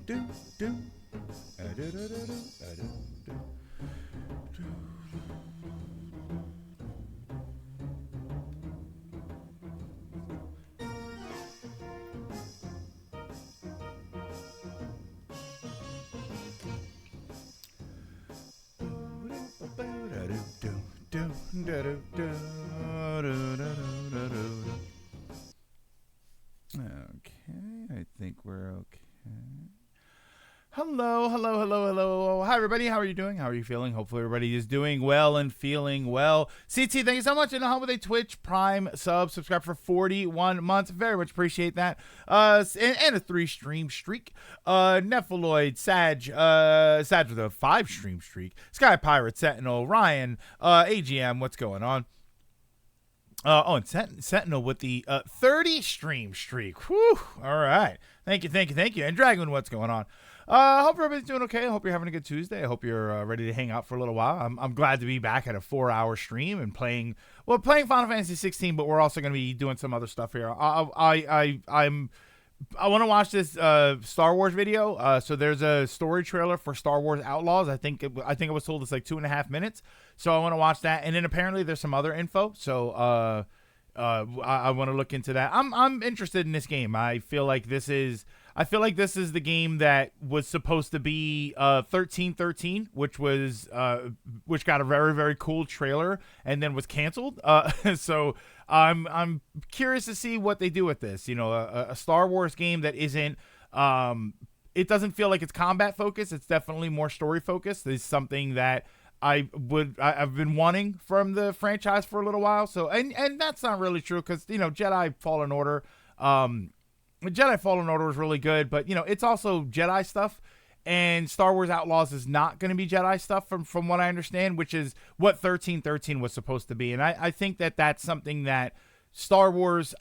Okay, I think we're okay. Hello. Hi, everybody. How are you doing? How are you feeling? Hopefully, everybody is doing well and feeling well. CT, thank you so much. And help with a Twitch Prime subscribe for 41 months. Very much appreciate that. And a 3-stream streak. Nephiloid, Sag with a 5-stream streak. Sky Pirate, Sentinel, Ryan, AGM. What's going on? And Sentinel with the 30-stream streak. Whew. All right. Thank you. And Dragon, what's going on? Hope everybody's doing okay. I hope you're having a good Tuesday. I hope you're ready to hang out for a little while. I'm glad to be back at a 4-hour stream and playing Final Fantasy 16, but we're also going to be doing some other stuff here. I want to watch this Star Wars video. So there's a story trailer for Star Wars Outlaws. I think it was told it's like 2.5 minutes. So I want to watch that. And then apparently there's some other info. So I want to look into that. I'm interested in this game. I feel like this is the game that was supposed to be 1313, which got a very, very cool trailer and then was canceled. So I'm curious to see what they do with this. You know, a Star Wars game that isn't it doesn't feel like it's combat focused. It's definitely more story focused. It's something that I've been wanting from the franchise for a little while. So and that's not really true because, you know, Jedi Fallen Order was really good, but, you know, it's also Jedi stuff, and Star Wars Outlaws is not going to be Jedi stuff from what I understand, which is what 1313 was supposed to be. And I think that that's something that Star Wars,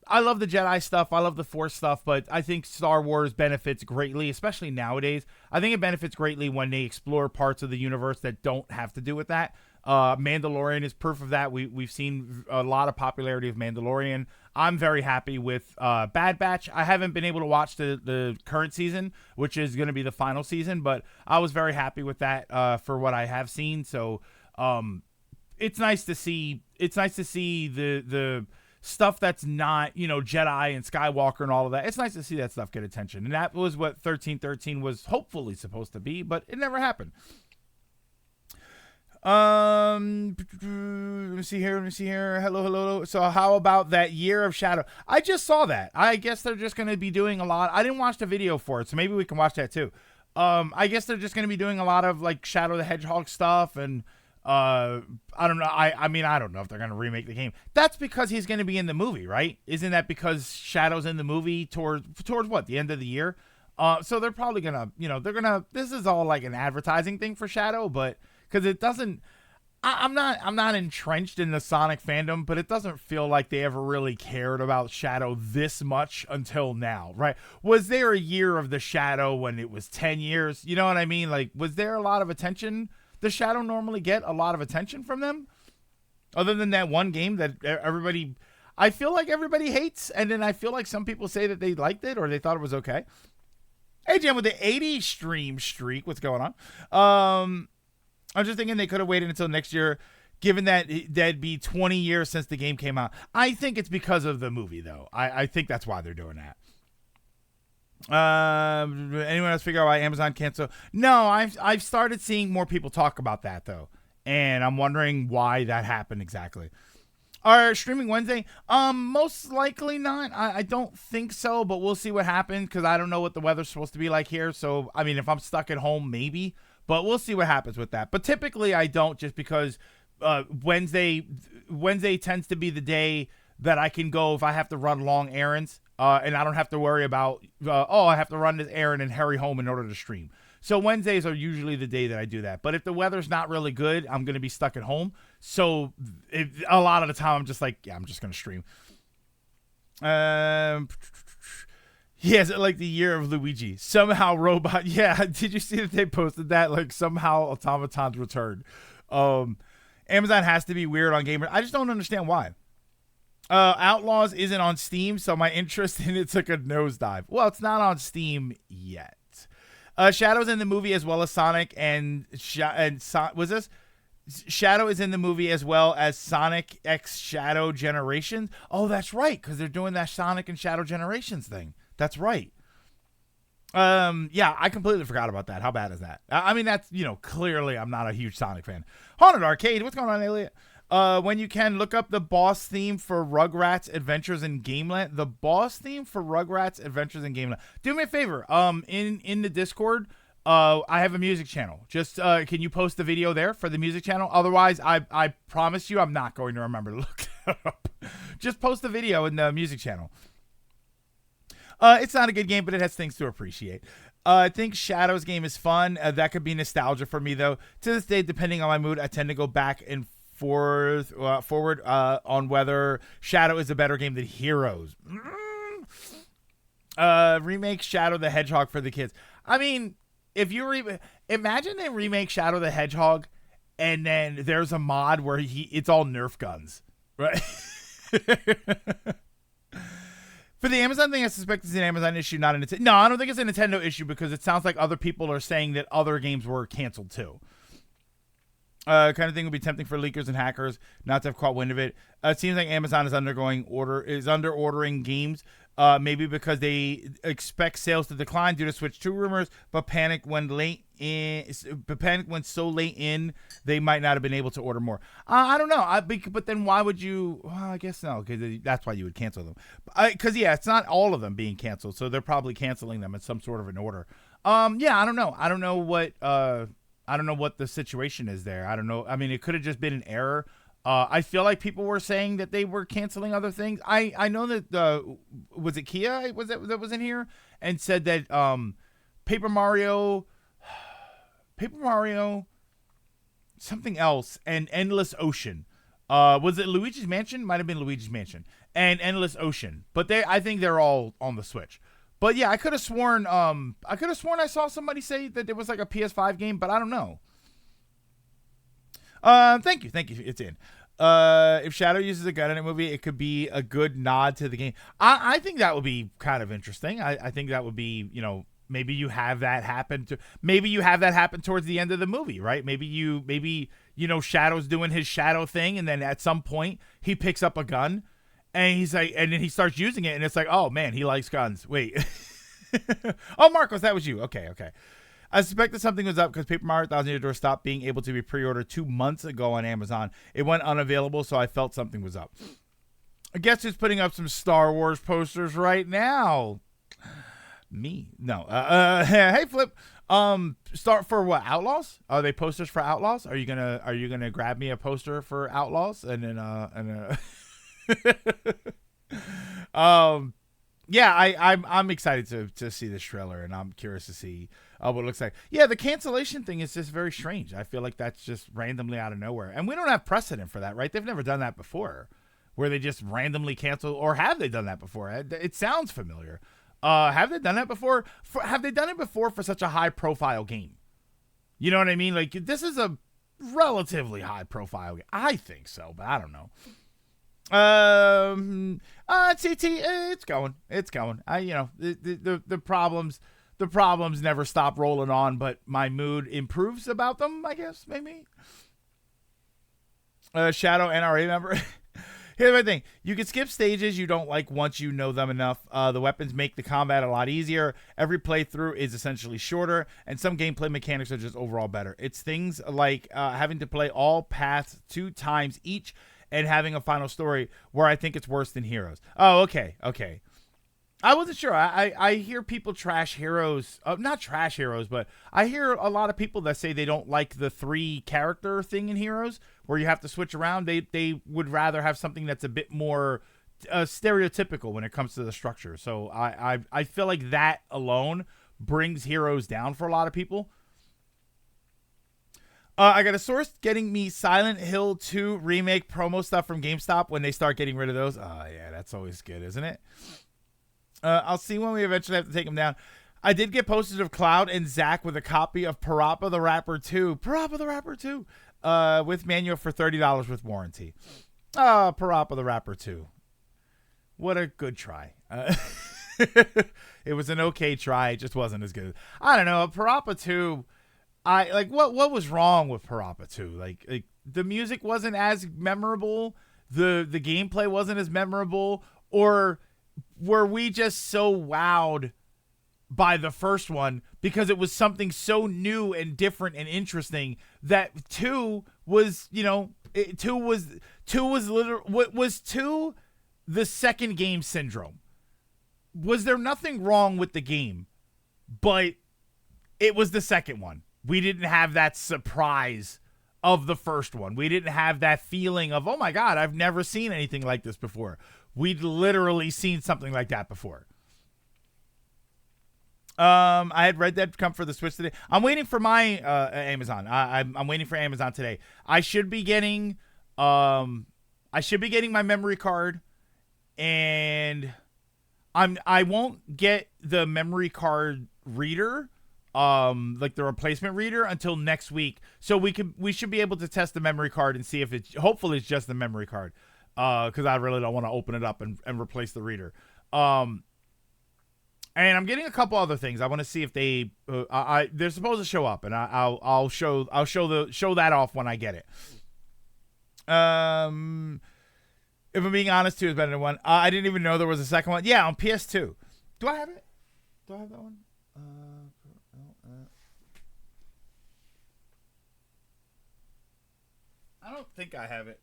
I love the Jedi stuff. I love the Force stuff, but I think Star Wars benefits greatly, especially nowadays. I think it benefits greatly when they explore parts of the universe that don't have to do with that. Mandalorian is proof of that. We've seen a lot of popularity of Mandalorian. I'm very happy with Bad Batch. I haven't been able to watch the current season, which is going to be the final season, but I was very happy with that for what I have seen. So it's nice to see. It's nice to see the stuff that's not, you know, Jedi and Skywalker and all of that. It's nice to see that stuff get attention, and that was what 1313 was hopefully supposed to be, but it never happened. Let me see here. Hello. So how about that Year of Shadow? I just saw that. I guess they're just going to be doing a lot. I didn't watch the video for it, so maybe we can watch that too. I guess they're just going to be doing a lot of like Shadow the Hedgehog stuff, and I don't know. I mean, I don't know if they're going to remake the game. That's because he's going to be in the movie, right? Isn't that because Shadow's in the movie towards what, the end of the year? So they're probably going to, you know, this is all like an advertising thing for Shadow, but because it doesn't, I'm not entrenched in the Sonic fandom, but it doesn't feel like they ever really cared about Shadow this much until now, right? Was there a year of the Shadow when it was 10 years? You know what I mean? Like, was there a lot of attention? Does Shadow normally get a lot of attention from them? Other than that one game that I feel like everybody hates, and then I feel like some people say that they liked it or they thought it was okay. Hey, Jam, with the 80 stream streak, what's going on? I'm just thinking they could have waited until next year, given that that'd be 20 years since the game came out. I think it's because of the movie, though. I think that's why they're doing that. Anyone else figure out why Amazon canceled? No, I've started seeing more people talk about that, though, and I'm wondering why that happened exactly. Are streaming Wednesday? Most likely not. I don't think so, but we'll see what happens because I don't know what the weather's supposed to be like here. So, I mean, if I'm stuck at home, maybe. But we'll see what happens with that. But typically I don't, just because Wednesday tends to be the day that I can go if I have to run long errands. And I don't have to worry about, I have to run this errand and hurry home in order to stream. So Wednesdays are usually the day that I do that. But if the weather's not really good, I'm going to be stuck at home. So a lot of the time I'm just like, yeah, I'm just going to stream. Yes, like the Year of Luigi. Somehow robot. Yeah, did you see that they posted that? Like somehow automatons returned. Amazon has to be weird on gamers. I just don't understand why. Outlaws isn't on Steam, so my interest in it took a nosedive. Well, it's not on Steam yet. Shadow's in the movie as well as Sonic was this? Shadow is in the movie as well as Sonic X Shadow Generations. Oh, that's right, because they're doing that Sonic and Shadow Generations thing. That's right. Yeah, I completely forgot about that. How bad is that? I mean, that's, clearly I'm not a huge Sonic fan. Haunted Arcade, what's going on, Elliot? When you can, look up the boss theme for Rugrats Adventures in Gameland. The boss theme for Rugrats Adventures in Gameland. Do me a favor. In the Discord, I have a music channel. Just can you post the video there for the music channel? Otherwise, I promise you I'm not going to remember to look it up. Just post the video in the music channel. It's not a good game, but it has things to appreciate. I think Shadow's game is fun. That could be nostalgia for me, though. To this day, depending on my mood, I tend to go back and forward on whether Shadow is a better game than Heroes. Remake Shadow the Hedgehog for the kids. I mean, if you imagine they remake Shadow the Hedgehog, and then there's a mod where it's all Nerf guns, right? For the Amazon thing, I suspect it's an Amazon issue, not a Nintendo. No, I don't think it's a Nintendo issue because it sounds like other people are saying that other games were canceled too. Kind of thing would be tempting for leakers and hackers not to have caught wind of it. It seems like Amazon is under ordering games, maybe because they expect sales to decline due to Switch 2 rumors, but panic when so late in they might not have been able to order more. I don't know. But then why would you? Well, I guess no, because that's why you would cancel them. Because it's not all of them being canceled, so they're probably canceling them in some sort of an order. Yeah, I don't know. I don't know what the situation is there. I don't know. I mean, it could have just been an error. I feel like people were saying that they were canceling other things. I know that was it Kia that was in here and said that Paper Mario, something else, and Endless Ocean. Was it Luigi's Mansion? Might have been Luigi's Mansion and Endless Ocean. But I think they're all on the Switch. But yeah, I could have sworn I saw somebody say that it was like a PS5 game, but I don't know. Thank you. It's in. If Shadow uses a gun in a movie, it could be a good nod to the game. I think that would be kind of interesting. I think that would be, maybe you have that happen towards the end of the movie, right? Maybe Shadow's doing his Shadow thing, and then at some point he picks up a gun. And he's like, and then he starts using it, and it's like, oh man, he likes guns. Wait, oh Marcos, that was you. Okay. I suspected something was up because Paper Mario Thousand Year Door stopped being able to be pre-ordered 2 months ago on Amazon. It went unavailable, so I felt something was up. I guess who's putting up some Star Wars posters right now? Me? No. Hey Flip. Start for what? Outlaws? Are they posters for Outlaws? Are you gonna grab me a poster for Outlaws and then yeah, I'm excited to see this trailer, and I'm curious to see what it looks like. Yeah, the cancellation thing is just very strange. I feel like that's just randomly out of nowhere, and we don't have precedent for that, right? They've never done that before, where they just randomly cancel, or have they done that before? It sounds familiar. Have they done that before? Have they done it before for such a high-profile game? You know what I mean? Like, this is a relatively high-profile game. I think so, but I don't know. TT, it's going. The problems never stop rolling on, but my mood improves about them, I guess, maybe. Shadow NRA member. Here's my thing. You can skip stages you don't like once you know them enough. The weapons make the combat a lot easier. Every playthrough is essentially shorter, and some gameplay mechanics are just overall better. It's things like having to play all paths 2 times each, and having a final story where I think it's worse than Heroes. Oh, okay. I wasn't sure. I hear people trash Heroes. Not trash Heroes, but I hear a lot of people that say they don't like the 3 character thing in Heroes, where you have to switch around. They would rather have something that's a bit more stereotypical when it comes to the structure. So I feel like that alone brings Heroes down for a lot of people. I got a source getting me Silent Hill 2 remake promo stuff from GameStop when they start getting rid of those. Oh, yeah, that's always good, isn't it? I'll see when we eventually have to take them down. I did get posters of Cloud and Zach with a copy of Parappa the Rapper 2. Parappa the Rapper 2. With manual for $30 with warranty. Parappa the Rapper 2. What a good try. It was an okay try. It just wasn't as good. I don't know. Parappa 2, I like what was wrong with Parappa 2? Like the music wasn't as memorable, the gameplay wasn't as memorable, or were we just so wowed by the first one because it was something so new and different and interesting that 2 was, two was literally what was 2 the second game syndrome. Was there nothing wrong with the game, but it was the second one. We didn't have that surprise of the first one. We didn't have that feeling of, oh my God, I've never seen anything like this before. We'd literally seen something like that before. I had Red Dead come for the Switch today. I'm waiting for my Amazon. I'm waiting for Amazon today. I should be getting my memory card, and I won't get the memory card reader, like the replacement reader, until next week. So we should be able to test the memory card and see if it's, hopefully it's just the memory card, because I really don't want to open it up and replace the reader. And I'm getting a couple other things. I want to see if they're supposed to show up, and I'll show that off when I get it. If I'm being honest, 2 is better than 1. I didn't even know there was a second one. Yeah, on PS2. Do I have it? Do I have that one? I don't think I have it.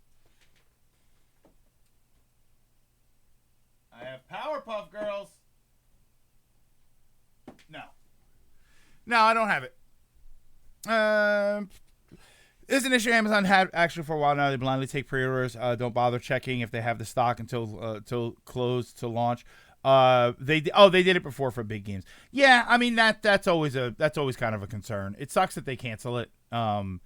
I have Powerpuff Girls. No, I don't have it. There's an issue Amazon had actually for a while now. They blindly take pre-orders. Don't bother checking if they have the stock until close to launch. They did it before for big games. Yeah, I mean that's always kind of a concern. It sucks that they cancel it. Rather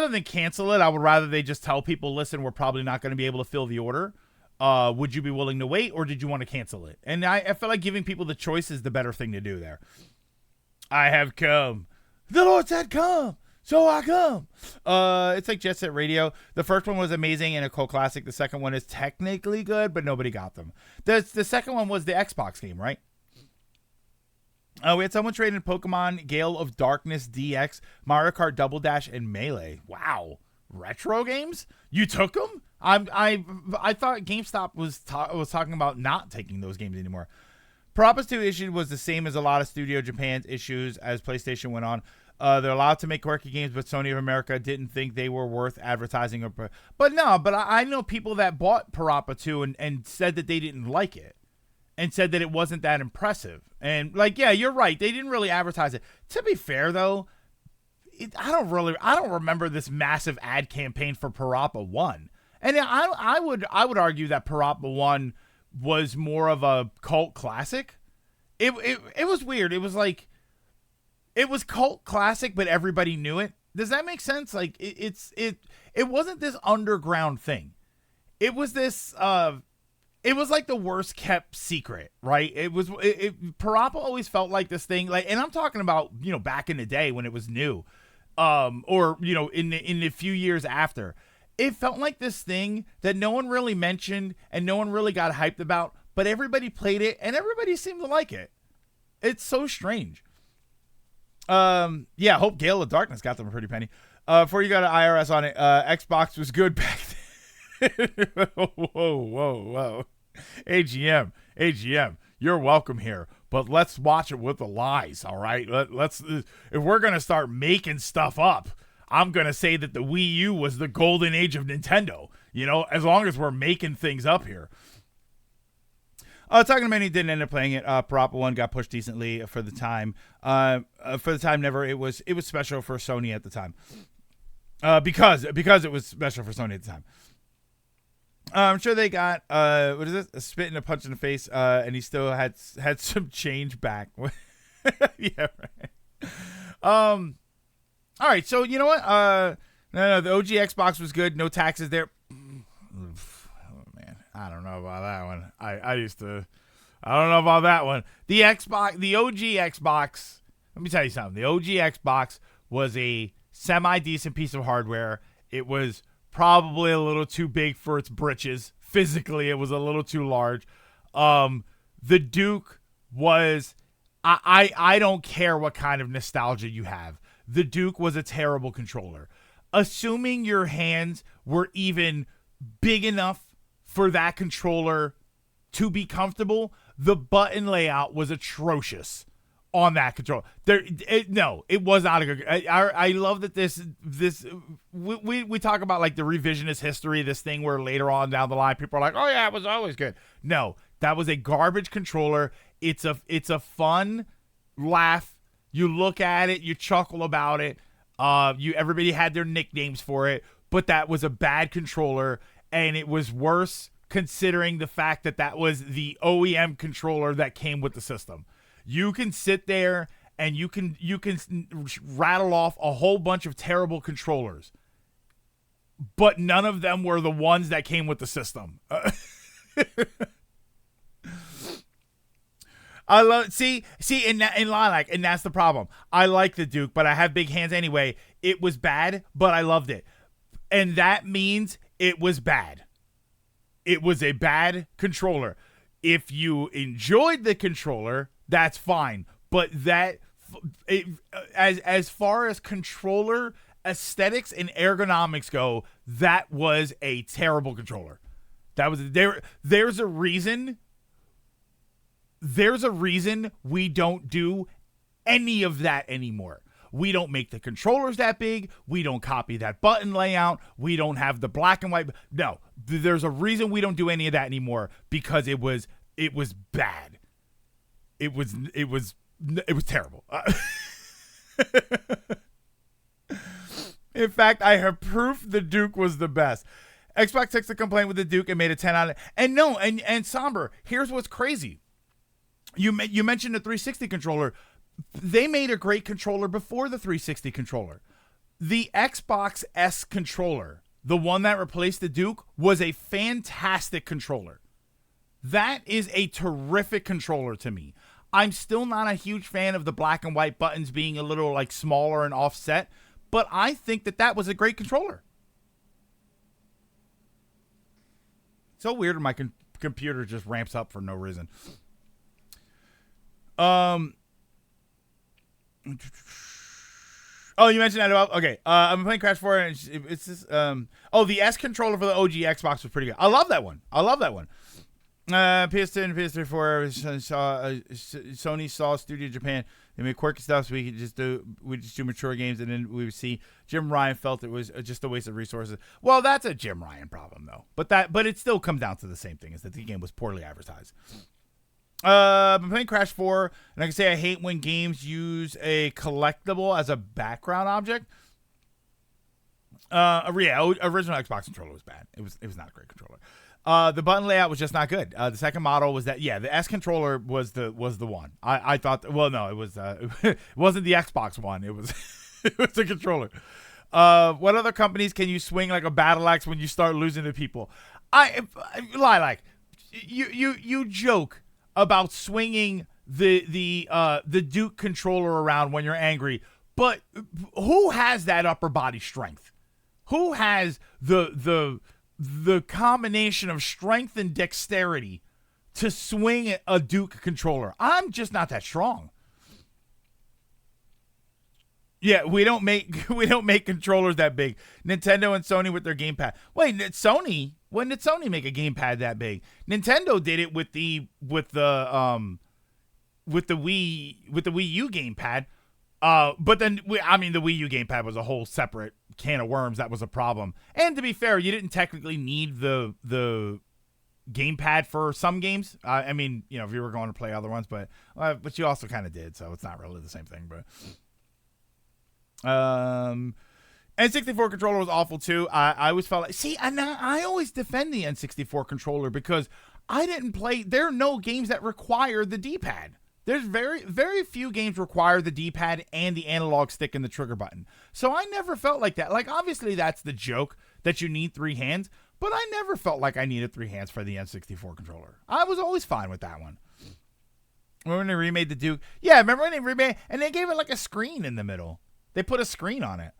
than cancel it, I would rather they just tell people, listen, we're probably not going to be able to fill the order. Would you be willing to wait, or did you want to cancel it? And I feel like giving people the choice is the better thing to do there. I have come. The Lord said come, so I come. It's like Jet Set Radio. The first one was amazing and a cult classic. The second one is technically good, but nobody got them. The second one was the Xbox game, right? We had someone trading Pokemon Gale of Darkness DX, Mario Kart Double Dash, and Melee. Wow. Retro games? You took them? I thought GameStop was talking about not taking those games anymore. Parappa 2 issue was the same as a lot of Studio Japan's issues as PlayStation went on. They're allowed to make quirky games, but Sony of America didn't think they were worth advertising. But I know people that bought Parappa 2 and said that they didn't like it and said that it wasn't that impressive. And yeah, you're right. They didn't really advertise it. To be fair, though, I don't remember this massive ad campaign for Parappa 1. And I would argue that Parappa 1 was more of a cult classic. It was weird. It was like, it was cult classic, but everybody knew it. Does that make sense? Like it wasn't this underground thing. It was this it was like the worst kept secret, right? Parappa always felt like this thing, like, and I'm talking about, back in the day when it was new, or in the few years after. It felt like this thing that no one really mentioned and no one really got hyped about, but everybody played it and everybody seemed to like it. It's so strange. Yeah, Hope Gale of Darkness got them a pretty penny. Before you got an IRS on it, Xbox was good back then. Whoa. AGM, you're welcome here, but let's watch it with the lies, all right? Let's if we're going to start making stuff up, I'm going to say that the Wii U was the golden age of Nintendo, as long as we're making things up here. Talking to many didn't end up playing it. Parappa 1 got pushed decently for the time. It was special for Sony at the time. Because it was special for Sony at the time. I'm sure they got, what is this? A spit and a punch in the face, and he still had some change back. Yeah, right. All right, so you know what? No, the OG Xbox was good. No taxes there. Oh, man, I don't know about that one. I don't know about that one. The OG Xbox, let me tell you something. The OG Xbox was a semi-decent piece of hardware. It was probably a little too big for its britches. Physically, it was a little too large. The Duke was, I don't care what kind of nostalgia you have. The Duke was a terrible controller. Assuming your hands were even big enough for that controller to be comfortable, the button layout was atrocious on that controller. It was not a good. I love that we talk about like the revisionist history, this thing where later on down the line people are like, oh yeah, it was always good. No, that was a garbage controller. It's a fun laugh. You look at it, you chuckle about it. Everybody had their nicknames for it, but that was a bad controller, and it was worse considering the fact that was the OEM controller that came with the system. You can sit there and you can rattle off a whole bunch of terrible controllers, but none of them were the ones that came with the system. I love in Lilac, and that's the problem. I like the Duke, but I have big hands anyway. It was bad, but I loved it, and that means it was bad. It was a bad controller. If you enjoyed the controller, that's fine. But as far as controller aesthetics and ergonomics go, that was a terrible controller. That was there's a reason. There's a reason we don't do any of that anymore. We don't make the controllers that big. We don't copy that button layout. We don't have the black and white. No, there's a reason we don't do any of that anymore, because it was bad. It was terrible. In fact, I have proof the Duke was the best. Xbox took the complaint with the Duke and made a 10 out of it. And no, and Somber, here's what's crazy. You mentioned the 360 controller. They made a great controller before the 360 controller. The Xbox S controller, the one that replaced the Duke, was a fantastic controller. That is a terrific controller to me. I'm still not a huge fan of the black and white buttons being a little like smaller and offset, but I think that was a great controller. So weird when my computer just ramps up for no reason. Oh, you mentioned that about, okay. I'm playing Crash 4 and it's just, the S controller for the OG Xbox was pretty good. I love that one. PS2 and PS3 4 Sony saw Studio Japan. They made quirky stuff, so we just do mature games, and then we would see. Jim Ryan felt it was just a waste of resources. Well, that's a Jim Ryan problem though. But it still comes down to the same thing: is that the game was poorly advertised. I'm playing Crash 4, and I can say I hate when games use a collectible as a background object. Original Xbox controller was bad. It was not a great controller. The button layout was just not good. The second model was the S controller was the one. I thought, well, no, it was it wasn't the Xbox one. It was it was the controller. What other companies can you swing like a battle axe when you start losing to people? You joke about swinging the Duke controller around when you're angry, but who has that upper body strength? Who has the combination of strength and dexterity to swing a Duke controller? I'm just not that strong. Yeah, we don't make controllers that big. Nintendo and Sony with their gamepad. Wait, Sony? When did Sony make a gamepad that big? Nintendo did it with the Wii U gamepad. But then the Wii U gamepad was a whole separate can of worms. That was a problem. And to be fair, you didn't technically need the gamepad for some games. If you were going to play other ones, but you also kind of did, so it's not really the same thing. But N64 controller was awful too. I always felt like, I always defend the N64 controller because I didn't play. There are no games that require the D-pad. There's very, very few games require the D-pad and the analog stick and the trigger button. So I never felt like that. Like, obviously that's the joke that you need 3 hands, but I never felt like I needed 3 hands for the N64 controller. I was always fine with that one. Remember when they remade the Duke? Yeah, remember when they remade, and they gave it like a screen in the middle. They put a screen on it.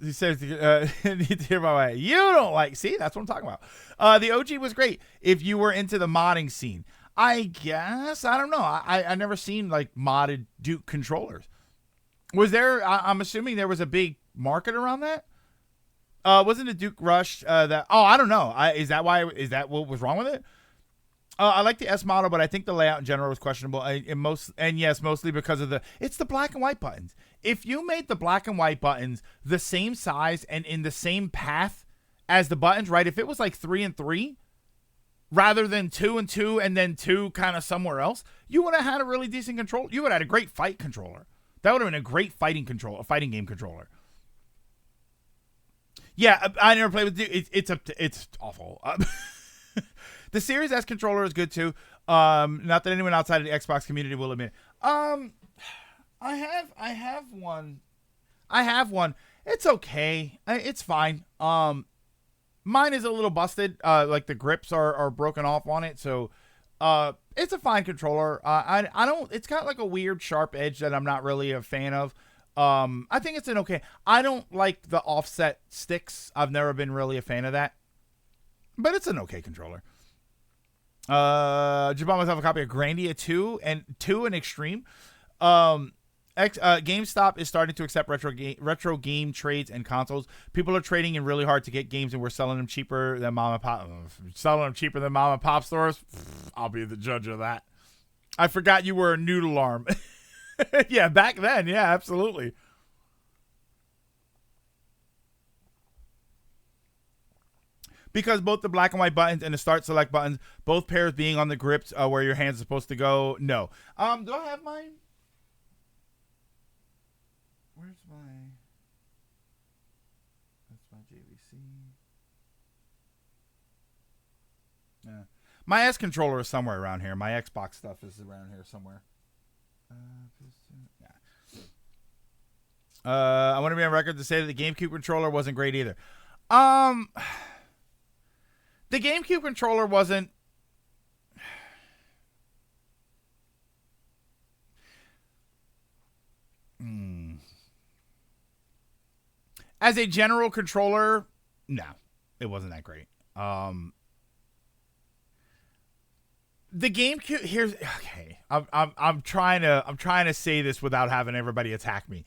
He says, need to hear my way. You don't like. See, that's what I'm talking about. The OG was great if you were into the modding scene. I guess. I don't know. I never seen like modded Duke controllers. Was there? I'm assuming there was a big market around that. Wasn't it Duke Rush that? Oh, I don't know. Is that why? Is that what was wrong with it? I like the S model, but I think the layout in general was questionable. Mostly because of it's the black and white buttons. If you made the black and white buttons the same size and in the same path as the buttons, right? If it was like 3 and 3, rather than 2 and 2, and then 2 kind of somewhere else, you would have had a really decent control. You would have had a great fight controller. That would have been a great fighting game controller. Yeah, I never played with Duke. It's awful. The Series S controller is good too. Not that anyone outside of the Xbox community will admit. I have one. It's okay. It's fine. Mine is a little busted. Like the grips are broken off on it, so it's a fine controller. I don't. It's got like a weird sharp edge that I'm not really a fan of. I think it's an okay. I don't like the offset sticks. I've never been really a fan of that, but it's an okay controller. Just bought myself a copy of Grandia 2 and Extreme. GameStop is starting to accept retro game trades and consoles. People are trading in really hard to get games, and we're selling them cheaper than mom and pop. Stores. I'll be the judge of that. I forgot you were a noodle arm. Yeah, back then. Yeah, absolutely. Because both the black and white buttons and the start select buttons, both pairs being on the grips where your hands are supposed to go. No. Do I have mine? Where's my? That's my JVC. Yeah. My S controller is somewhere around here. My Xbox stuff is around here somewhere. I want to be on record to say that the GameCube controller wasn't great either. The GameCube controller wasn't. As a general controller, no, it wasn't that great. The GameCube. Here's okay. I'm trying to say this without having everybody attack me.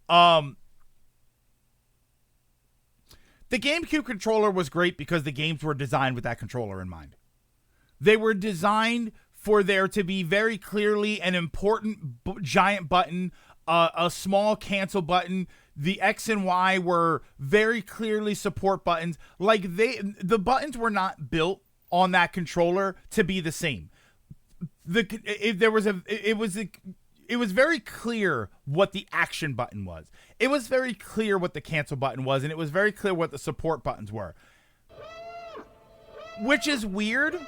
The GameCube controller was great because the games were designed with that controller in mind. They were designed for there to be very clearly an important giant button, a small cancel button. The X and Y were very clearly support buttons. Like the buttons were not built on that controller to be the same. It was very clear what the action button was. It was very clear what the cancel button was, and it was very clear what the support buttons were. Which is weird,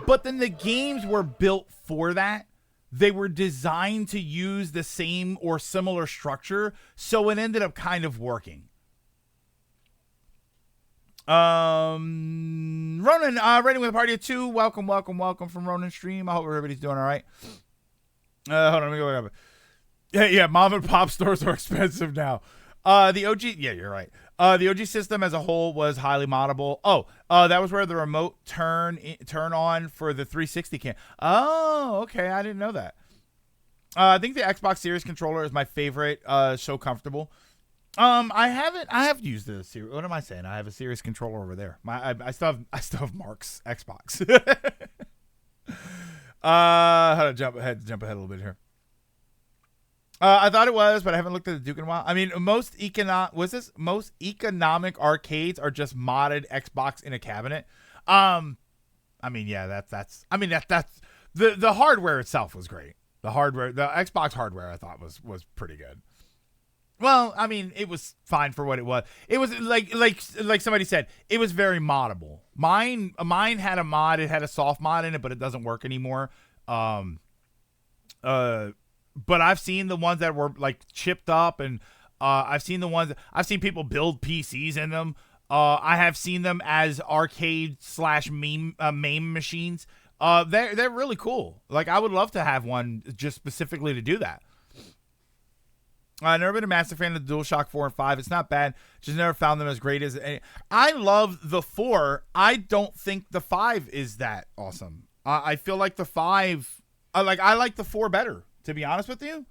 but then the games were built for that. They were designed to use the same or similar structure, so it ended up kind of working. Ronan, rating with a party of 2. Welcome from Ronan Stream. I hope everybody's doing all right. Hold on, let me go back up. Yeah, mom and pop stores are expensive now. The OG, yeah, you're right. The OG system as a whole was highly moddable. That was where the remote turn on for the 360 cam. Oh, okay, I didn't know that. I think the Xbox Series controller is my favorite. So comfortable. I have used the Series. What am I saying? I have a Series controller over there. I still have Mark's Xbox. How to jump ahead a little bit here. I thought it was, but I haven't looked at the Duke in a while. I mean, most economic arcades are just modded Xbox in a cabinet. I mean, yeah, that's the hardware itself was great. The Xbox hardware I thought was pretty good. Well, I mean, it was fine for what it was. It was like somebody said, it was very moddable. Mine had a mod. It had a soft mod in it, but it doesn't work anymore. But I've seen the ones that were like chipped up, and I've seen people build PCs in them. I have seen them as arcade / MAME machines. They're really cool. Like I would love to have one just specifically to do that. I've never been a massive fan of the DualShock 4 and 5. It's not bad. Just never found them as great as any. I love the 4. I don't think the 5 is that awesome. I feel like the 5, I like the 4 better, to be honest with you.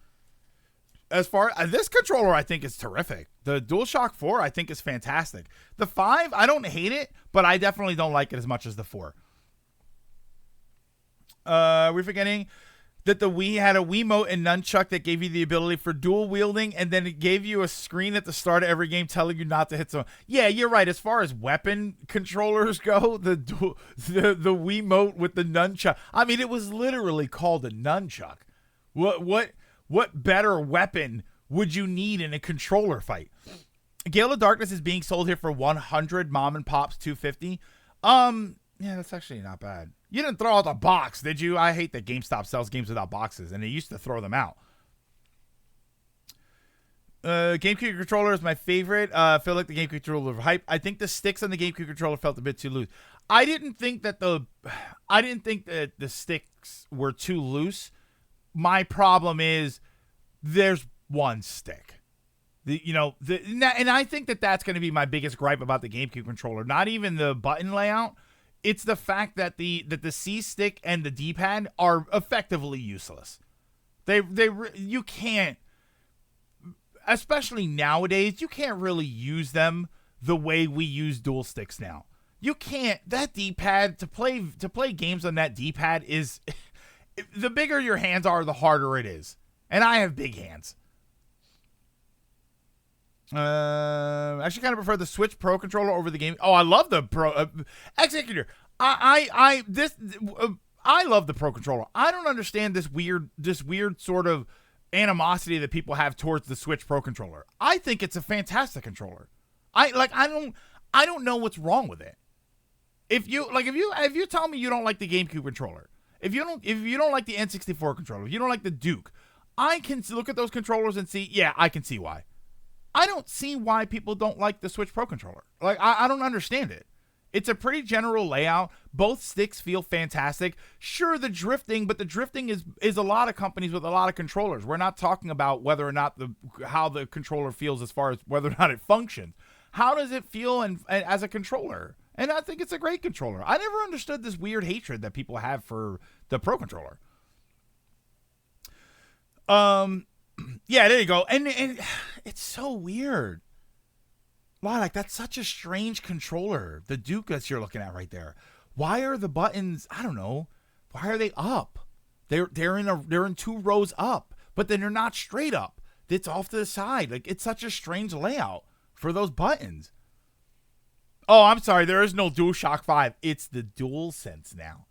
As far as this controller, I think is terrific. The DualShock 4, I think is fantastic. The 5, I don't hate it, but I definitely don't like it as much as the 4. We're forgetting that the Wii had a Wiimote and nunchuck that gave you the ability for dual wielding, and then it gave you a screen at the start of every game telling you not to hit someone. Yeah, you're right. As far as weapon controllers go, the Wiimote with the nunchuck. I mean, it was literally called a nunchuck. What better weapon would you need in a controller fight? Gale of Darkness is being sold here for 100. Mom and Pop's 250. Yeah, that's actually not bad. You didn't throw out the box, did you? I hate that GameStop sells games without boxes, and they used to throw them out. GameCube controller is my favorite. I feel like the GameCube controller was hype. I think the sticks on the GameCube controller felt a bit too loose. I didn't think that the sticks were too loose. My problem is there's one stick. And I think that that's going to be my biggest gripe about the GameCube controller. Not even the button layout. It's the fact that the C stick and the D-pad are effectively useless. You can't, especially nowadays, you can't really use them the way we use dual sticks now. You can't. That D-pad to play games on that D-pad is the bigger your hands are, the harder it is. And I have big hands. Actually kind of prefer the Switch Pro controller over the game. Oh, I love the Pro Executor. I love the Pro controller. I don't understand this weird sort of animosity that people have towards the Switch Pro controller. I think it's a fantastic controller. I don't know what's wrong with it. If you tell me you don't like the GameCube controller, if you don't like the N64 controller, if you don't like the Duke, I can look at those controllers and see, yeah, I can see why. I don't see why people don't like the Switch Pro controller. I don't understand it. It's a pretty general layout. Both sticks feel fantastic. Sure, the drifting, but the drifting is a lot of companies with a lot of controllers. We're not talking about whether or not how the controller feels as far as whether or not it functions. How does it feel as a controller? And I think it's a great controller. I never understood this weird hatred that people have for the Pro controller. Yeah, there you go. And it's so weird. Wow, that's such a strange controller. The Duke that you're looking at right there. Why are the buttons, I don't know, why are they up? They're in 2 rows up, but then they're not straight up. It's off to the side. It's such a strange layout for those buttons. Oh, I'm sorry. There is no DualShock 5. It's the DualSense now.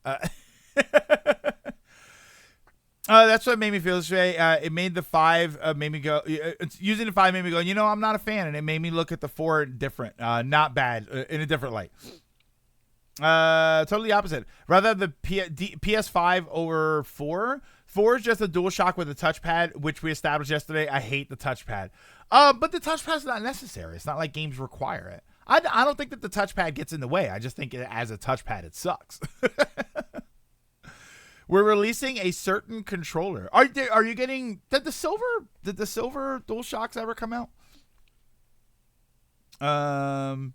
That's what made me feel this way. It made the 5 made me go. Using the 5 made me go. I'm not a fan, and it made me look at the 4 different, not bad, in a different light. Totally opposite. Rather the PS5 over 4. 4 is just a DualShock with a touchpad, which we established yesterday. I hate the touchpad. But the touchpad's not necessary. It's not like games require it. I don't think that the touchpad gets in the way. I just think as a touchpad, it sucks. We're releasing a certain controller. Are you getting? Did the silver DualShocks ever come out? The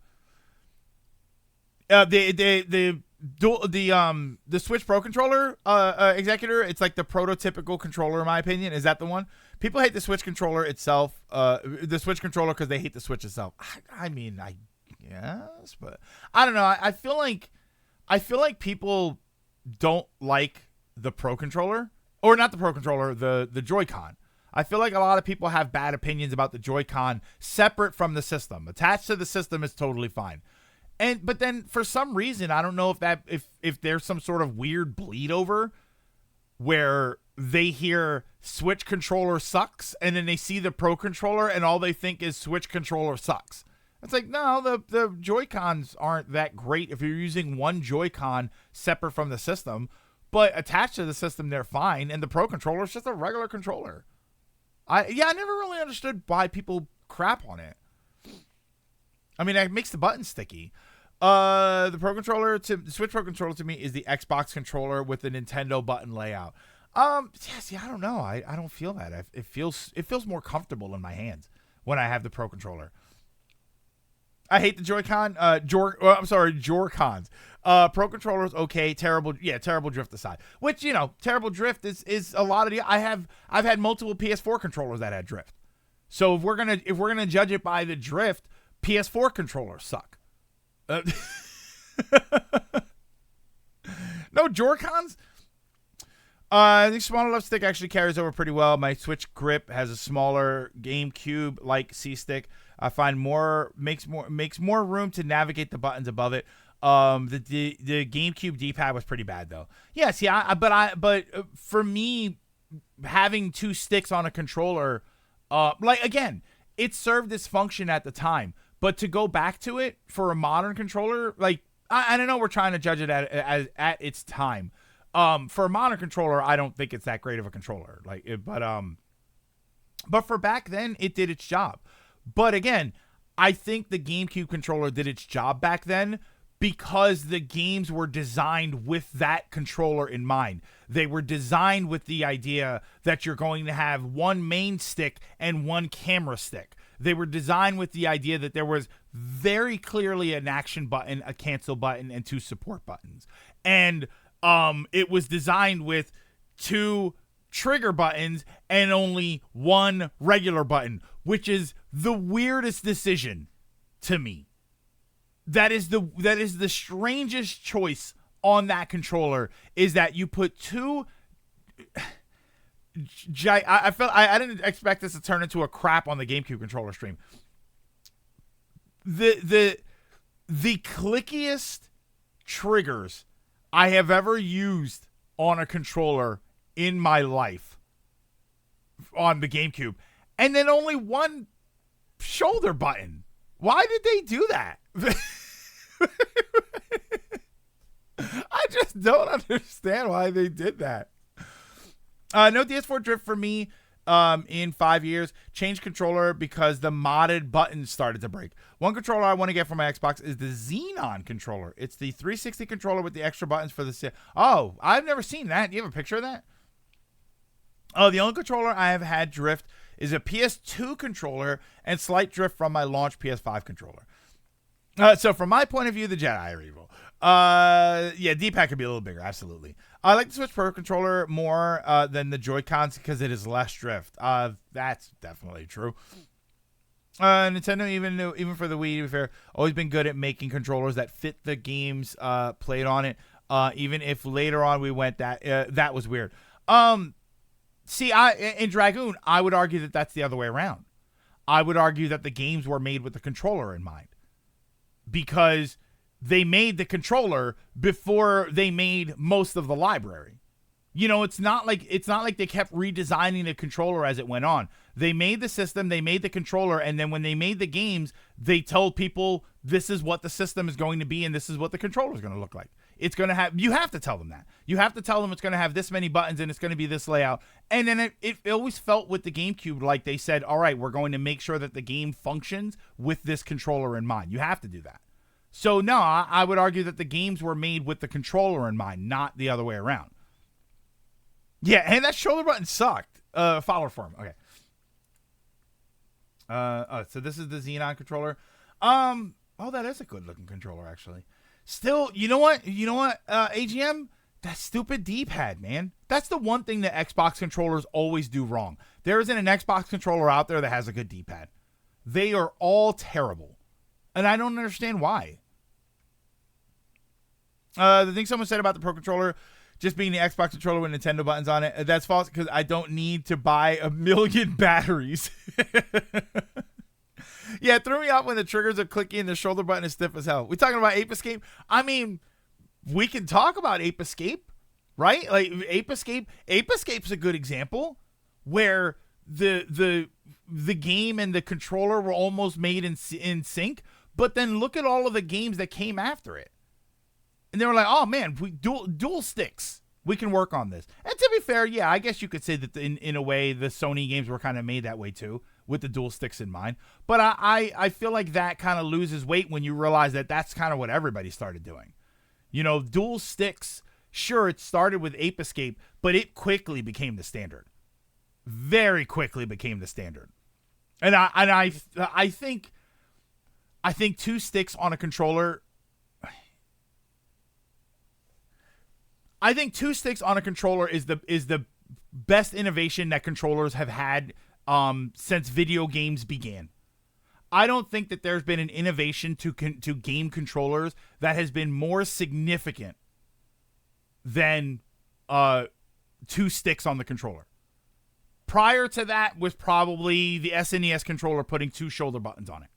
Switch Pro controller, Executor. It's like the prototypical controller, in my opinion. Is that the one? People hate the Switch controller itself. The Switch controller because they hate the Switch itself. I mean, I guess, but I don't know. I feel like people don't like the Pro controller, or not the Pro controller, the Joy-Con. I feel like a lot of people have bad opinions about the Joy-Con separate from the system. Attached to the system is totally fine. But then for some reason, I don't know if there's some sort of weird bleed over where they hear Switch controller sucks and then they see the Pro controller and all they think is Switch controller sucks. It's like, no, the Joy-Cons aren't that great if you're using one Joy-Con separate from the system. But attached to the system, they're fine. And the Pro controller is just a regular controller. I never really understood why people crap on it. I mean, it makes the buttons sticky. The Switch Pro controller to me is the Xbox controller with the Nintendo button layout. Yeah, see, I don't know. I don't feel that. It feels more comfortable in my hands when I have the Pro Controller. I hate the Joy-Con. Joy-Cons. Pro Controller's okay. Terrible drift aside. Which, terrible drift is a lot of the. I've had multiple PS4 controllers that had drift. So if we're gonna judge it by the drift, PS4 controllers suck. No Joy-Cons. I think smaller left stick actually carries over pretty well. My Switch grip has a smaller GameCube-like C-stick. I find makes more room to navigate the buttons above it. The GameCube D-pad was pretty bad though. Yeah, see, but for me, having two sticks on a controller, again, it served its function at the time. But to go back to it for a modern controller, I don't know, we're trying to judge it at its time. For a modern controller, I don't think it's that great of a controller. But for back then, it did its job. But again, I think the GameCube controller did its job back then because the games were designed with that controller in mind. They were designed with the idea that you're going to have one main stick and one camera stick. They were designed with the idea that there was very clearly an action button, a cancel button, and two support buttons. And it was designed with two trigger buttons and only one regular button, which is the weirdest decision to me. That is the strangest choice on that controller, is that you put two. I didn't expect this to turn into a crap on the GameCube controller stream. The clickiest triggers I have ever used on a controller in my life on the GameCube, and then only one shoulder button. Why did they do that? I just don't understand why they did that. No DS4 drift for me in 5 years. Changed controller because the modded buttons started to break. One controller I want to get for my Xbox is the Xenon controller. It's the 360 controller with the extra buttons for the... Oh, I've never seen that. Do you have a picture of that? Oh, the only controller I have had drift is a PS2 controller and slight drift from my launch PS5 controller. So from my point of view, the Jedi are evil. Yeah, D-pad could be a little bigger, absolutely. I like the Switch Pro controller more than the Joy-Cons because it is less drift. That's definitely true. Nintendo, even for the Wii, to be fair, always been good at making controllers that fit the games played on it. Even if later on we went that was weird. See, in Dragoon, I would argue that that's the other way around. I would argue that the games were made with the controller in mind, because they made the controller before they made most of the library. It's not like they kept redesigning the controller as it went on. They made the system, they made the controller, and then when they made the games, they told people this is what the system is going to be and this is what the controller is going to look like. It's going to have, you have to tell them that. You have to tell them it's going to have this many buttons and it's going to be this layout. And then it always felt with the GameCube like they said, all right, we're going to make sure that the game functions with this controller in mind. You have to do that. So no, I would argue that the games were made with the controller in mind, not the other way around. Yeah, and that shoulder button sucked. Follower form. Okay. So this is the Xenon controller. Oh, that is a good looking controller, actually. Still, you know what, AGM? That stupid D-pad, man. That's the one thing that Xbox controllers always do wrong. There isn't an Xbox controller out there that has a good D-pad. They are all terrible. And I don't understand why. The thing someone said about the Pro Controller just being the Xbox controller with Nintendo buttons on it, that's false because I don't need to buy 1 million batteries. Yeah, it threw me off when the triggers are clicky and the shoulder button is stiff as hell. We talking about Ape Escape? I mean, we can talk about Ape Escape, right? Like Ape Escape. Ape Escape's a good example where the game and the controller were almost made in sync, but then look at all of the games that came after it. And they were like, oh man, we dual sticks. We can work on this. And to be fair, yeah, I guess you could say that in a way the Sony games were kind of made that way too, with the dual sticks in mind. But I feel like that kind of loses weight when you realize that that's kind of what everybody started doing. Dual sticks Sure, it started with Ape Escape, but it quickly became the standard. Very quickly became the standard. And I think 2 sticks on a controller. I think 2 sticks on a controller is the best innovation that controllers have had since video games began. I don't think that there's been an innovation to game controllers that has been more significant than 2 sticks on the controller. Prior to that was probably the SNES controller putting 2 shoulder buttons on it,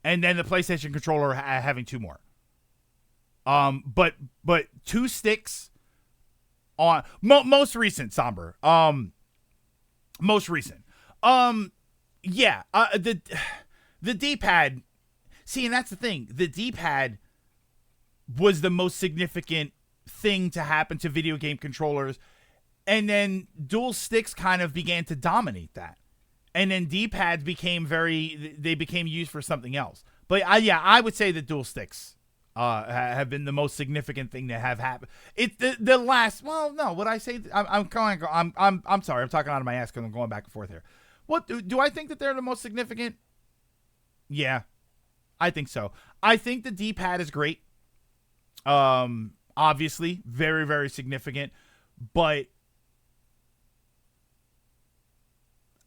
and then the PlayStation controller having 2 more. But 2 sticks on most recent Somber. Most recent. Yeah. The D-pad. See, and that's the thing. The D-pad was the most significant thing to happen to video game controllers, and then dual sticks kind of began to dominate that, and then D-pads became used for something else. But I would say that dual sticks have been the most significant thing to have happened. It's the last. Well, no. What I say, I'm sorry. I'm talking out of my ass because I'm going back and forth here. What do I think that they're the most significant? Yeah, I think so. I think the D-pad is great. Obviously, very, very significant, but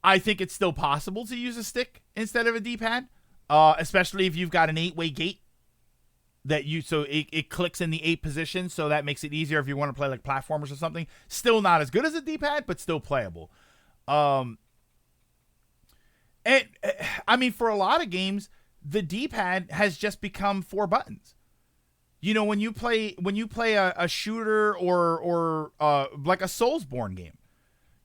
I think it's still possible to use a stick instead of a D-pad, especially if you've got an 8-way gate so it clicks in the 8 position, so that makes it easier if you want to play like platformers or something. Still not as good as a D-pad, but still playable. And I mean, for a lot of games, the D-pad has just become 4 buttons. You know, when you play a shooter or like a Soulsborne game,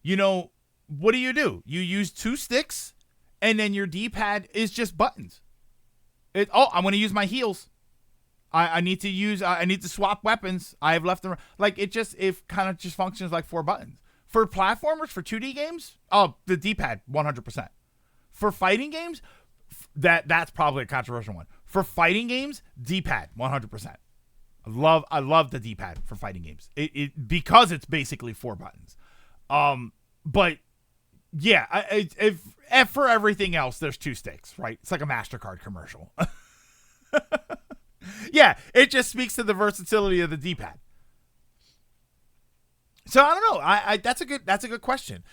you know, what do? You use 2 sticks, and then your D-pad is just buttons. I'm going to use my heals. I need to swap weapons. I have left and right. Like it kind of just functions like 4 buttons. For platformers, for 2D games, the D-pad 100%. For fighting games, that's probably a controversial one. For fighting games, D-pad 100%. I love the D-pad for fighting games. Because it's basically 4 buttons. But yeah, if for everything else, there's 2 sticks, right? It's like a MasterCard commercial. Yeah, it just speaks to the versatility of the D-pad. So I don't know. That's a good question.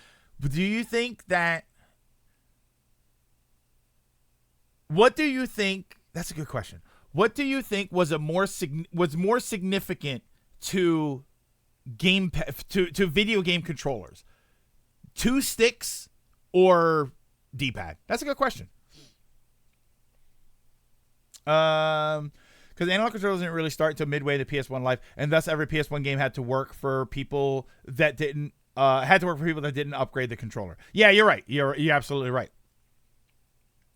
Do you think that? What do you think? That's a good question. What do you think was more significant to video game controllers? 2 sticks or D-pad? That's a good question. Because analog controllers didn't really start until midway to PS1 life, and thus every PS1 game had to work for people that didn't upgrade the controller. Yeah, you're right. You're absolutely right.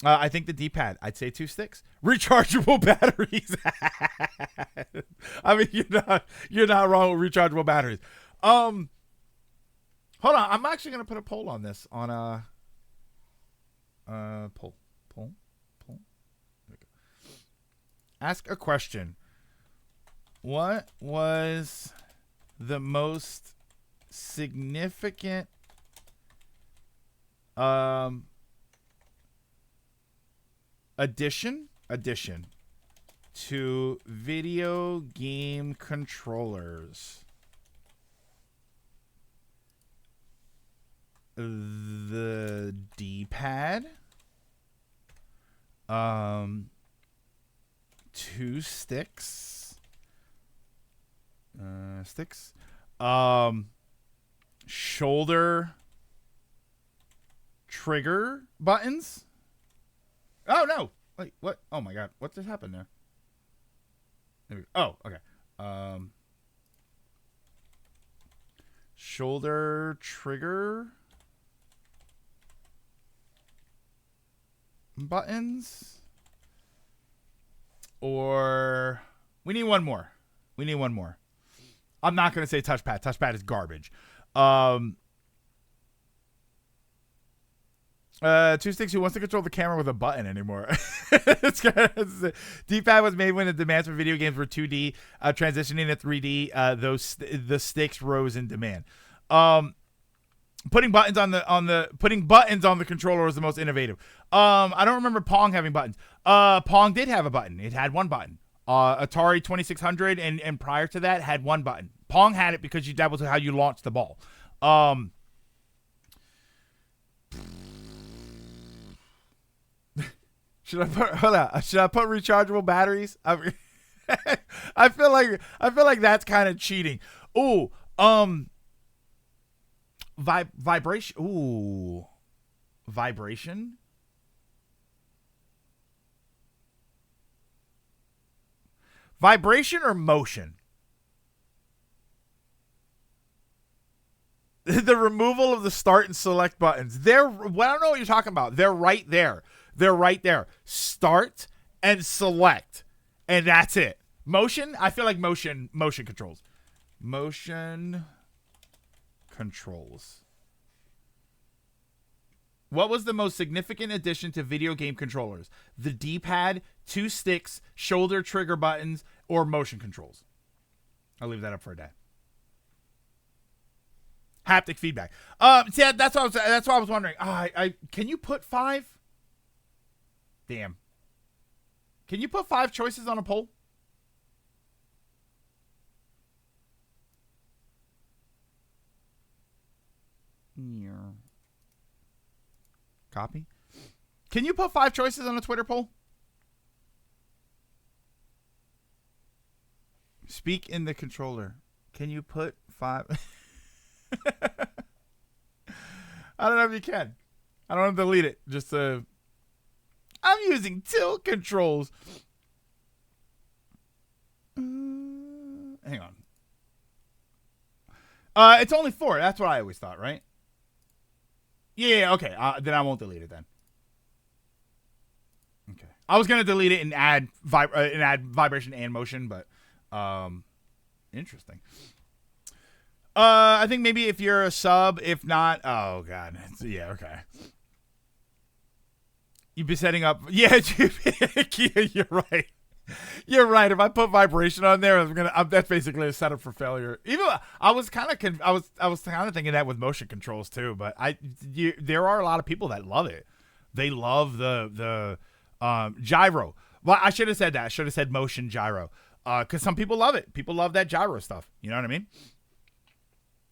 I think the D-pad. I'd say 2 sticks. Rechargeable batteries. I mean, you're not wrong with rechargeable batteries. Hold on. I'm actually gonna put a poll on this on poll. Ask a question. What was the most significant addition to video game controllers? The D-pad, 2 sticks, shoulder trigger buttons. Oh no! Wait, what? Oh my god! What just happened there? Oh, okay. Shoulder trigger buttons, or we need one more. I'm not going to say touchpad. Touchpad is garbage. Two sticks. Who wants to control the camera with a button anymore? D-pad was made when the demands for video games were 2D, transitioning to 3D. The sticks rose in demand. Putting buttons on the controller was the most innovative. I don't remember Pong having buttons. Pong did have a button. It had one button. Atari 2600 and prior to that had one button. Pong had it because that was how you launched the ball. Should I put rechargeable batteries? I feel like that's kind of cheating. Ooh, vibration. Ooh, vibration. Vibration or motion? The removal of the start and select buttons. Well, I don't know what you're talking about. They're right there. They're right there. Start and select. And that's it. Motion? I feel like motion controls. Motion controls. What was the most significant addition to video game controllers? The D-pad, two sticks, shoulder trigger buttons, or motion controls? I'll leave that up for a day. Haptic feedback. See, that's what I was wondering. Can you put 5? Damn. Can you put 5 choices on a poll? Yeah. Copy. Can you put 5 choices on a Twitter poll? Speak in the controller. Can you put 5? I don't know if you can. I don't want to delete it. Just I'm using tilt controls. Hang on. It's only 4. That's what I always thought, right? Yeah, okay. Then I won't delete it then. Okay. I was gonna delete it and add vibration and motion, but interesting. I think maybe if you're a sub, if not, oh god, yeah, okay. You'd be setting up, yeah, you're right. You're right. If I put vibration on there, that's basically a setup for failure. Even I was kind of thinking that with motion controls too, but there are a lot of people that love it. They love the gyro. Well, I should have said that. I should have said motion gyro, because some people love it. People love that gyro stuff. You know what I mean?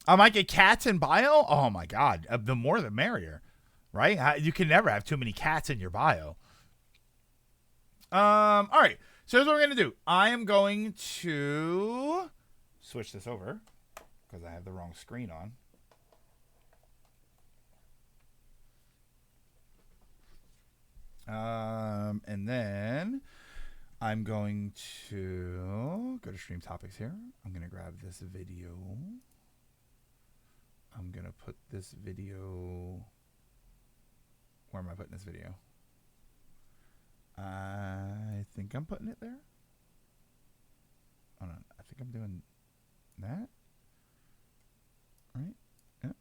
I might get cats in bio. Oh my god, the more the merrier, right? You can never have too many cats in your bio. All right. So here's what we're going to do. I am going to switch this over because I have the wrong screen on. And then I'm going to go to stream topics here. I'm going to grab this video. I'm going to put this video. Where am I putting this video? I think I'm putting it there. Hold on. I think I'm doing that. Right? Yeah.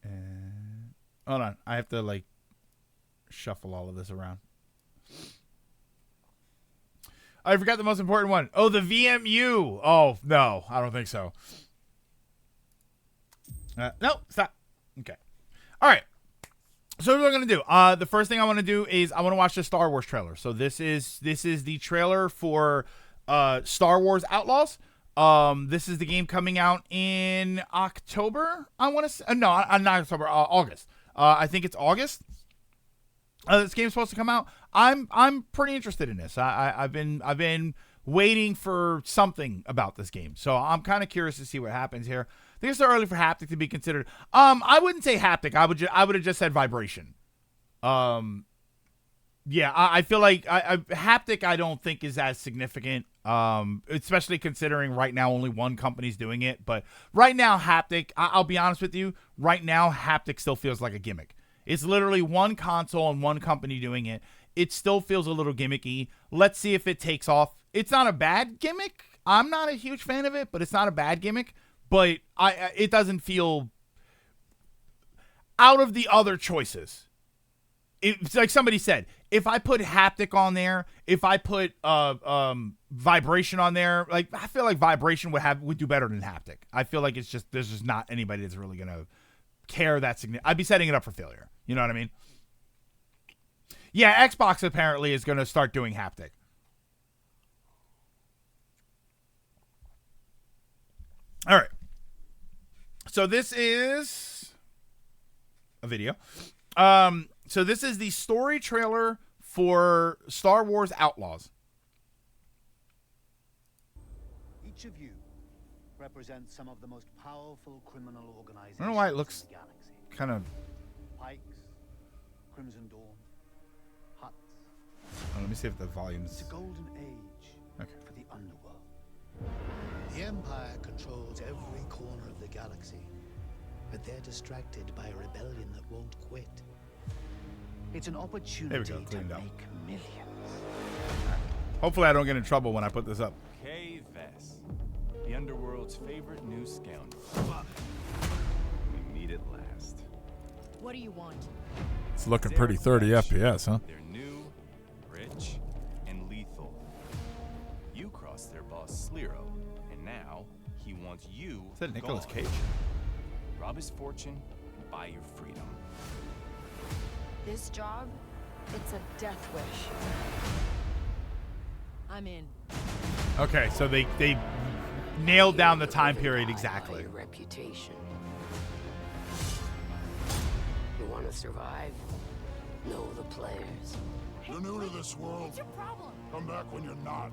And hold on. I have to shuffle all of this around. I forgot the most important one. Oh, the VMU. Oh, no. I don't think so. No, stop. Okay. All right. So what we're going to do, the first thing I want to do is I want to watch the Star Wars trailer. So this is the trailer for Star Wars Outlaws. This is the game coming out in October. I want to say, no, not October, August. I think it's August. This game's supposed to come out. I'm pretty interested in this. I've been waiting for something about this game, so I'm kind of curious to see what happens here. I think it's too early for haptic to be considered. I wouldn't say haptic. I would have just said vibration. Yeah, I feel like haptic I don't think is as significant, especially considering right now only one company's doing it. But right now, haptic, I'll be honest with you, right now, haptic still feels like a gimmick. It's literally one console and one company doing it. It still feels a little gimmicky. Let's see if it takes off. It's not a bad gimmick. I'm not a huge fan of it, but it's not a bad gimmick. But it doesn't feel out of the other choices. it's like somebody said, if I put haptic on there, if I put vibration on there, like I feel like vibration would do better than haptic. I feel like there's just not anybody that's really gonna care that significant. I'd be setting it up for failure. You know what I mean? Yeah, Xbox apparently is gonna start doing haptic. All right. So this is a video. So this is the story trailer for Star Wars Outlaws. Each of you represents some of the most powerful criminal organizations I don't know why it looks in the galaxy. kind of. Pikes, Crimson Dawn, Hutts. Oh, let me see if the volume's. It's a golden age for the underworld. The Empire controls every corner of the galaxy, but they're distracted by a rebellion that won't quit. It's an opportunity to make millions. Hopefully I don't get in trouble when I put this up. Kay Vess, the underworld's favorite new scoundrel. We meet at last. What do you want? It's looking pretty 30 FPS, huh? They're new, rich, and lethal. You crossed their boss Sliro, and now he wants you. Is that Nicolas Cage? Rob his fortune, buy your freedom. This job, it's a death wish. I'm in. Okay, so they nailed down the time period exactly. Your reputation. You want to survive? Know the players. You're new to this world. What's your problem? Come back when you're not.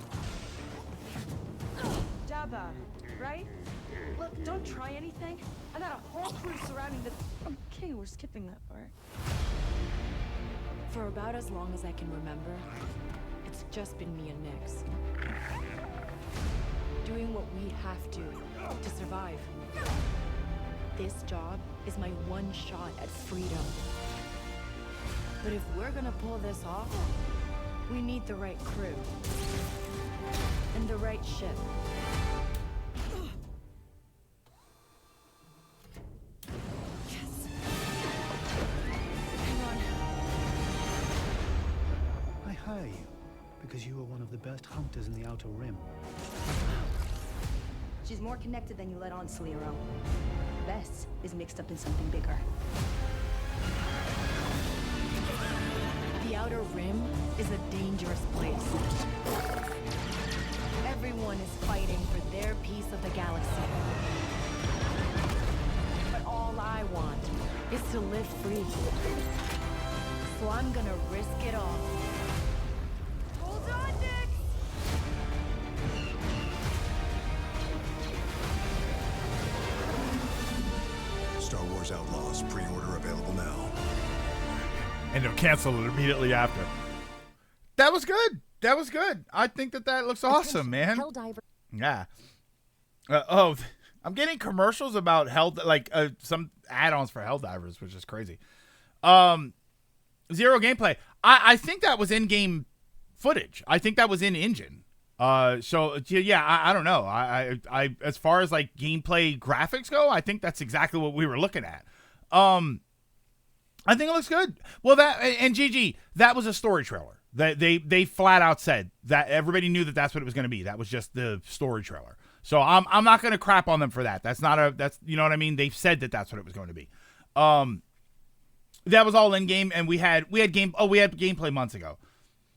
Jabba, right? Look, don't try anything. I got a whole crew surrounding the... Okay, we're skipping that part. For about as long as I can remember, it's just been me and Nix. Doing what we have to survive. This job is my one shot at freedom. But if we're gonna pull this off, we need the right crew. And the right ship. Yes. Hang on. I hire you because you are one of the best hunters in the Outer Rim. She's more connected than you let on, Sliro. Vess is mixed up in something bigger. The Outer Rim is a dangerous place. Everyone is fighting for their piece of the galaxy. But all I want is to live free. So I'm gonna risk it all. Hold on, Nick! Star Wars Outlaws pre-order available now. And they'll cancel it immediately after. That was good. That was good. I think that looks awesome, man. Helldiver. Yeah. I'm getting commercials about some add-ons for Helldivers, which is crazy. Zero gameplay. I think that was in-game footage. I think that was in engine. So yeah, I don't know. I as far as like gameplay graphics go, I think that's exactly what we were looking at. I think it looks good. Well, GG, that was a story trailer. They flat out said that everybody knew that's what it was going to be. That was just the story trailer. So I'm not going to crap on them for that. That's you know what I mean? They've said that's what it was going to be. That was all in game, and we had gameplay months ago.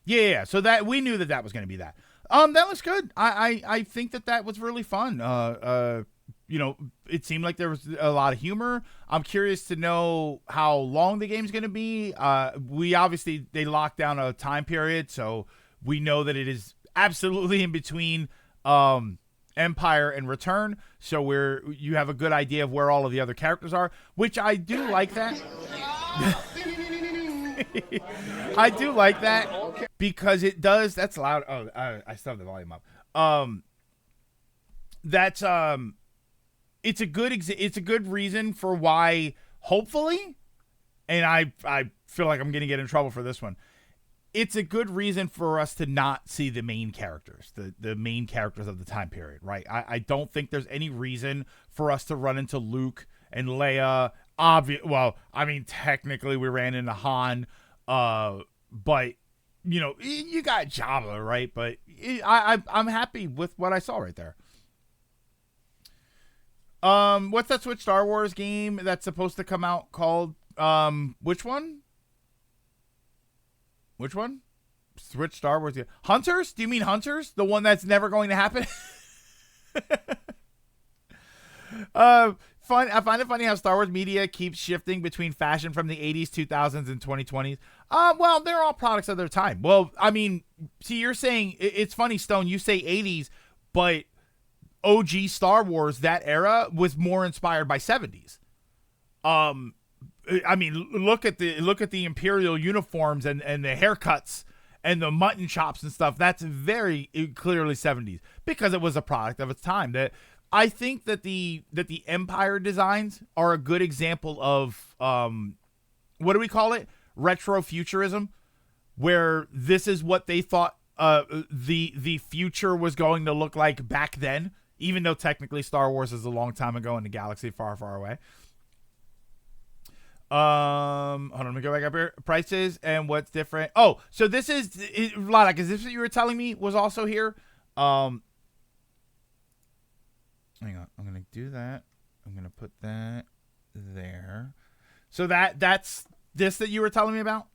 Yeah. So that we knew that was going to be that. That was good. I think that was really fun. You know, it seemed like there was a lot of humor. I'm curious to know how long the game's going to be. They locked down a time period, so we know that it is absolutely in between Empire and Return. So you have a good idea of where all of the other characters are, which I do like that. I do like that because it does. That's loud. Oh, I still have the volume up. It's a good reason for why, hopefully, and I feel like I'm going to get in trouble for this one. It's a good reason for us to not see the main characters, the main characters of the time period, right? I don't think there's any reason for us to run into Luke and Leia. Well, I mean, technically we ran into Han. But you know, you got Java, right? But I'm happy with what I saw right there. What's that Switch Star Wars game that's supposed to come out called? Which one? Which one? Switch Star Wars game. Hunters? Do you mean Hunters? The one that's never going to happen? Fun. I find it funny how Star Wars media keeps shifting between fashion from the 80s, 2000s, and 2020s. Well, they're all products of their time. Well, I mean, see, you're saying, it's funny, Stone, you say 80s, but OG Star Wars, that era, was more inspired by 70s. I mean, look at the Imperial uniforms and the haircuts and the mutton chops and stuff. That's very clearly 70s because it was a product of its time. That I think that the Empire designs are a good example of what do we call it? Retrofuturism, where this is what they thought the future was going to look like back then, even though technically Star Wars is a long time ago in a galaxy far, far away. Hold on, let me go back up here. Prices and what's different. Oh, so this is Lilac. Is this what you were telling me was also here? Hang on, I'm gonna do that. I'm gonna put that there. So that's this that you were telling me about.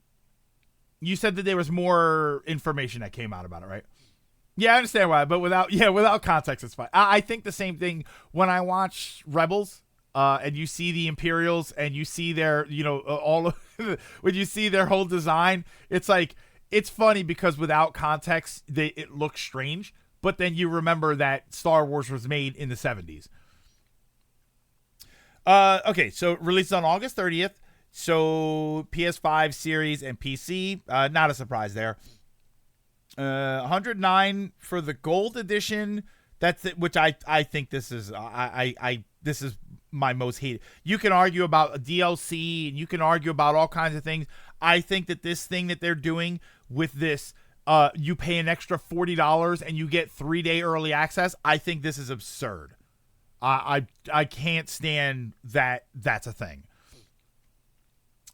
You said that there was more information that came out about it, right? Yeah, I understand why, but without context, it's fine. I think the same thing when I watch Rebels. And you see the Imperials and you see their, all of when you see their whole design, it's like, it's funny because without context, it looks strange. But then you remember that Star Wars was made in the 70s. Okay, so released on August 30th. So PS5, Series, and PC. Not a surprise there. $109 for the Gold Edition. That's it, which I think this is this is my most hated. You can argue about a DLC and you can argue about all kinds of things. I think that this thing that they're doing with this, you pay an extra $40 and you get 3-day early access. I think this is absurd. I can't stand that that's a thing.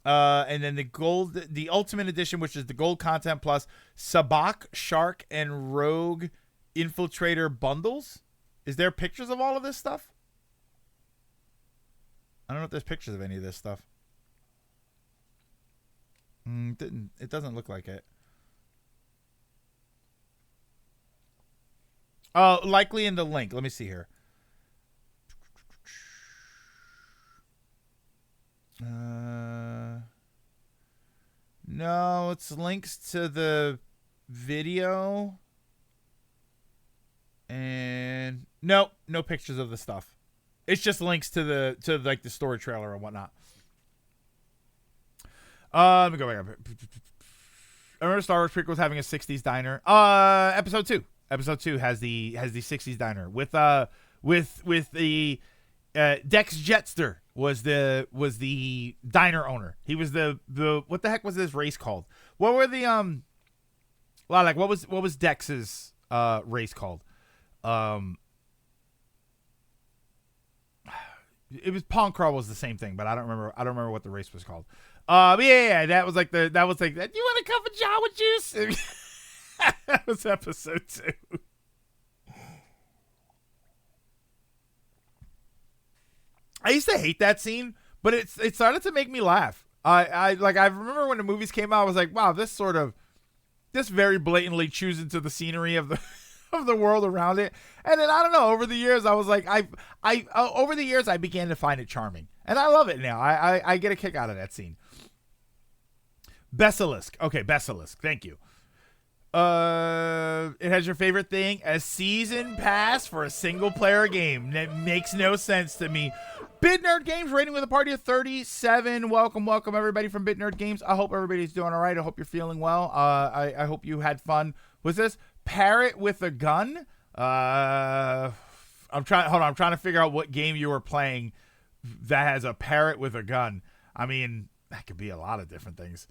And then the Ultimate Edition, which is the Gold Content Plus, Sabak, Shark, and Rogue Infiltrator bundles. Is there pictures of all of this stuff? I don't know if there's pictures of any of this stuff. It doesn't look like it. Likely in the link. Let me see here. No, it's links to the video. And no pictures of the stuff. It's just links to the story trailer and whatnot. Let me go back up here. I remember Star Wars prequels having a 60s diner. Episode 2 has the 60s diner with the Dex Jetster was the diner owner. He was the what the heck was this race called? What were the what was Dex's race called? It was Pong Crawl was the same thing, but I don't remember what the race was called. Yeah, that was like do you want a cup of Java juice? That was episode 2. I used to hate that scene, but it started to make me laugh. I remember when the movies came out, I was like, wow, this very blatantly chews into the scenery of the of the world around it. And then I don't know, over the years I was like, over the years I began to find it charming. And I love it now. I get a kick out of that scene. Basilisk. Okay, Basilisk. Thank you. It has your favorite thing, a season pass for a single player game. That makes no sense to me. Bit Nerd Games rating with a party of 37. Welcome everybody from Bit Nerd Games. I hope everybody's doing all right. I hope you're feeling well. I hope you had fun. Was this Parrot with a Gun? I'm trying to figure out what game you were playing that has a parrot with a gun. I mean, that could be a lot of different things.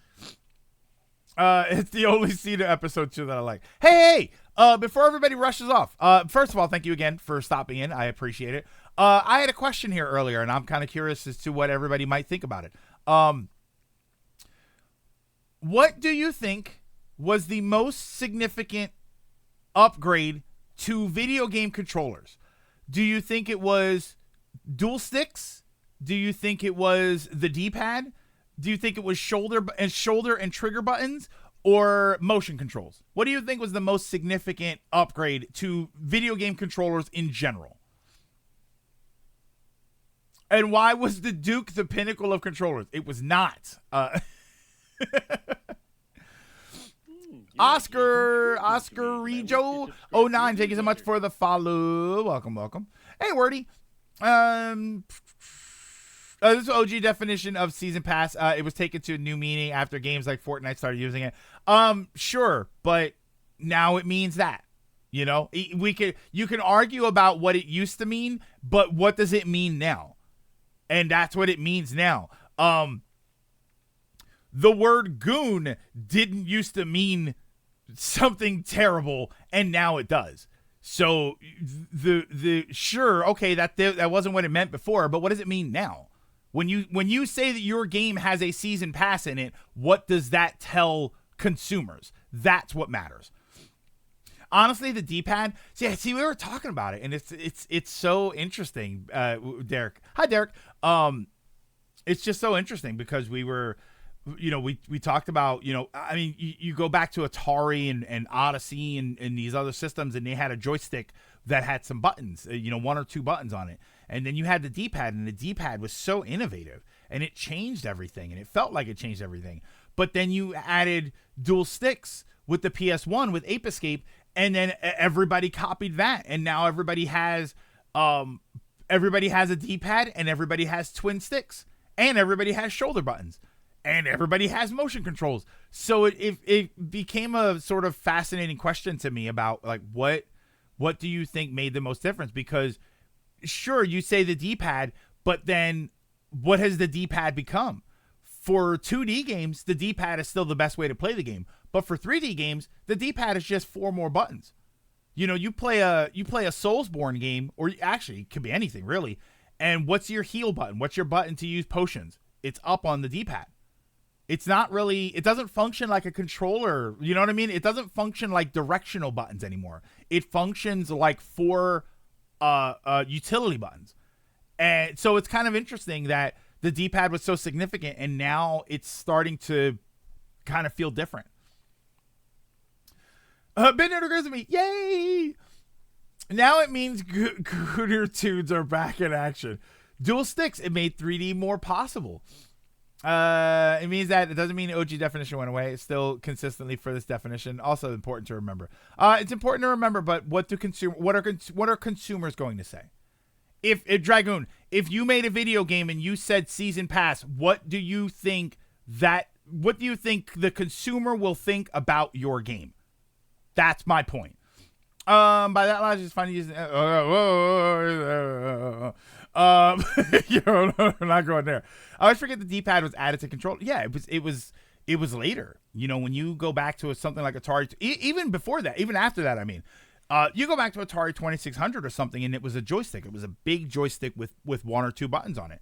It's the only scene of episode 2 that I like. Hey, before everybody rushes off, first of all, thank you again for stopping in. I appreciate it. I had a question here earlier, and I'm kind of curious as to what everybody might think about it. What do you think was the most significant upgrade to video game controllers? Do you think it was dual sticks? Do you think it was the D-pad? Do you think it was shoulder and trigger buttons, or motion controls? What do you think was the most significant upgrade to video game controllers in general? And why was the Duke the pinnacle of controllers? It was not. Oscar Rejo 09, thank you so much for the follow. Welcome. Hey, Wordy. This is OG definition of season pass. It was taken to a new meaning after games like Fortnite started using it. Sure, but now it means that. You know, you can argue about what it used to mean, but what does it mean now? And that's what it means now. The word goon didn't used to mean something terrible, and now it does. So sure, okay, that wasn't what it meant before, but what does it mean now? When you say that your game has a season pass in it, what does that tell consumers? That's what matters. Honestly, the D-pad. See, we were talking about it, and it's so interesting. Derek, hi Derek. It's just so interesting because we were, we talked about, I mean, you go back to Atari and Odyssey and these other systems, and they had a joystick that had some buttons, one or two buttons on it. And then you had the D-pad, and the D-pad was so innovative, and it changed everything, and it felt like it changed everything. But then you added dual sticks with the PS1 with Ape Escape, and then everybody copied that, and now everybody has a D-pad, and everybody has twin sticks, and everybody has shoulder buttons, and everybody has motion controls. So it became a sort of fascinating question to me about, like, what do you think made the most difference? Because sure, you say the D-pad, but then what has the D-pad become? For 2D games, the D-pad is still the best way to play the game. But for 3D games, the D-pad is just 4 more buttons. You play a Soulsborne game, or actually, it could be anything, really. And what's your heal button? What's your button to use potions? It's up on the D-pad. It's not really, it doesn't function like a controller. You know what I mean? It doesn't function like directional buttons anymore. It functions like 4 utility buttons. And so it's kind of interesting that the D-pad was so significant, and now it's starting to kind of feel different. Midnight agrees with me. Yay! Now it means Gooner Tunes are back in action. Dual sticks, it made 3D more possible. It means that it doesn't mean OG definition went away. It's still consistently for this definition. Also important to remember. It's important to remember, but what are consumers going to say? If Dragoon, if you made a video game and you said season pass, what do you think the consumer will think about your game? That's my point. By that logic, it's fine to use. We're not going there. I always forget the D-pad was added to control. Yeah, it was later. When you go back to something like Atari, even before that, even after that, I mean, you go back to Atari 2600 or something, and it was a joystick. It was a big joystick with 1 or 2 buttons on it.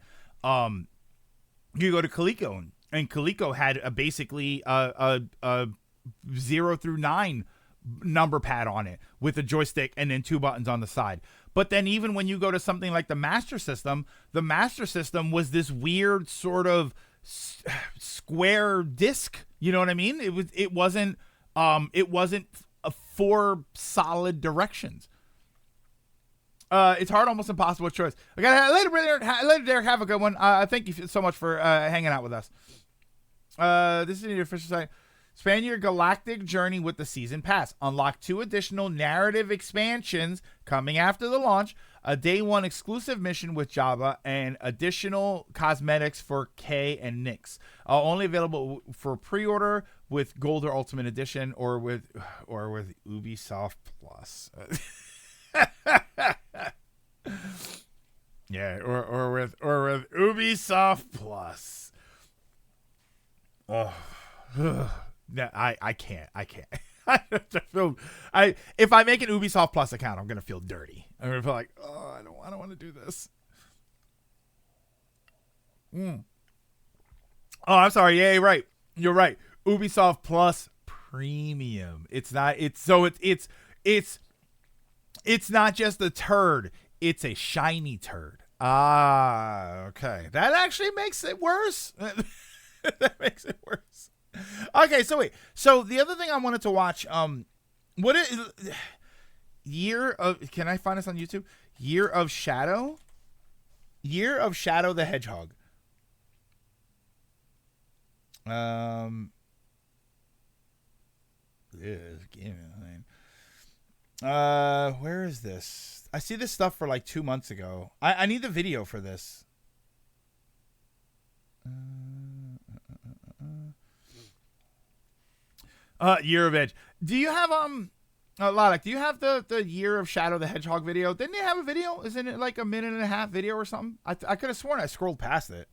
You go to Coleco, and Coleco had basically a 0 through 9 number pad on it with a joystick and then 2 buttons on the side. But then even when you go to something like the Master System was this weird sort of square disc. You know what I mean? It wasn't 4 solid directions. It's hard, almost impossible choice. Okay, later, Derek. Have a good one. Thank you so much for hanging out with us. This is your official site. Span your galactic journey with the Season Pass. Unlock 2 additional narrative expansions coming after the launch, a Day 1 exclusive mission with Jabba, and additional cosmetics for Kay and Nyx. Only available for pre-order with Gold or Ultimate Edition or with Ubisoft Plus. Yeah, or with Ubisoft Plus. Oh. No, I can't. If I make an Ubisoft Plus account, I'm gonna feel dirty. I'm gonna feel like, oh, I don't want to do this. Oh, I'm sorry. Yeah, right. You're right. Ubisoft Plus Premium. It's not just a turd. It's a shiny turd. Ah, okay. That actually makes it worse. That makes it worse. Okay, so wait. So the other thing I wanted to watch, what is Year of? Can I find this on YouTube? Year of Shadow the Hedgehog. Where is this? I see this stuff for like 2 months ago. I need the video for this. Year of Edge. Do you have Lilac, do you have the Year of Shadow the Hedgehog video? Didn't they have a video? Isn't it like a 1.5-minute video or something? I could have sworn I scrolled past it.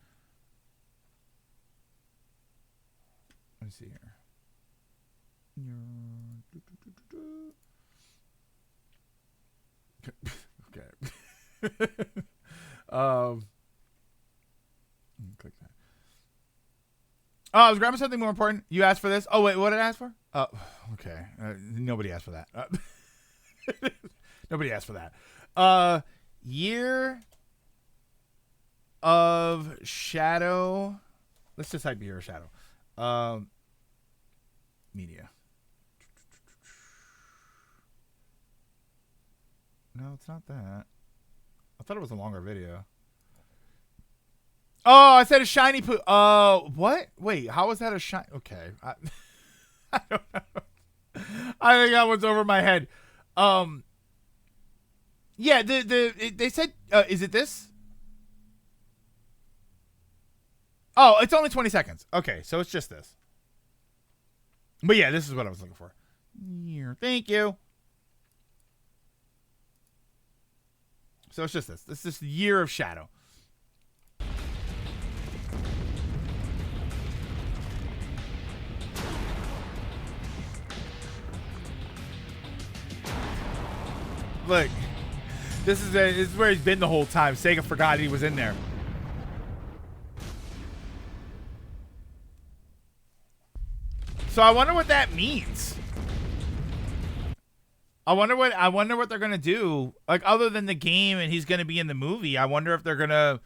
Let me see here. Okay. Click that. Oh, I was grabbing something more important. You asked for this? Oh, wait, what did I ask for? Oh, okay. Nobody asked for that. Nobody asked for that. Year of Shadow. Let's just type Year of Shadow. Media. No, it's not that. I thought it was a longer video. Oh, I said a shiny poo. What? Wait, how was that a shiny? Okay. I don't know. I think that one's over my head. Yeah, they said, is it this? Oh, it's only 20 seconds. Okay, so it's just this. But yeah, this is what I was looking for. Thank you. So it's just this. This is Year of Shadow. Look, this is where he's been the whole time. Sega forgot he was in there. So I wonder what that means. I wonder what they're gonna do. Like, other than the game, and he's gonna be in the movie. I wonder if they're gonna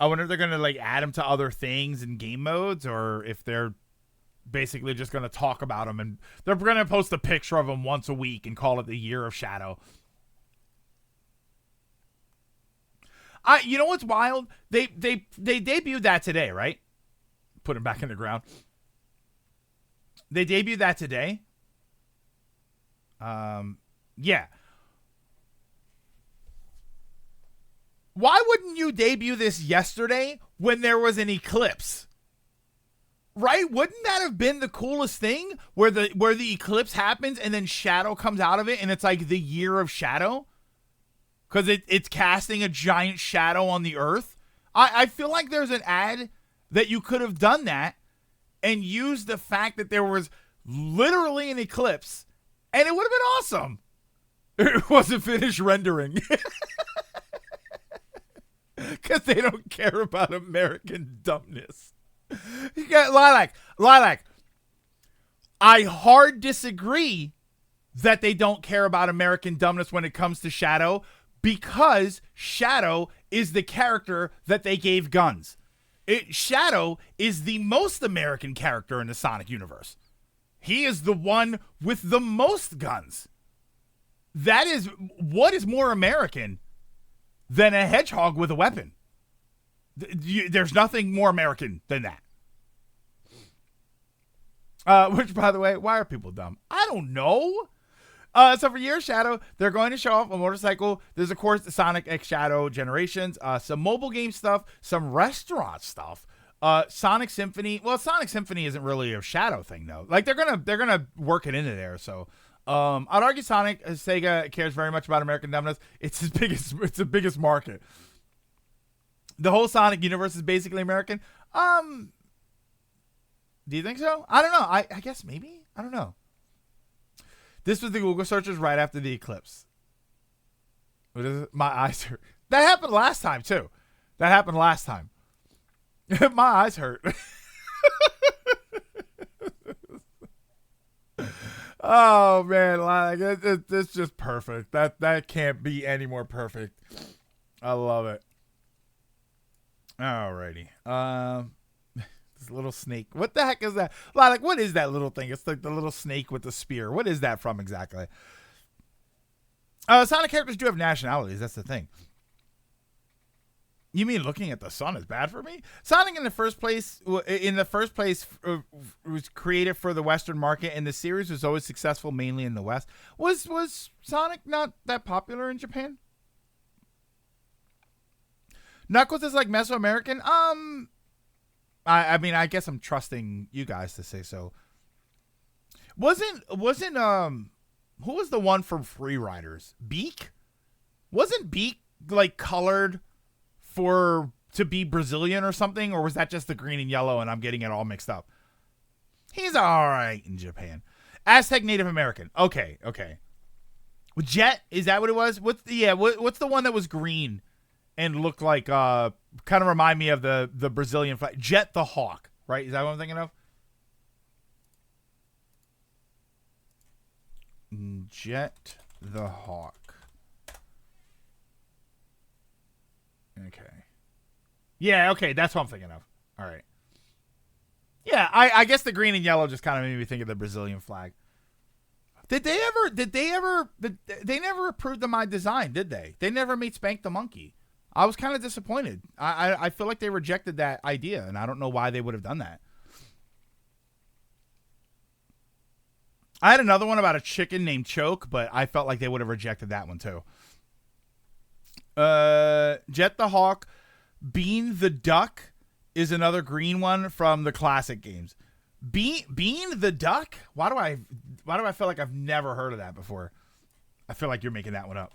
like add him to other things in game modes, or if they're basically just gonna talk about him, and they're gonna post a picture of him once a week and call it the Year of Shadow. You know what's wild? They debuted that today, right? Put him back in the ground. They debuted that today. Yeah. Why wouldn't you debut this yesterday when there was an eclipse? Right? Wouldn't that have been the coolest thing? Where the eclipse happens and then Shadow comes out of it and it's like the Year of Shadow? Because it's casting a giant shadow on the earth. I feel like there's an ad that you could have done that and used the fact that there was literally an eclipse, and it would have been awesome. It wasn't finished rendering. Because they don't care about American dumbness. You got Lilac. I hard disagree that they don't care about American dumbness when it comes to Shadow, because Shadow is the character that they gave guns. Shadow is the most American character in the Sonic universe. He is the one with the most guns. That is, what is more American than a hedgehog with a weapon? There's nothing more American than that. Which, by the way, why are people dumb? I don't know. So for Year of Shadow, they're going to show off a motorcycle. There's, of course, the Sonic X Shadow Generations, some mobile game stuff, some restaurant stuff, Sonic Symphony. Well, Sonic Symphony isn't really a Shadow thing, though. Like, they're gonna work it into there. So I'd argue Sega cares very much about American dumbness. It's the biggest market. The whole Sonic universe is basically American. Do you think so? I don't know. I guess maybe. I don't know. This was the Google searches right after the eclipse. What is it? My eyes hurt. That happened last time, too. My eyes hurt. Oh man, like it's just perfect. That can't be any more perfect. I love it. Alrighty. This little snake. What the heck is that? Like, what is that little thing? It's like the little snake with the spear. What is that from exactly? Sonic characters do have nationalities. That's the thing. You mean looking at the sun is bad for me? Sonic in the first place was created for the Western market, and the series was always successful mainly in the West. Was Sonic not that popular in Japan? Knuckles is like Mesoamerican. I mean, I guess I'm trusting you guys to say so. Wasn't who was the one from Free Riders? Beak? Wasn't Beak like colored to be Brazilian or something, or was that just the green and yellow and I'm getting it all mixed up? He's all right in Japan. Aztec Native American. Okay. Jet, is that what it was? What's the one that was green and looked like kind of remind me of the Brazilian flag? Jet the Hawk, right? Is that what I'm thinking of? Jet the Hawk. Okay. Yeah, okay, that's what I'm thinking of. All right. Yeah, I guess the green and yellow just kind of made me think of the Brazilian flag. They never approved of my design, did they? They never made Spank the Monkey. I was kind of disappointed. I feel like they rejected that idea, and I don't know why they would have done that. I had another one about a chicken named Choke, but I felt like they would have rejected that one too. Jet the Hawk. Bean the Duck is another green one from the classic games. Bean the Duck? Why do I feel like I've never heard of that before? I feel like you're making that one up.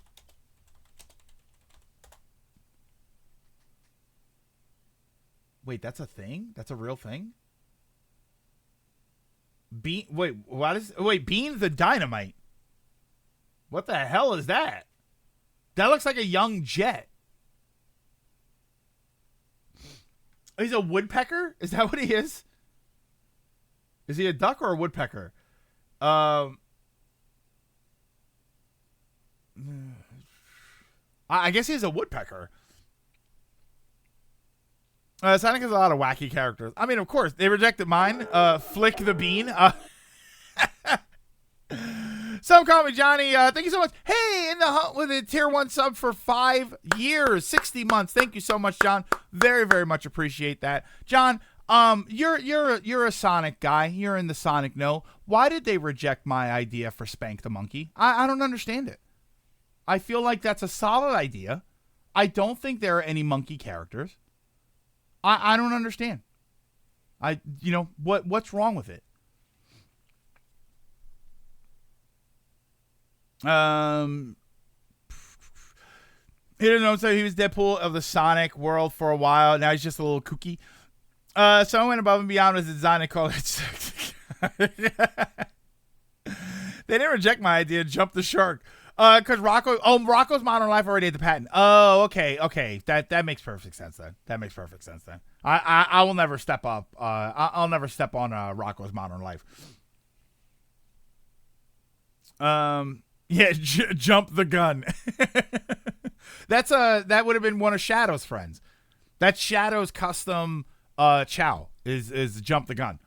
Wait, that's a thing? That's a real thing? Bean the Dynamite. What the hell is that? That looks like a young Jet. He's a woodpecker? Is that what he is? Is he a duck or a woodpecker? I guess he's a woodpecker. Sonic has a lot of wacky characters. I mean, of course, they rejected mine. Flick the Bean. Some call me Johnny. Thank you so much. Hey, in the hunt with a tier 1 sub for 5 years, 60 months. Thank you so much, John. Very, very much appreciate that. John, you're a Sonic guy. You're in the Sonic know. Why did they reject my idea for Spank the Monkey? I don't understand it. I feel like that's a solid idea. I don't think there are any monkey characters. I don't understand. What's wrong with it? He didn't know, so he was Deadpool of the Sonic world for a while. Now he's just a little kooky. So I went above and beyond with the design and called it. They didn't reject my idea. Jump the shark. Because Rocco's Modern Life already had the patent. Oh, okay. That makes perfect sense then. I will never step up. I'll never step on Rocco's Modern Life. Yeah, jump the gun. That would have been one of Shadow's friends. That's Shadow's custom chow is jump the gun.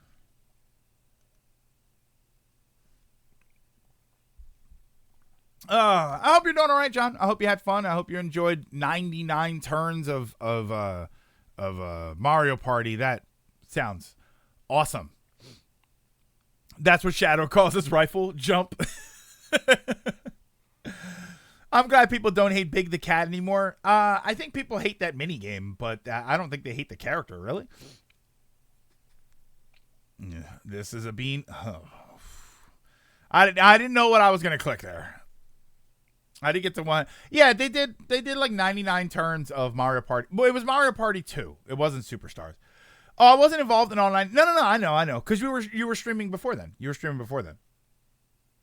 I hope you're doing all right, John. I hope you had fun. I hope you enjoyed 99 turns of Mario Party. That sounds awesome. That's what Shadow calls his rifle. Jump. I'm glad people don't hate Big the Cat anymore. I think people hate that mini game, but I don't think they hate the character, really. This is a bean. Oh. I didn't know what I was going to click there. I did get to one. Yeah, they did like 99 turns of Mario Party. Well, it was Mario Party 2. It wasn't Superstars. Oh, I wasn't involved in online. No. I know. Because you were streaming before then.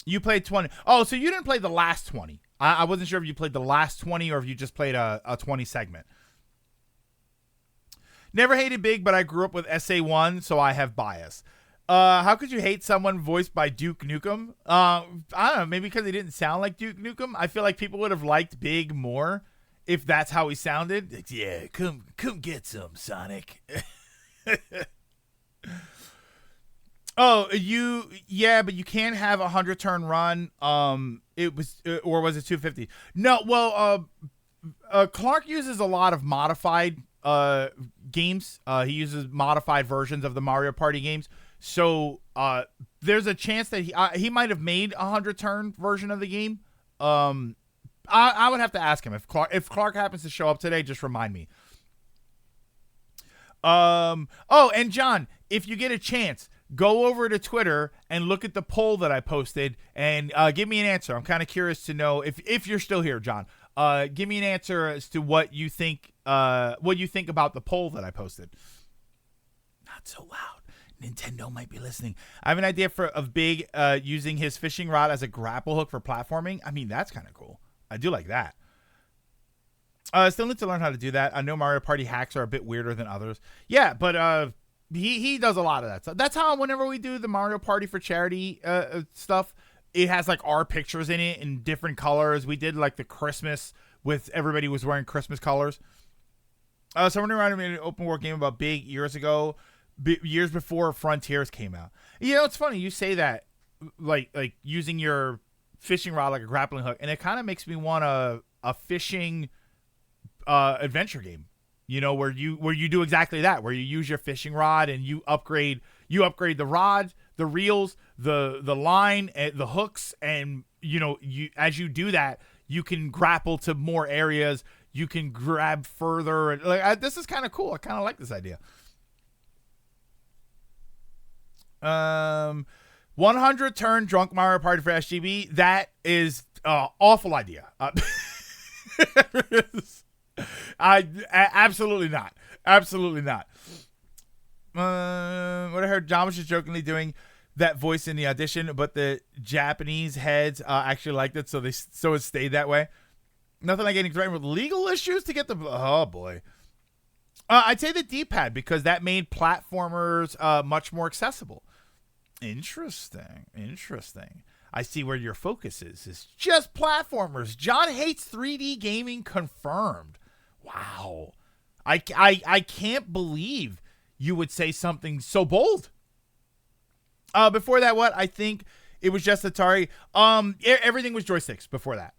You played 20. Oh, so you didn't play the last 20. I wasn't sure if you played the last 20 or if you just played a 20 segment. Never hated Big, but I grew up with SA1, so I have bias. How could you hate someone voiced by Duke Nukem? I don't know, maybe because he didn't sound like Duke Nukem. I feel like people would have liked Big more if that's how he sounded. Like, yeah, come get some, Sonic. Oh, but you can't have a 100-turn run. It was, or was it 250? No, well, Clark uses a lot of modified games. He uses modified versions of the Mario Party games. So there's a chance that he might have made a 100-turn version of the game. I would have to ask him if Clark happens to show up today. Just remind me. Oh, and John, if you get a chance, go over to Twitter and look at the poll that I posted and give me an answer. I'm kind of curious to know if you're still here, John. Give me an answer as to what you think about the poll that I posted. Not so loud. Nintendo might be listening. I have an idea of Big using his fishing rod as a grapple hook for platforming. I mean, that's kind of cool. I do like that. Still need to learn how to do that. I know Mario Party hacks are a bit weirder than others. Yeah, but he does a lot of that stuff. That's how whenever we do the Mario Party for charity stuff, it has like our pictures in it in different colors. We did like the Christmas with everybody was wearing Christmas colors. Someone around me an open world game about Big years ago. Years before Frontiers came out. You know, it's funny you say that, like using your fishing rod like a grappling hook, and it kind of makes me want a fishing adventure game. You know, where you do exactly that, where you use your fishing rod and you upgrade the rod, the reels, the line, and the hooks, and as you do that, you can grapple to more areas. You can grab further. This is kind of cool. I kind of like this idea. 100 turn drunk Mario Party for SGB. That is awful idea. Absolutely not. Absolutely not. What I heard, John was just jokingly doing that voice in the audition, but the Japanese heads actually liked it, so it stayed that way. Nothing like getting threatened with legal issues to get the. Oh boy. I'd say the D-pad because that made platformers much more accessible. Interesting. I see where your focus is. It's just platformers. John hates 3D gaming confirmed. Wow. I can't believe you would say something so bold. Before that, what? I think it was just Atari. Everything was joysticks before that.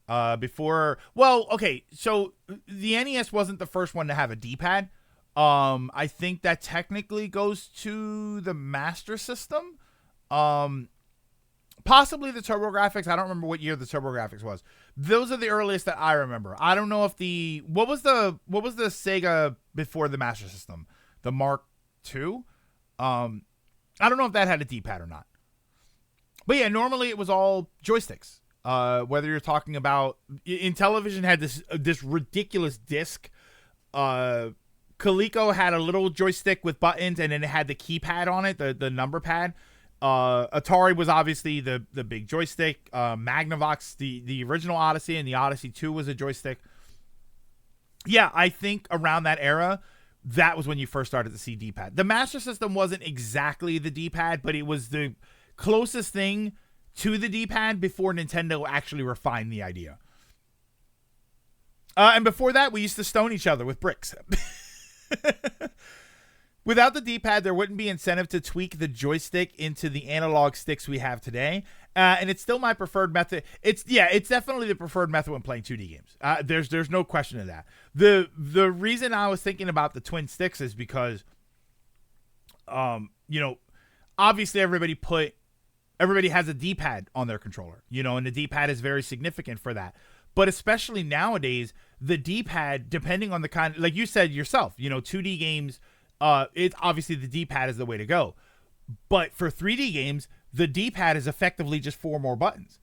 So the NES wasn't the first one to have a D-pad. I think that technically goes to the Master System. Possibly the TurboGrafx. I don't remember what year the TurboGrafx was. Those are the earliest that I remember. I don't know if what was the Sega before the Master System? The Mark II? I don't know if that had a D-pad or not. But yeah, normally it was all joysticks. Whether you're talking about in television had this ridiculous disc. Coleco had a little joystick with buttons, and then it had the keypad on it, the number pad. Atari was obviously the big joystick. Magnavox, the original Odyssey, and the Odyssey 2 was a joystick. Yeah, I think around that era, that was when you first started to see D-pad. The Master System wasn't exactly the D-pad, but it was the closest thing to the D-pad before Nintendo actually refined the idea. And before that, we used to stone each other with bricks. Without the D-pad, there wouldn't be incentive to tweak the joystick into the analog sticks we have today. And it's still my preferred method. It's definitely the preferred method when playing 2D games. There's no question of that. The reason I was thinking about the twin sticks is because, obviously everybody has a D-pad on their controller, and the D-pad is very significant for that. But especially nowadays, the D-pad, depending on the kind, like you said yourself, 2D games, it's obviously the D-pad is the way to go. But for 3D games, the D-pad is effectively just 4 more buttons.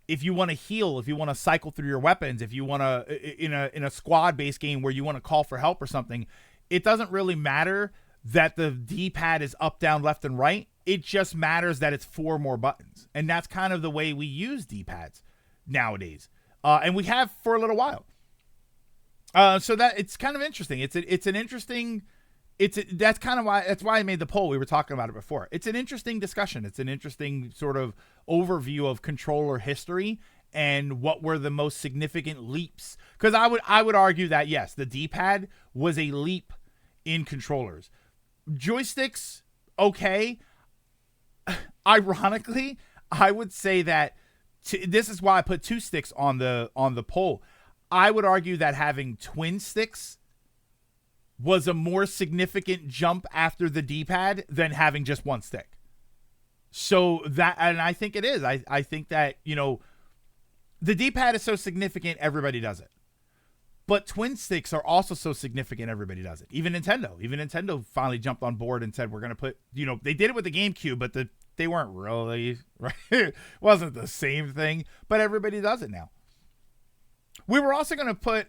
If you want to heal, if you want to cycle through your weapons, if you want to, in a squad-based game where you want to call for help or something, it doesn't really matter that the D-pad is up, down, left, and right. It just matters that it's 4 more buttons. And that's kind of the way we use D-pads nowadays. And we have for a little while. So that it's kind of interesting. It's an interesting that's kind of why I made the poll. We were talking about it before. It's an interesting discussion. It's an interesting sort of overview of controller history and what were the most significant leaps. Because I would argue that yes, the D-pad was a leap in controllers. Joysticks, okay. Ironically, I would say that this is why I put 2 sticks on the poll. I would argue that having twin sticks was a more significant jump after the D-pad than having just 1 stick. So that, and I think it is. I think that, you know, the D-pad is so significant, everybody does it. But twin sticks are also so significant, everybody does it. Even Nintendo finally jumped on board and said, we're going to put, you know, they did it with the GameCube, but they weren't really, right? It wasn't the same thing, but everybody does it now. We were also going to put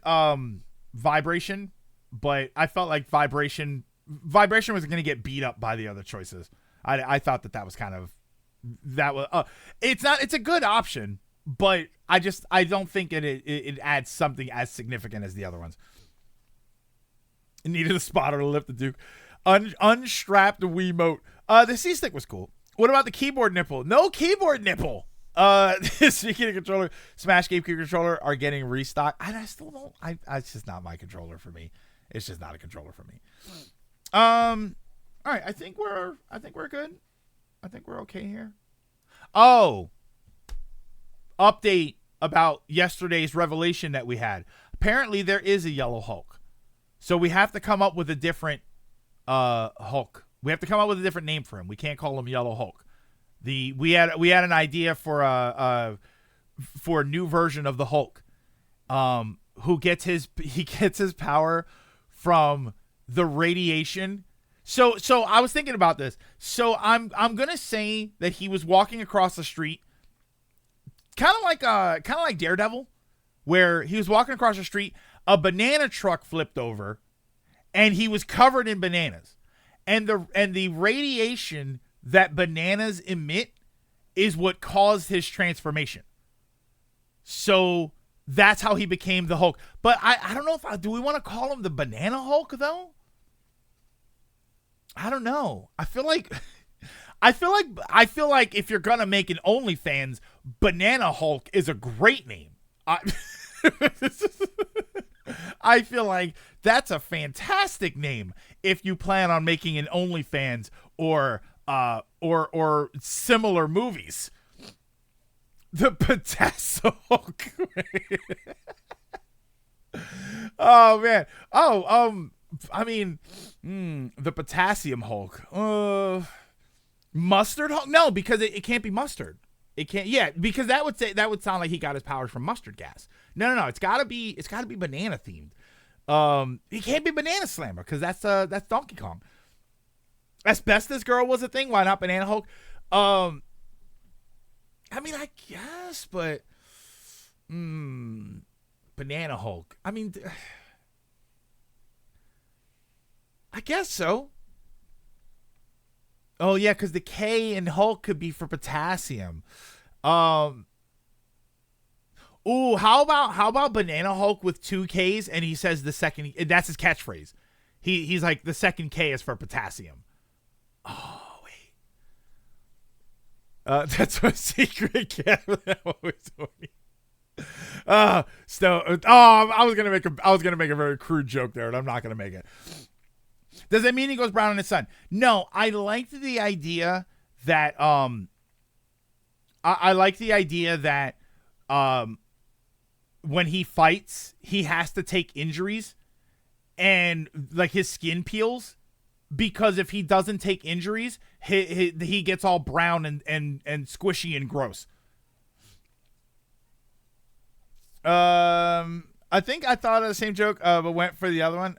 vibration, but I felt like vibration was going to get beat up by the other choices. I thought that was kind of, it's a good option, but I don't think it adds something as significant as the other ones. It needed a spotter to lift the Duke. Unstrapped Wiimote. The C-stick was cool. What about the keyboard nipple? No keyboard nipple. Speaking of controller, Smash GameCube controller are getting restocked. I still don't. It's just not my controller for me. It's just not a controller for me. All right. I think we're good. I think we're okay here. Oh, update about yesterday's revelation that we had. Apparently, there is a yellow Hulk, so we have to come up with a different Hulk. We have to come up with a different name for him. We can't call him Yellow Hulk. We had an idea for a new version of the Hulk, who gets his power from the radiation. So I was thinking about this. So I'm gonna say that he was walking across the street, kind of like Daredevil, where he was walking across the street, a banana truck flipped over, and he was covered in bananas, and the radiation that bananas emit is what caused his transformation. So that's how he became the Hulk. But I don't know do we want to call him the Banana Hulk though? I don't know. I feel like if you're gonna make an OnlyFans, Banana Hulk is a great name. I feel like that's a fantastic name if you plan on making an OnlyFans or similar movies. The Potasso Hulk. Oh man. I mean, the Potassium Hulk. Mustard Hulk? No, because it can't be mustard. It can't. Yeah, because that would sound like he got his powers from mustard gas. No. It's gotta be banana themed. He can't be Banana Slammer because that's Donkey Kong. Asbestos Girl was a thing. Why not Banana Hulk? I mean, I guess, but Banana Hulk. I mean, I guess so. Oh yeah, because the K in Hulk could be for potassium. Ooh, how about Banana Hulk with 2 Ks and he says the second, that's his catchphrase. He's like, the second K is for potassium. Oh wait. That's a secret cabinet. Stone. Oh, I was gonna make a very crude joke there, and I'm not gonna make it. Does that mean he goes brown in the sun? No, I liked the idea that I like the idea that when he fights, he has to take injuries and like his skin peels, because if he doesn't take injuries, he gets all brown and squishy and gross. I think I thought of the same joke, but went for the other one.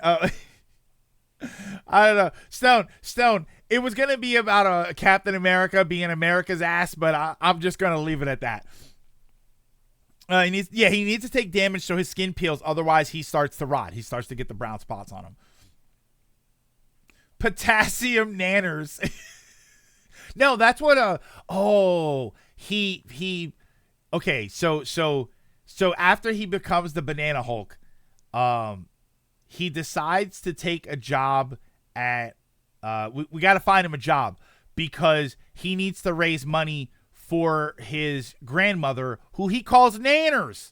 I don't know. Stone. It was going to be about a Captain America being America's ass, but I'm just going to leave it at that. He needs to take damage so his skin peels. Otherwise, he starts to rot. He starts to get the brown spots on him. Potassium nanners. No, that's what okay, so after he becomes the Banana Hulk, he decides to take a job at we got to find him a job because he needs to raise money for his grandmother, who he calls Nanners.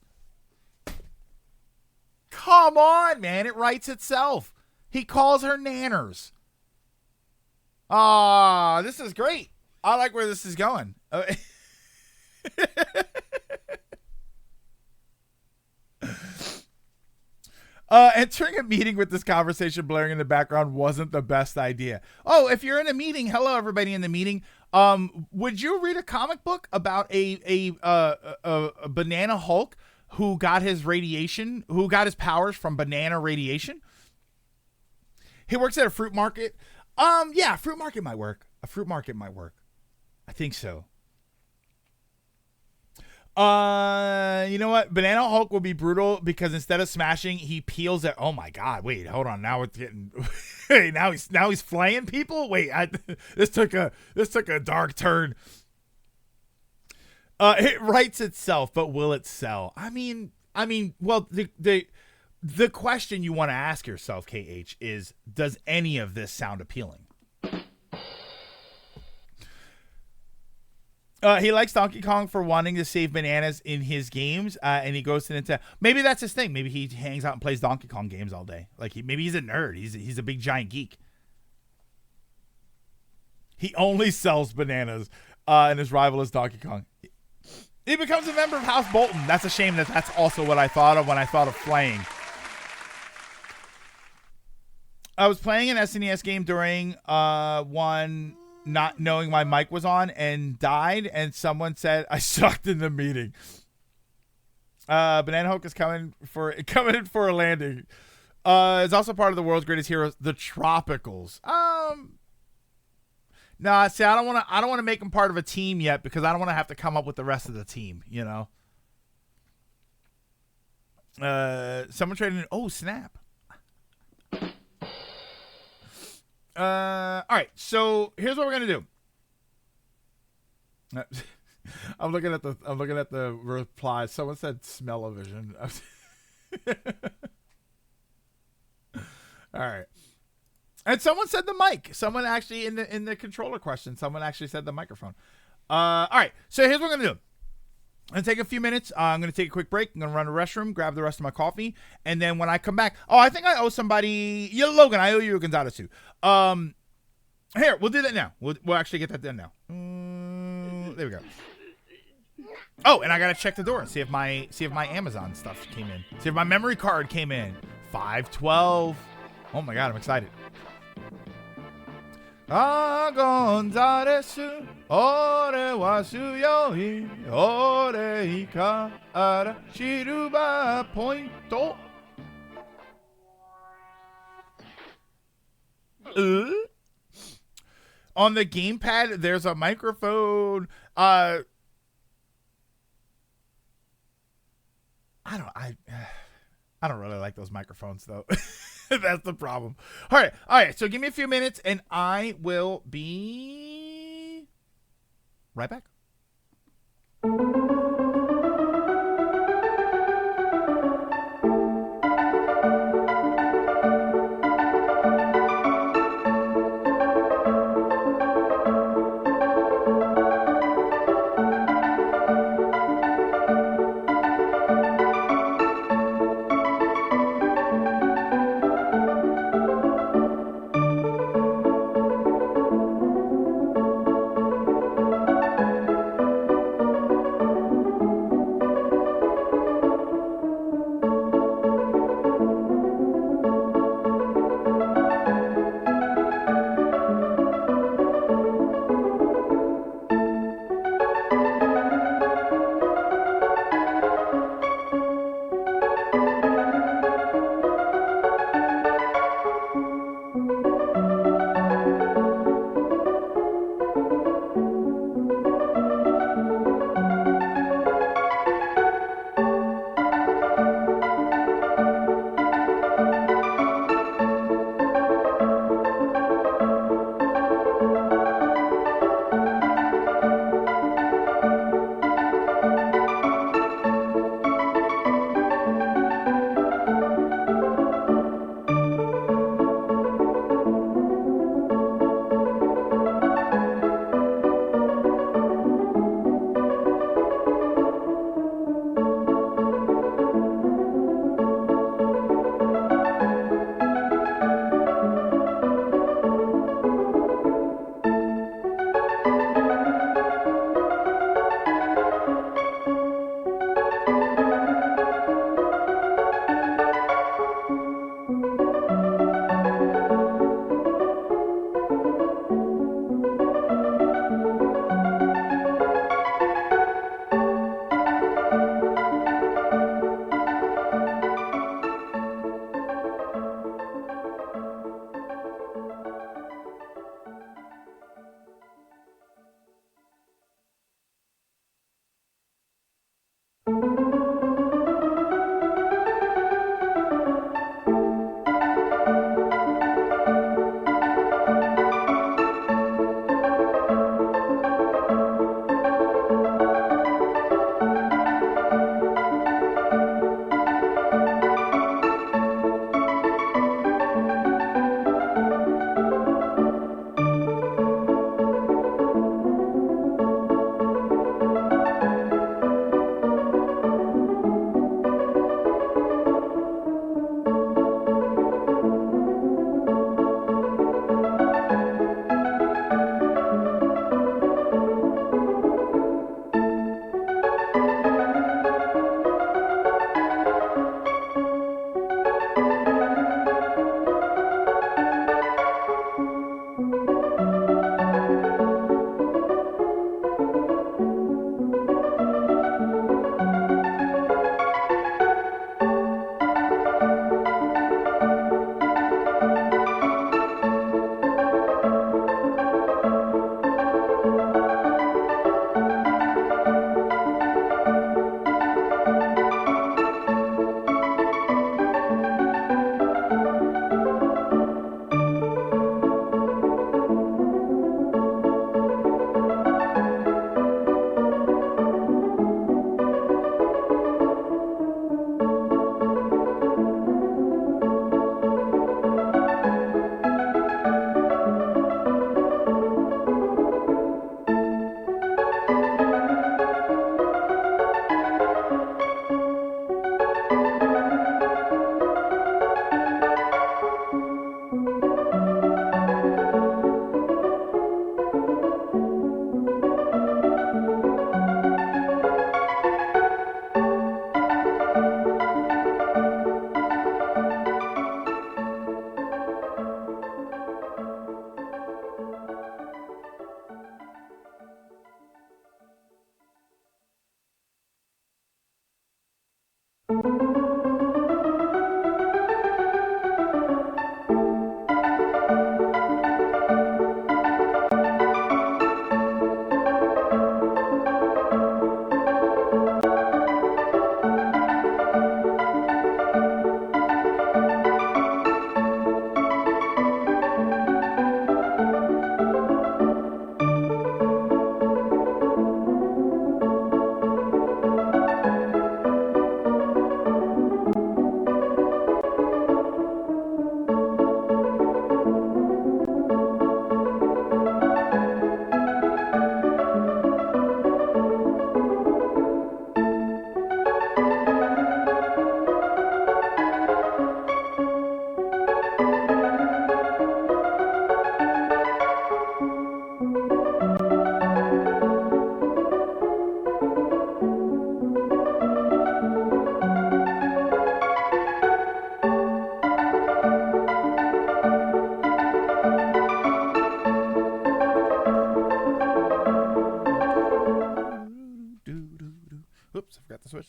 Come on, man. It writes itself. He calls her Nanners. Ah, this is great. I like where this is going. Entering a meeting with this conversation blaring in the background wasn't the best idea. Oh, if you're in a meeting, hello everybody in the meeting. Would you read a comic book about a banana Hulk who got his powers from banana radiation? He works at a fruit market. Yeah, fruit market might work. A fruit market might work. I think so. You know what? Banana Hulk will be brutal because instead of smashing, he peels it. Oh my God! Wait, hold on. Now it's getting. Wait, now he's flaying people. Wait, this took a dark turn. It writes itself, but will it sell? I mean, well, the question you want to ask yourself, KH, is: does any of this sound appealing? He likes Donkey Kong for wanting to save bananas in his games, and he goes to Nintendo. Maybe that's his thing. Maybe he hangs out and plays Donkey Kong games all day. Like maybe he's a nerd. He's a big giant geek. He only sells bananas, and his rival is Donkey Kong. He becomes a member of House Bolton. That's a shame that's also what I thought of when I thought of flaying. I was playing an SNES game during one. Not knowing my mic was on and died, and someone said I sucked in the meeting. Banana Hulk is coming in for a landing. It's also part of the world's greatest heroes, the Tropicals. No, see, I don't want to make them part of a team yet because I don't want to have to come up with the rest of the team. You know. Someone traded in. Oh snap. All right, so here's what we're gonna do. I'm looking at the replies. Someone said smell-o-vision. All right, and someone said the mic. Someone actually in the controller question. Someone actually said the microphone. All right, so here's what we're gonna do. I'm going to take a few minutes. I'm going to take a quick break. I'm going to run to the restroom, grab the rest of my coffee. And then when I come back... Oh, I think I owe somebody... Yeah, Logan, I owe you a Gonzalez too. Here, we'll do that now. We'll actually get that done now. There we go. Oh, and I got to check the door and see if my Amazon stuff came in. See if my memory card came in. 512. Oh my God, I'm excited. Gonzalez, ore wa suyoi, ore ikara shiruba pointo. On the gamepad, there's a microphone. I don't really like those microphones though. That's the problem. All right. So give me a few minutes, and I will be right back.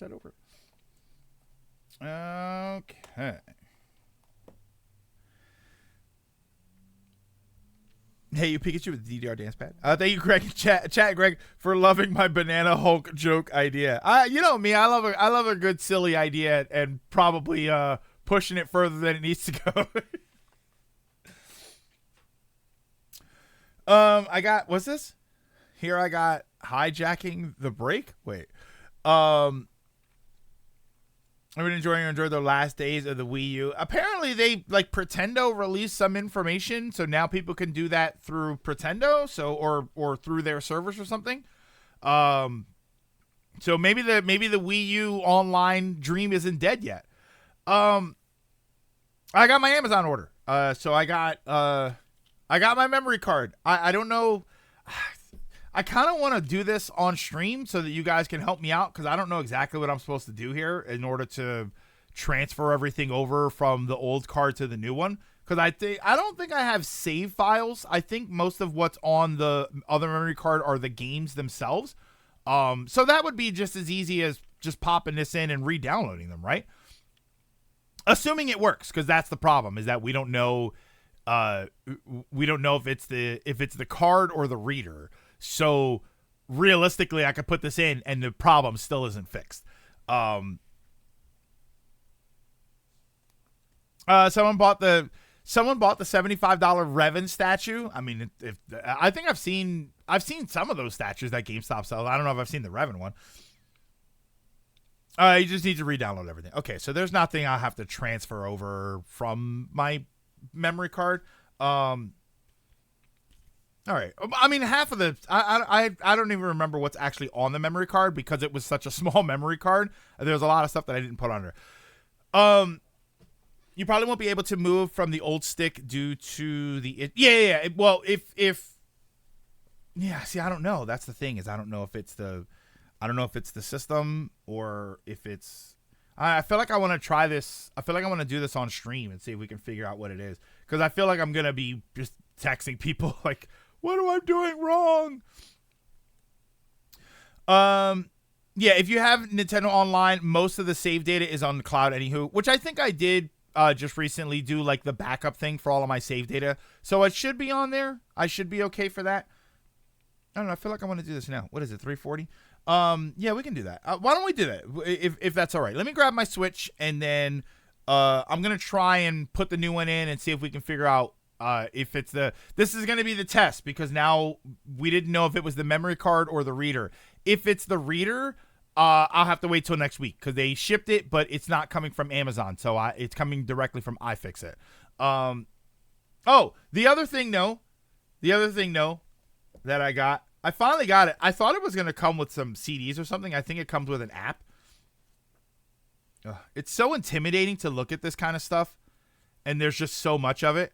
that over. Okay. Hey, you Pikachu with the DDR dance pad. Thank you, Greg. Chat, Greg, for loving my Banana Hulk joke idea. You know me, I love a good silly idea and probably pushing it further than it needs to go. I got, what's this? Here I got hijacking the break. Wait. I've been enjoyed the last days of the Wii U. Apparently, they like Pretendo released some information, so now people can do that through Pretendo, so or through their servers or something. So maybe the Wii U online dream isn't dead yet. I got my Amazon order. So I got my memory card. I don't know. I kind of want to do this on stream so that you guys can help me out, because I don't know exactly what I'm supposed to do here in order to transfer everything over from the old card to the new one. Because I don't think I have save files. I think most of what's on the other memory card are the games themselves. So that would be just as easy as just popping this in and re-downloading them, right? Assuming it works, because that's the problem, is that we don't know. We don't know if it's the card or the reader. So realistically, I could put this in and the problem still isn't fixed. Someone bought the $75 Revan statue. I mean, I think I've seen some of those statues that GameStop sells. I don't know if I've seen the Revan one. You just need to re-download everything. Okay, so there's nothing I'll have to transfer over from my memory card. All right. I mean, half of the I don't even remember what's actually on the memory card because it was such a small memory card. There's a lot of stuff that I didn't put on there. You probably won't be able to move from the old stick due to the well, see, I don't know. That's the thing, is I don't know if it's the system or if it's. I feel like I want to try this. I feel like I want to do this on stream and see if we can figure out what it is, because I feel like I'm gonna be just texting people like, what am I doing wrong? Yeah, if you have Nintendo Online, most of the save data is on the cloud anywho, which I think I did just recently do like the backup thing for all of my save data. So it should be on there. I should be okay for that. I don't know. I feel like I want to do this now. What is it, 340? Yeah, we can do that. Why don't we do that? If that's all right. Let me grab my Switch, and then I'm going to try and put the new one in and see if we can figure out if it's this is going to be the test, because now we didn't know if it was the memory card or the reader. If it's the reader, I'll have to wait till next week, because they shipped it, but it's not coming from Amazon. So it's coming directly from iFixit. The other thing that I finally got it. I thought it was going to come with some CDs or something. I think it comes with an app. It's so intimidating to look at this kind of stuff, and there's just so much of it.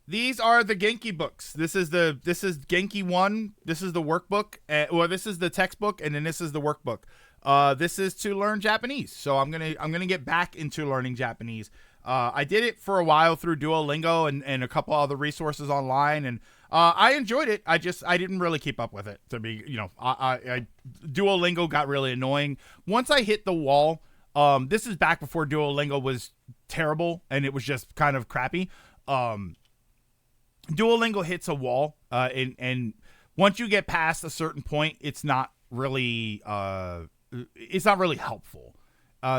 These are the Genki books. This is Genki 1. This is the workbook. This is the textbook, and then this is the workbook. This is to learn Japanese. So I'm gonna get back into learning Japanese. I did it for a while through Duolingo and a couple other resources online, and I enjoyed it. I didn't really keep up with it. To be, Duolingo got really annoying once I hit the wall. This is back before Duolingo was terrible and it was just kind of crappy. Duolingo hits a wall, and once you get past a certain point, it's not really helpful.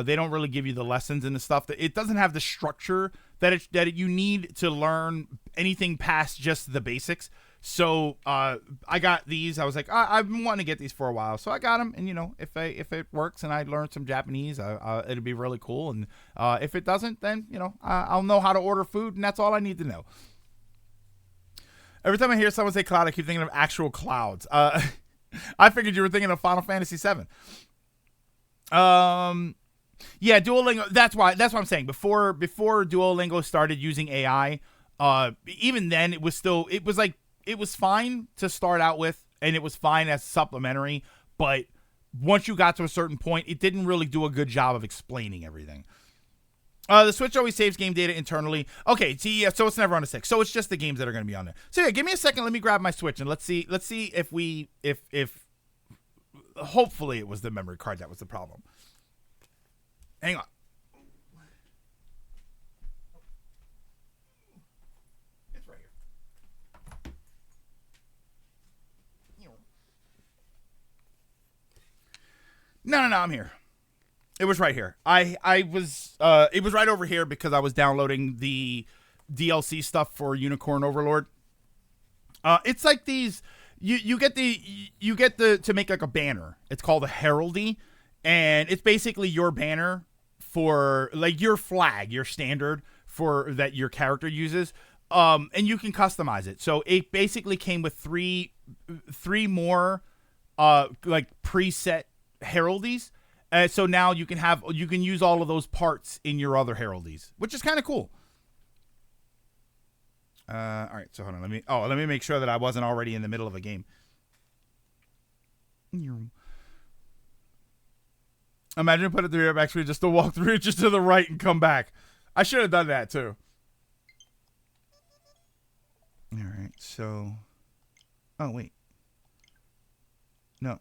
They don't really give you the lessons and the stuff. That it doesn't have the structure that you need to learn anything past just the basics. So I got these. I was like, I've been wanting to get these for a while, so I got them. And if it works and I learn some Japanese, it'll be really cool. And if it doesn't, then I'll know how to order food, and that's all I need to know. Every time I hear someone say cloud, I keep thinking of actual clouds. I figured you were thinking of Final Fantasy VII. Yeah, Duolingo. That's what I'm saying. Before Duolingo started using AI, even then it was fine to start out with, and it was fine as supplementary. But once you got to a certain point, it didn't really do a good job of explaining everything. The Switch always saves game data internally. Okay, see, yeah, so it's never on a 6. So it's just the games that are going to be on there. So yeah, give me a second. Let me grab my Switch and let's see if hopefully it was the memory card that was the problem. Hang on. It's right here. No, I'm here. It was right here. It was right over here because I was downloading the DLC stuff for Unicorn Overlord. It's like these you get to make like a banner. It's called a heraldry, and it's basically your banner for like your flag, your standard for that your character uses. And you can customize it. So it basically came with three more like preset heraldries. So now you can use all of those parts in your other heraldries, which is kind of cool. All right, so hold on. Let me make sure that I wasn't already in the middle of a game. Imagine put it through actually just to walk through just to the right and come back. I should have done that too. All right, so. Oh wait. No.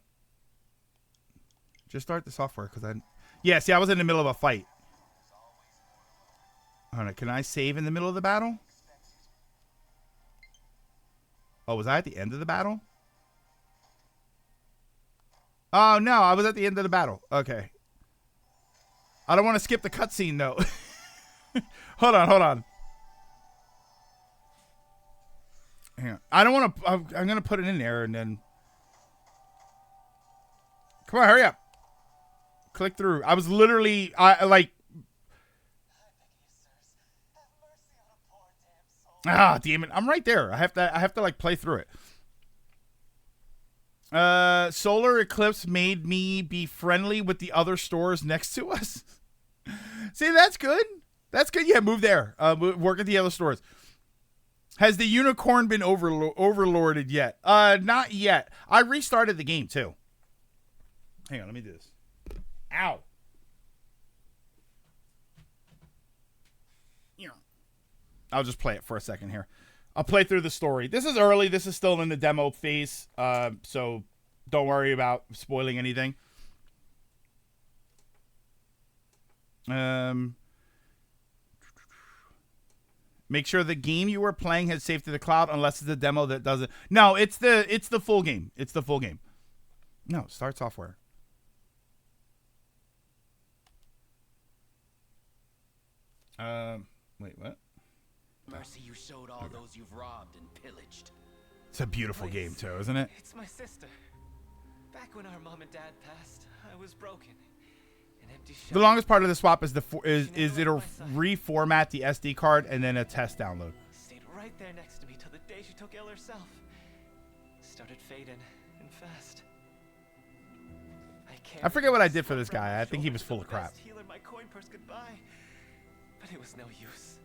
Just start the software because I was in the middle of a fight. Hold on, can I save in the middle of the battle? Oh, was I at the end of the battle? Oh no, I was at the end of the battle. Okay. I don't want to skip the cutscene though. Hold on. Hang on. I don't want to. I'm gonna put it in there and then. Come on, hurry up. Click through. I was literally, damn it. I'm right there. I have to like play through it. Solar eclipse made me be friendly with the other stores next to us. See, that's good. That's good. Yeah, move there. Work at the other stores. Has the unicorn been overlorded yet? Not yet. I restarted the game too. Hang on, let me do this. Ow. I'll just play it for a second here. I'll play through the story. This is early. This is still in the demo phase. So don't worry about spoiling anything. Make sure the game you were playing has saved to the cloud unless it's a demo that doesn't. No, it's the full game. It's the full game. No, start software. Wait, what? Mercy, you showed all those you've robbed and pillaged. It's a beautiful game too, isn't it? It's my sister. Back when our mom and dad passed, I was broken. An empty shell. The longest part of the swap is it'll reformat the SD card and then a test download. Stayed right there next to me till the day she took ill herself. Started fading and fast. I forget what I did for this guy. I think he was full of crap. Healer my coin purse goodbye, but it was no use.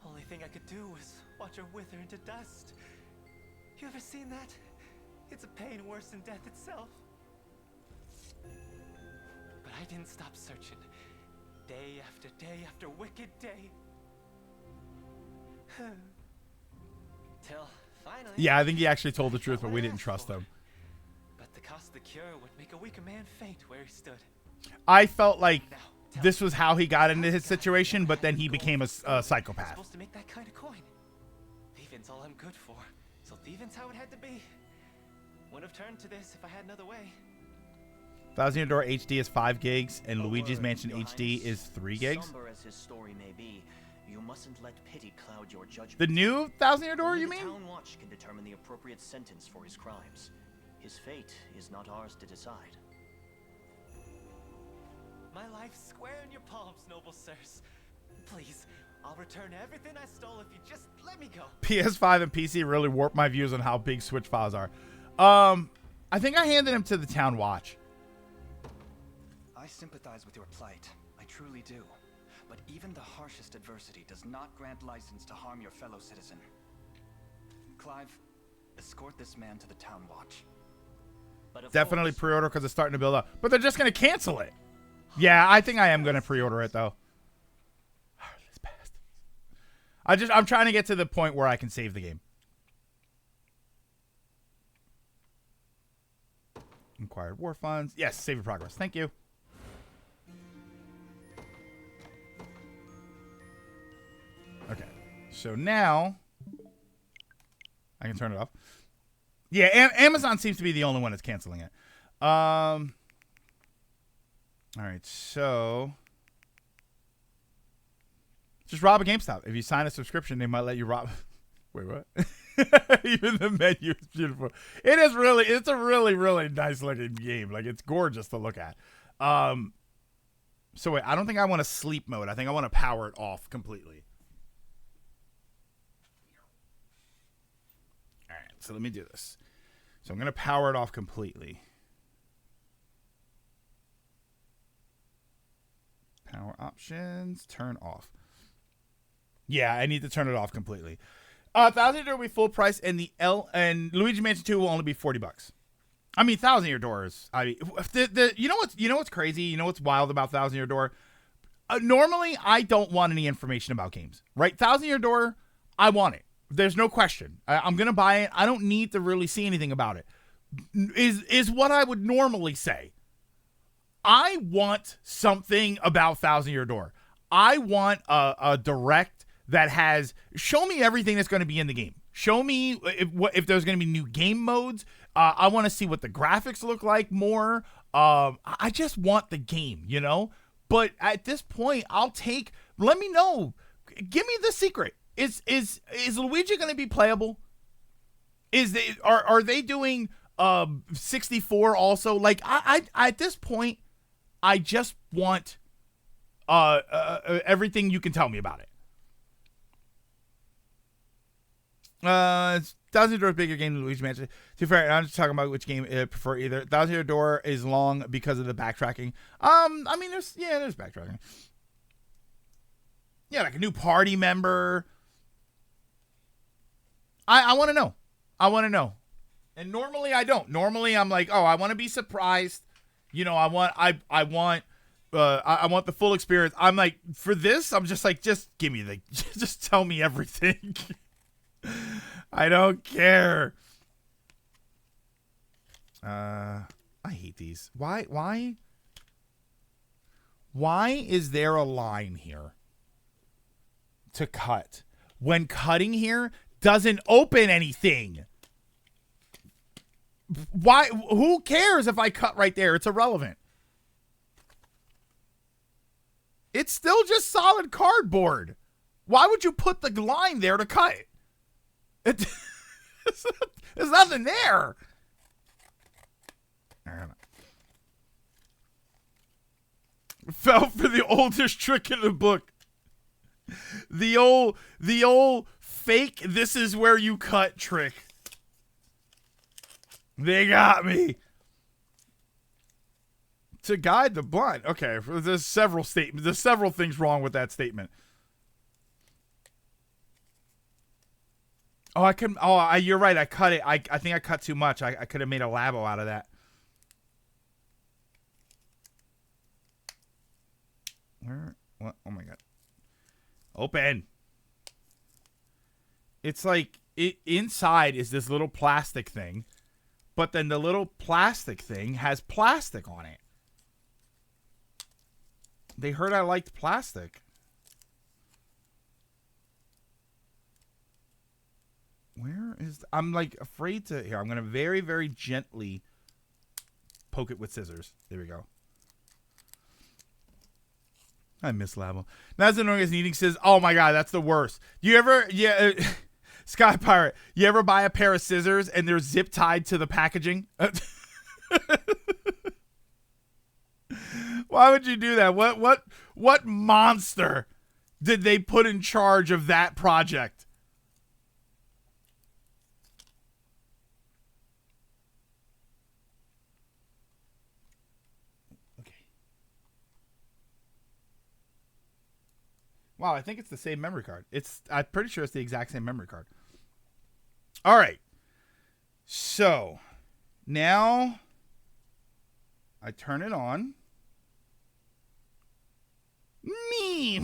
Only thing I could do was watch her wither into dust. You ever seen that? It's a pain worse than death itself. But I didn't stop searching. Day after wicked day. Till finally. Yeah, I think he actually told the truth, but we didn't trust him. But the cost of the cure would make a weaker man faint where he stood. I felt like this was how he got into his situation, but then he became a psychopath. Supposed to make that kind of coin. Thieving's all I'm good for, so thieving's how it had to be. Wouldn't have turned to this if I had another way. Thousand Year Door HD is 5 gigs, and Luigi's Mansion HD is 3 gigs. Somber as his story may be, you mustn't let pity cloud your judgment. The new Thousand Year Door, you mean? The Town Watch can determine the appropriate sentence for his crimes. His fate is not ours to decide. My life's square in your palms, noble sirs. Please, I'll return everything I stole if you just let me go. PS5 and PC really warped my views on how big Switch files are. I think I handed him to the Town Watch. I sympathize with your plight. I truly do. But even the harshest adversity does not grant license to harm your fellow citizen. Clive, escort this man to the Town Watch. Definitely pre-order because it's starting to build up. But they're just going to cancel it. Yeah, I think I am going to pre-order it, though. I'm trying to get to the point where I can save the game. Acquired war funds. Yes, save your progress. Thank you. Okay. So now I can turn it off. Yeah, Amazon seems to be the only one that's canceling it. All right, so just rob a GameStop. If you sign a subscription, they might let you rob. Wait, what? Even the menu is beautiful. It is really, it's a really, really nice looking game. Like, it's gorgeous to look at. So wait, I don't think I want a sleep mode. I think I want to power it off completely. All right, so let me do this. So I'm going to power it off completely. Power options, turn off. Yeah, I need to turn it off completely. 1,000 Year Door will be full price, and and Luigi Mansion 2 will only be $40. I mean, 1,000 Year Doors. I mean, you know what's crazy? You know what's wild about 1,000 Year Door? Normally, I don't want any information about games, right? 1,000 Year Door, I want it. There's no question. I'm gonna buy it. I don't need to really see anything about it. Is what I would normally say. I want something about 1,000 Year Door. I want a direct that has, show me everything that's going to be in the game. Show me if there's going to be new game modes. I want to see what the graphics look like more. I just want the game, you know? But at this point, let me know. Give me the secret. Is Luigi going to be playable? Are they doing 64 also? Like, I at this point, I just want everything you can tell me about it. 1,000 Year Door is a bigger game than Luigi Mansion. To be fair, I'm just talking about which game I prefer either. 1,000 Year Door is long because of the backtracking. I mean, there's backtracking. Yeah, like a new party member. I want to know. I want to know. And normally I don't. Normally I'm like, oh, I want to be surprised. You know, I want the full experience. I'm like, for this, I'm just like, just give me just tell me everything. I don't care. I hate these. Why is there a line here to cut when cutting here doesn't open anything? Why? Who cares if I cut right there? It's irrelevant. It's still just solid cardboard. Why would you put the line there to cut it? There's nothing there. I don't know. Fell for the oldest trick in the book. The old fake "this is where you cut" trick. They got me. To guide the blind. Okay, there's several things wrong with that statement. You're right. I cut it. I think I cut too much. I could have made a Labo out of that. What? Oh my God. Open. It's like inside is this little plastic thing, but then the little plastic thing has plastic on it. They heard I liked plastic. Where is... I'm like afraid to... Here, I'm going to very, very gently poke it with scissors. There we go. I miss Labo. That's annoying as eating scissors. Oh my God, that's the worst. You ever... Yeah, Sky Pirate, you ever buy a pair of scissors and they're zip tied to the packaging? Why would you do that? What monster did they put in charge of that project? Okay. Wow, I think it's the same memory card. I'm pretty sure it's the exact same memory card. All right. So, now I turn it on. Me.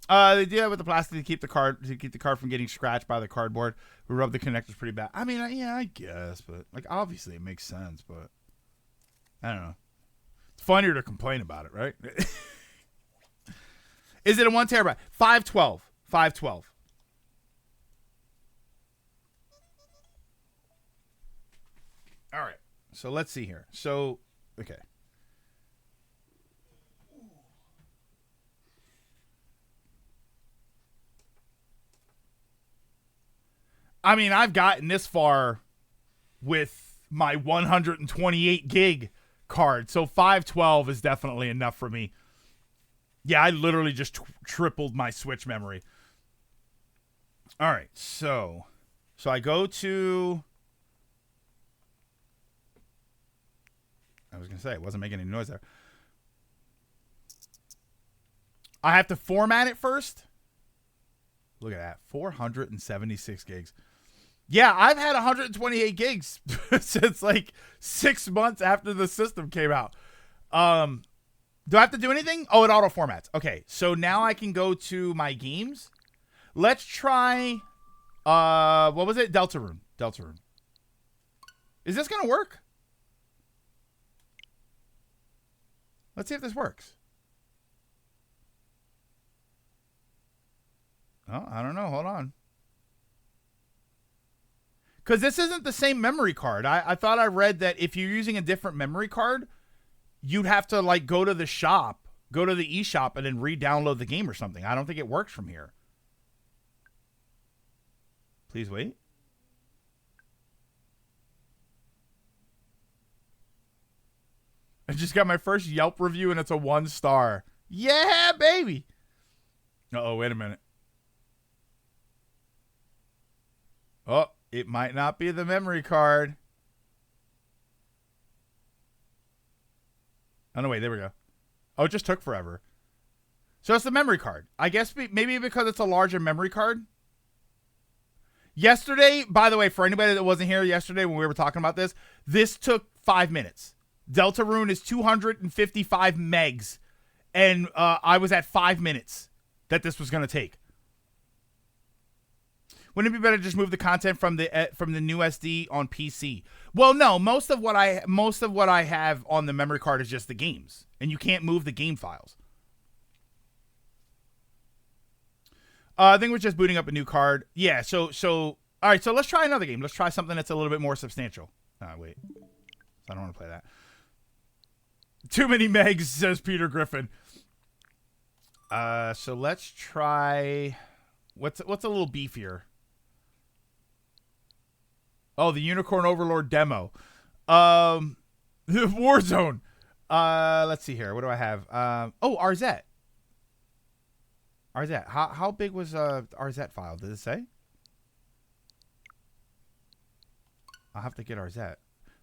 They do that with the plastic to keep the card from getting scratched by the cardboard. We rub the connectors pretty bad. I mean, yeah, I guess, but like obviously it makes sense, but I don't know. It's funnier to complain about it, right? Is it a 1 terabyte? 512. 512. All right. So let's see here. So, okay. I mean, I've gotten this far with my 128 gig card. So 512 is definitely enough for me. Yeah, I literally just tripled my Switch memory. All right, so I go to... I was going to say, it wasn't making any noise there. I have to format it first. Look at that, 476 gigs. Yeah, I've had 128 gigs since like 6 months after the system came out. Do I have to do anything? Oh, it auto formats. Okay, so now I can go to my games. Let's try, what was it? Deltarune. Deltarune. Is this going to work? Let's see if this works. Oh, I don't know. Hold on. Because this isn't the same memory card. I thought I read that if you're using a different memory card, you'd have to like go to the shop, go to the eShop, and then re-download the game or something. I don't think it works from here. Please wait. I just got my first Yelp review and it's a 1 star. Yeah, baby. Uh-oh, wait a minute. Oh, it might not be the memory card. Oh, no, wait, there we go. Oh, it just took forever. So it's the memory card. I guess maybe because it's a larger memory card. Yesterday, by the way, for anybody that wasn't here yesterday when we were talking about this took 5 minutes. Deltarune is 255 megs. And I was at 5 minutes that this was going to take. Wouldn't it be better to just move the content from the new SD on PC? Well, no. Most of what I have on the memory card is just the games, and you can't move the game files. I think we're just booting up a new card. Yeah. So all right. So let's try another game. Let's try something that's a little bit more substantial. Wait. I don't want to play that. Too many megs, says Peter Griffin. So let's try. What's a little beefier? Oh, the Unicorn Overlord demo. Warzone. Let's see here. What do I have? Oh, RZ. RZ. How big was RZ file? Did it say? I'll have to get RZ.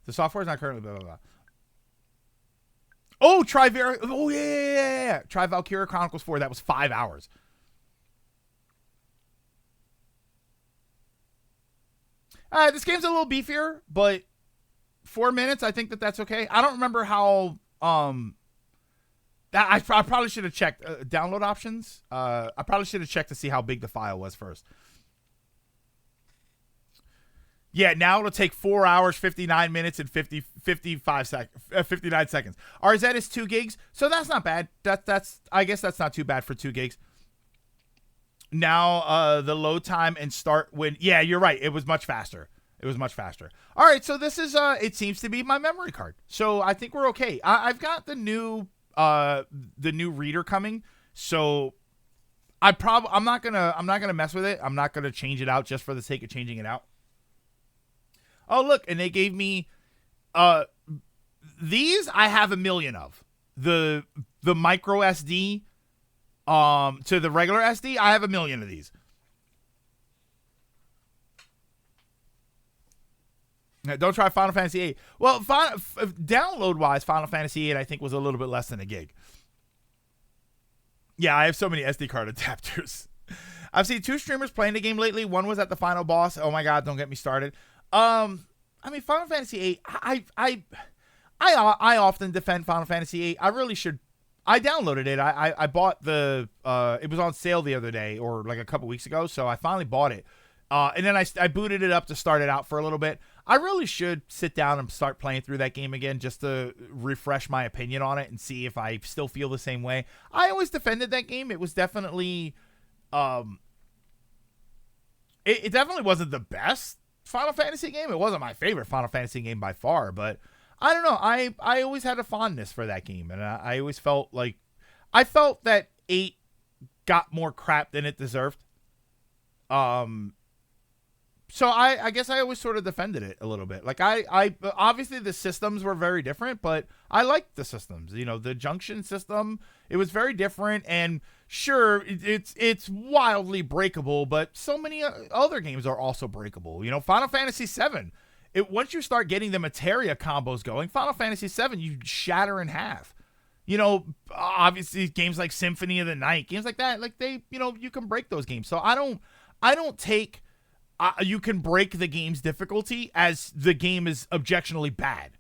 The software is not currently blah blah blah. Oh, Oh yeah. Try Valkyria Chronicles 4. That was 5 hours. This game's a little beefier, but 4 minutes, I think that's okay. I don't remember how, I probably should have checked download options. I probably should have checked to see how big the file was first. Yeah, now it'll take 4 hours, 59 minutes, and 59 seconds. RZ is 2 gigs, so that's not bad. I guess that's not too bad for 2 gigs. Now, the load time and start when... Yeah, you're right. It was much faster. All right, so this is... it seems to be my memory card. So I think we're okay. I've got the new reader coming. So I'm not gonna mess with it. I'm not gonna change it out just for the sake of changing it out. Oh, look, and they gave me... these I have a million of. The micro SD... to the regular SD, I have a million of these. Now, don't try Final Fantasy VIII. Well, download-wise, Final Fantasy VIII, I think, was a little bit less than a gig. Yeah, I have so many SD card adapters. I've seen 2 streamers playing the game lately. One was at the final boss. Oh my god, don't get me started. I mean, Final Fantasy VIII, I often defend Final Fantasy VIII. I really should I downloaded it. I bought the it was on sale the other day or like a couple weeks ago, so I finally bought it. And then I booted it up to start it out for a little bit. I really should sit down and start playing through that game again just to refresh my opinion on it and see if I still feel the same way. I always defended that game. It was definitely it definitely wasn't the best Final Fantasy game. It wasn't my favorite Final Fantasy game by far, but I don't know. I always had a fondness for that game, and I always felt that 8 got more crap than it deserved. So I guess I always sort of defended it a little bit. Like I obviously the systems were very different, but I liked the systems. You know, the junction system, it was very different, and sure, it's wildly breakable, but so many other games are also breakable. You know, Final Fantasy VII, once you start getting the materia combos going, Final Fantasy VII, you shatter in half. You know, obviously games like Symphony of the Night, games like that, like you can break those games. So I don't take you can break the game's difficulty as the game is objectionably bad.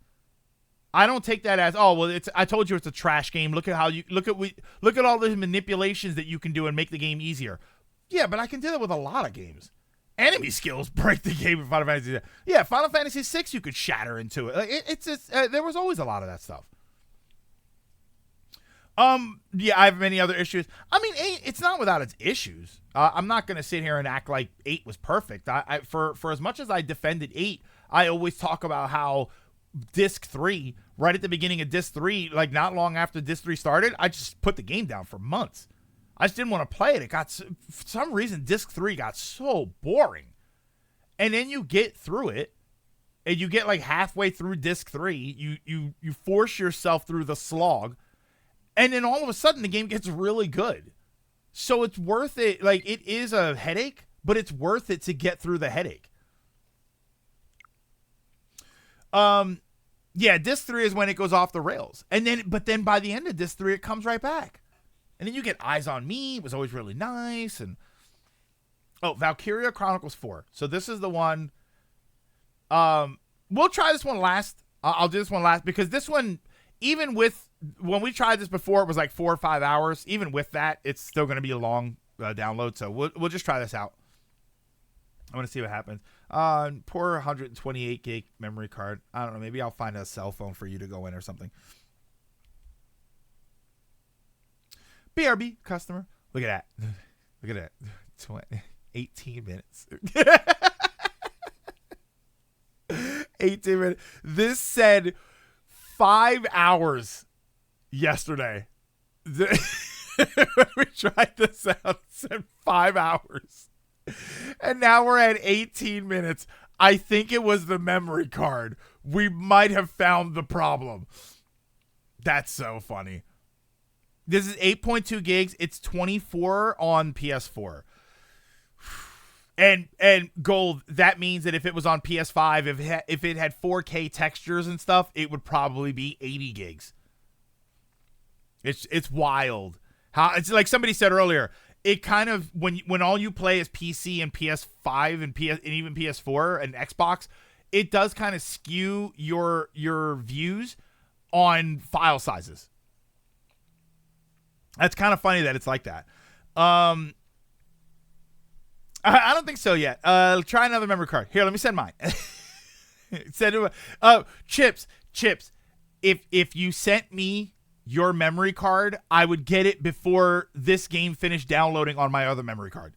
I don't take that as, oh, well, I told you it's a trash game. Look at all the manipulations that you can do and make the game easier. Yeah, but I can do that with a lot of games. Enemy skills break the game in Final Fantasy. Yeah, Final Fantasy VI you could shatter into it. It's just, there was always a lot of that stuff. Yeah, I have many other issues. I mean, 8, it's not without its issues. I'm not going to sit here and act like 8 was perfect. For as much as I defended 8, I always talk about how Disc 3, right at the beginning of Disc 3, like not long after Disc 3 started, I just put the game down for months. I just didn't want to play it. For some reason, Disc 3 got so boring. And then you get through it, and you get like halfway through Disc 3, you force yourself through the slog, and then all of a sudden the game gets really good. So it's worth it. Like, it is a headache, but it's worth it to get through the headache. Yeah, Disc 3 is when it goes off the rails. But then by the end of Disc 3, it comes right back. And then you get Eyes on Me. It was always really nice. And Valkyria Chronicles 4. So this is the one. We'll try this one last. I'll do this one last because this one, even with, when we tried this before, it was like 4 or 5 hours. Even with that, it's still going to be a long download. So we'll just try this out. I want to see what happens. Poor 128 gig memory card. I don't know. Maybe I'll find a cell phone for you to go in or something. BRB customer. Look at that. Look at that. 18 minutes. 18 minutes. This said 5 hours yesterday. When we tried this out, it said 5 hours. And now we're at 18 minutes. I think it was the memory card. We might have found the problem. That's so funny. This is 8.2 gigs. It's 24 on PS4. And Gold, that means that if it was on PS5, if it had 4K textures and stuff, it would probably be 80 gigs. It's wild. How it's like somebody said earlier, it kind of when all you play is PC and PS5 and even PS4 and Xbox, it does kind of skew your views on file sizes. That's kind of funny that it's like that. I don't think so yet. Try another memory card. Here, let me send mine. Chips. If you sent me your memory card, I would get it before this game finished downloading on my other memory card.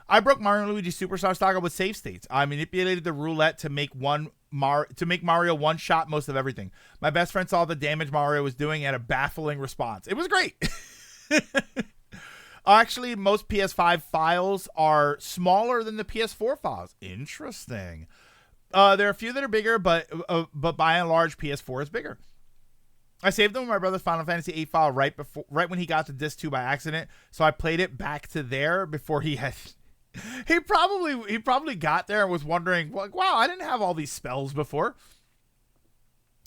I broke Mario & Luigi Superstar Saga with save states. I manipulated the roulette to make Mario one-shot most of everything. My best friend saw the damage Mario was doing and had a baffling response. It was great. Actually, most PS5 files are smaller than the PS4 files. Interesting. There are a few that are bigger, but by and large, PS4 is bigger. I saved them with my brother's Final Fantasy VIII file right when he got to disc 2 by accident. So I played it back to there before he had. He probably got there and was wondering, like, wow, I didn't have all these spells before.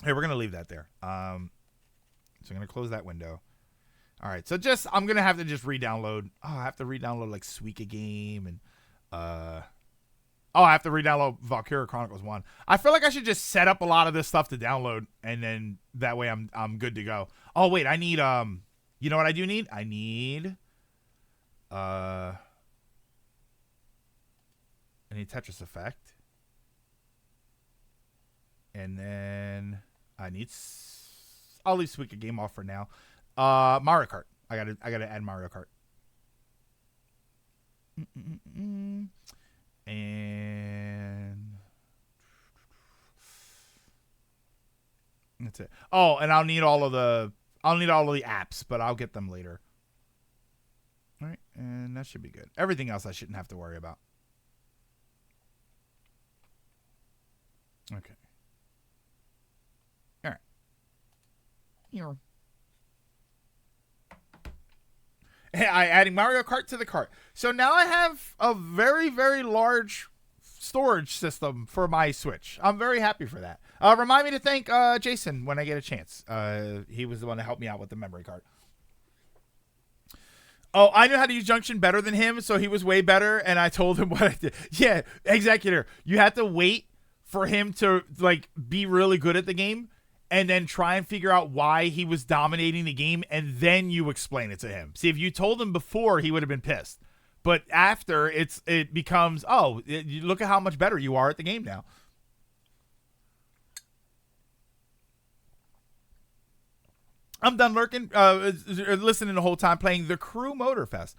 Hey, we're gonna leave that there. So I'm gonna close that window. All right, so I'm gonna have to just re-download. Oh, I have to re-download like Suika Game and Oh, I have to re-download Valkyria Chronicles 1. I feel like I should just set up a lot of this stuff to download, and then that way I'm good to go. Oh wait, I need you know what I do need? I need Tetris Effect. And then I need I'll leave Suika Game off for now. Mario Kart. I gotta add Mario Kart. And that's it. Oh, and I'll need all of the apps, but I'll get them later. All right, and that should be good. Everything else I shouldn't have to worry about. Okay. All right. Here. I adding Mario Kart to the cart. So now I have a very, very large storage system for my Switch. I'm very happy for that. Remind me to thank Jason when I get a chance. He was the one that helped me out with the memory card. Oh, I knew how to use Junction better than him, so he was way better, and I told him what I did. Yeah, Executor, you have to wait for him to like be really good at the game, and then try and figure out why he was dominating the game, and then you explain it to him. See, if you told him before, he would have been pissed. But after, it becomes, you look at how much better you are at the game now. I'm done lurking, listening the whole time, playing The Crew Motorfest.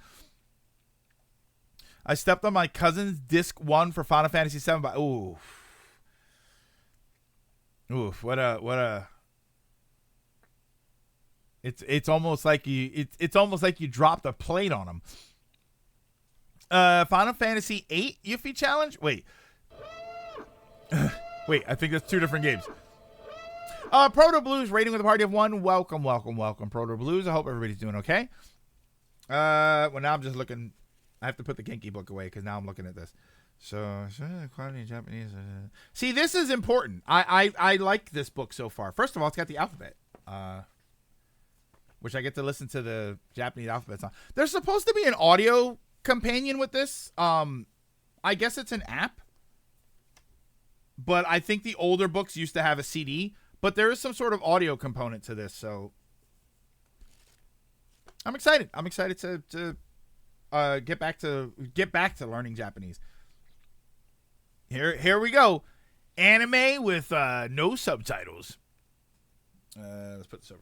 I stepped on my cousin's disc 1 for Final Fantasy 7 by what a it's almost like you dropped a plate on him. Final Fantasy 8 Yuffie challenge? Wait, I think that's 2 different games. Proto Blues rating with a party of 1. Welcome, Proto Blues. I hope everybody's doing okay. Well, now I'm just looking. I have to put the Genki book away because now I'm looking at this. So, quality in Japanese. See, this is important. I like this book so far. First of all, it's got the alphabet, which I get to listen to the Japanese alphabet song. There's supposed to be an audio companion with this. I guess it's an app, but I think the older books used to have a CD. But there is some sort of audio component to this, so I'm excited. I'm excited to get back to learning Japanese. Here we go. Anime with no subtitles. Let's put this over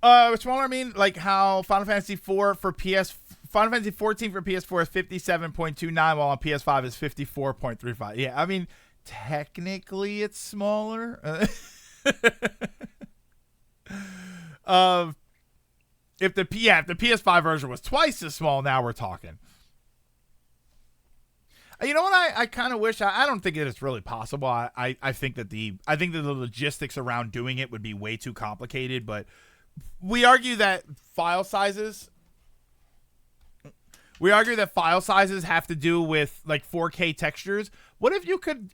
here. Smaller, I mean, like how Final Fantasy 4 for Final Fantasy 14 for PS4 is 57.29, while on PS5 is 54.35. Yeah, I mean, technically it's smaller. If the PS5 version was twice as small, now we're talking. You know what? I kind of wish. I don't think it is really possible. I think that the logistics around doing it would be way too complicated. But we argue that file sizes have to do with like 4K textures. What if you could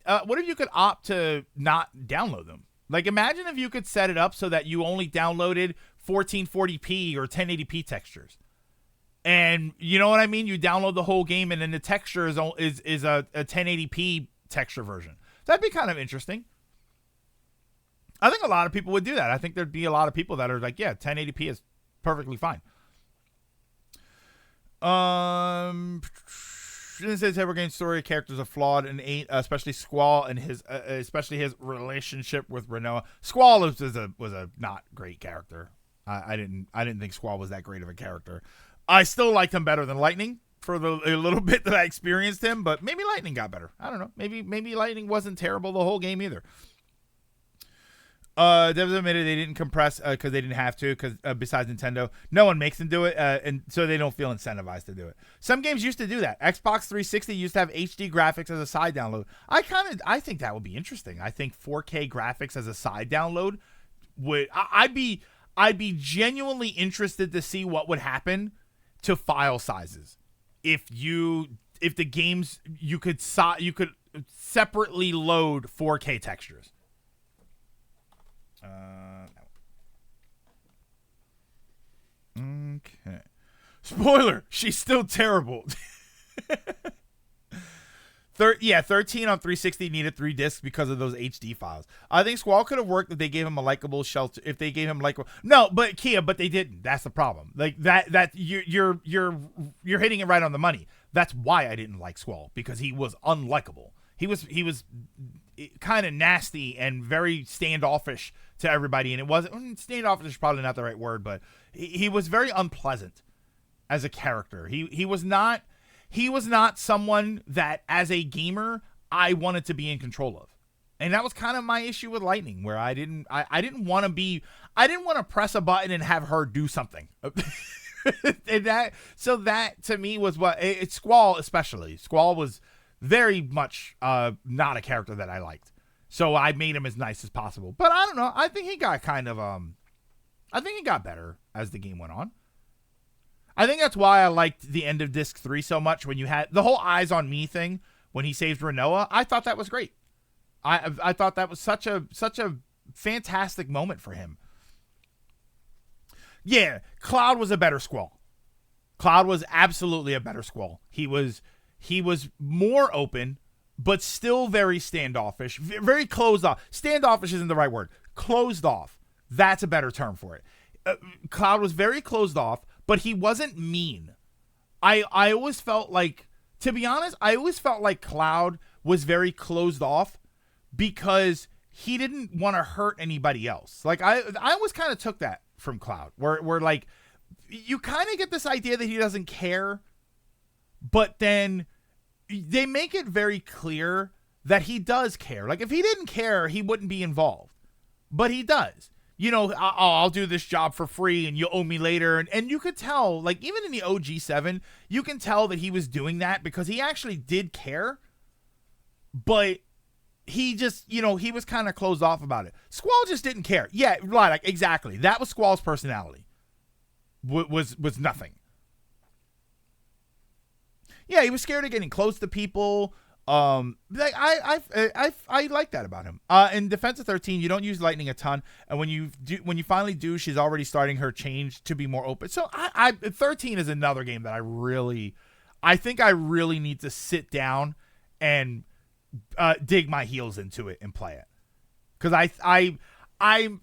opt to not download them? Like, imagine if you could set it up so that you only downloaded 1440p or 1080p textures. And you know what I mean? You download the whole game, and then the texture is a 1080p texture version. That'd be kind of interesting. I think a lot of people would do that. I think there'd be a lot of people that are like, yeah, 1080p is perfectly fine. It says Evergreen story characters are flawed and especially Squall and his relationship with Renoa. Squall was a not great character. I didn't think Squall was that great of a character. I still liked him better than Lightning for a little bit that I experienced him, but maybe Lightning got better. I don't know. Maybe Lightning wasn't terrible the whole game either. Devs admitted they didn't compress because they didn't have to, because besides Nintendo, no one makes them do it, and so they don't feel incentivized to do it. Some games used to do that. Xbox 360 used to have HD graphics as a side download. I think that would be interesting. I think 4K graphics as a side download would. I'd be genuinely interested to see what would happen to file sizes if the games you could separately load 4K textures. Okay. Spoiler, she's still terrible. 13 on 360 needed 3 discs because of those HD files. I think Squall could have worked if they gave him a likable shelter. If they gave him no, but Kia, but they didn't. That's the problem. Like that you're hitting it right on the money. That's why I didn't like Squall, because he was unlikable. He was kind of nasty and very standoffish to everybody, and it wasn't standoffish is probably not the right word, but he was very unpleasant as a character. He was not someone that as a gamer I wanted to be in control of. And that was kind of my issue with Lightning, where I didn't want to press a button and have her do something. And that to me was what Squall especially. Squall was very much not a character that I liked. So I made him as nice as possible. But I don't know. I think he got better as the game went on. I think that's why I liked the end of Disc 3 so much, when you had the whole Eyes on Me thing when he saved Renoa. I thought that was great. I thought that was such a fantastic moment for him. Yeah, Cloud was a better Squall. Cloud was absolutely a better Squall. He was more open, but still very standoffish, very closed off. Standoffish isn't the right word. Closed off. That's a better term for it. Cloud was very closed off, but he wasn't mean. I always felt like, to be honest, Cloud was very closed off because he didn't want to hurt anybody else. Like I always kind of took that from Cloud, where like you kind of get this idea that he doesn't care, but then they make it very clear that he does care. Like if he didn't care, he wouldn't be involved, but he does. You know, I'll do this job for free and you owe me later. And you could tell, like, even in the OG7, you can tell that he was doing that because he actually did care. But he just, he was kind of closed off about it. Squall just didn't care. Yeah, like, exactly. That was Squall's personality. Was nothing. Yeah, he was scared of getting close to people. Like I like that about him. In Defense of 13, you don't use Lightning a ton, and when you finally do, she's already starting her change to be more open. So 13 is another game that I think I really need to sit down and dig my heels into it and play it, because I'm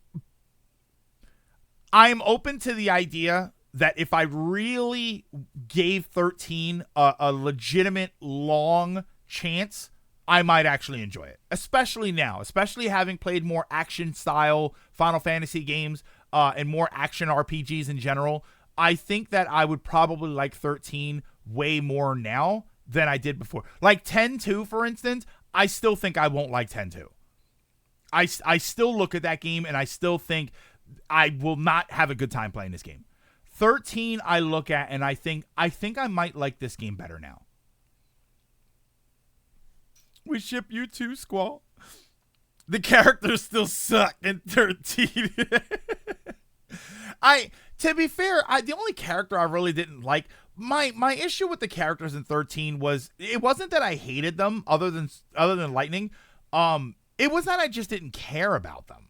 open to the idea that if I really gave 13 a legitimate long chance, I might actually enjoy it, especially now, especially having played more action style Final Fantasy games and more action RPGs in general. I think that I would probably like 13 way more now than I did before. Like 10-2, for instance, I still think I won't like 10-2. I still look at that game and I still think I will not have a good time playing this game. 13 I look at and I think I might like this game better now. We ship you too, Squall. The characters still suck in 13. To be fair, the only character I really didn't like, my issue with the characters in 13 was, it wasn't that I hated them other than Lightning. It was that I just didn't care about them.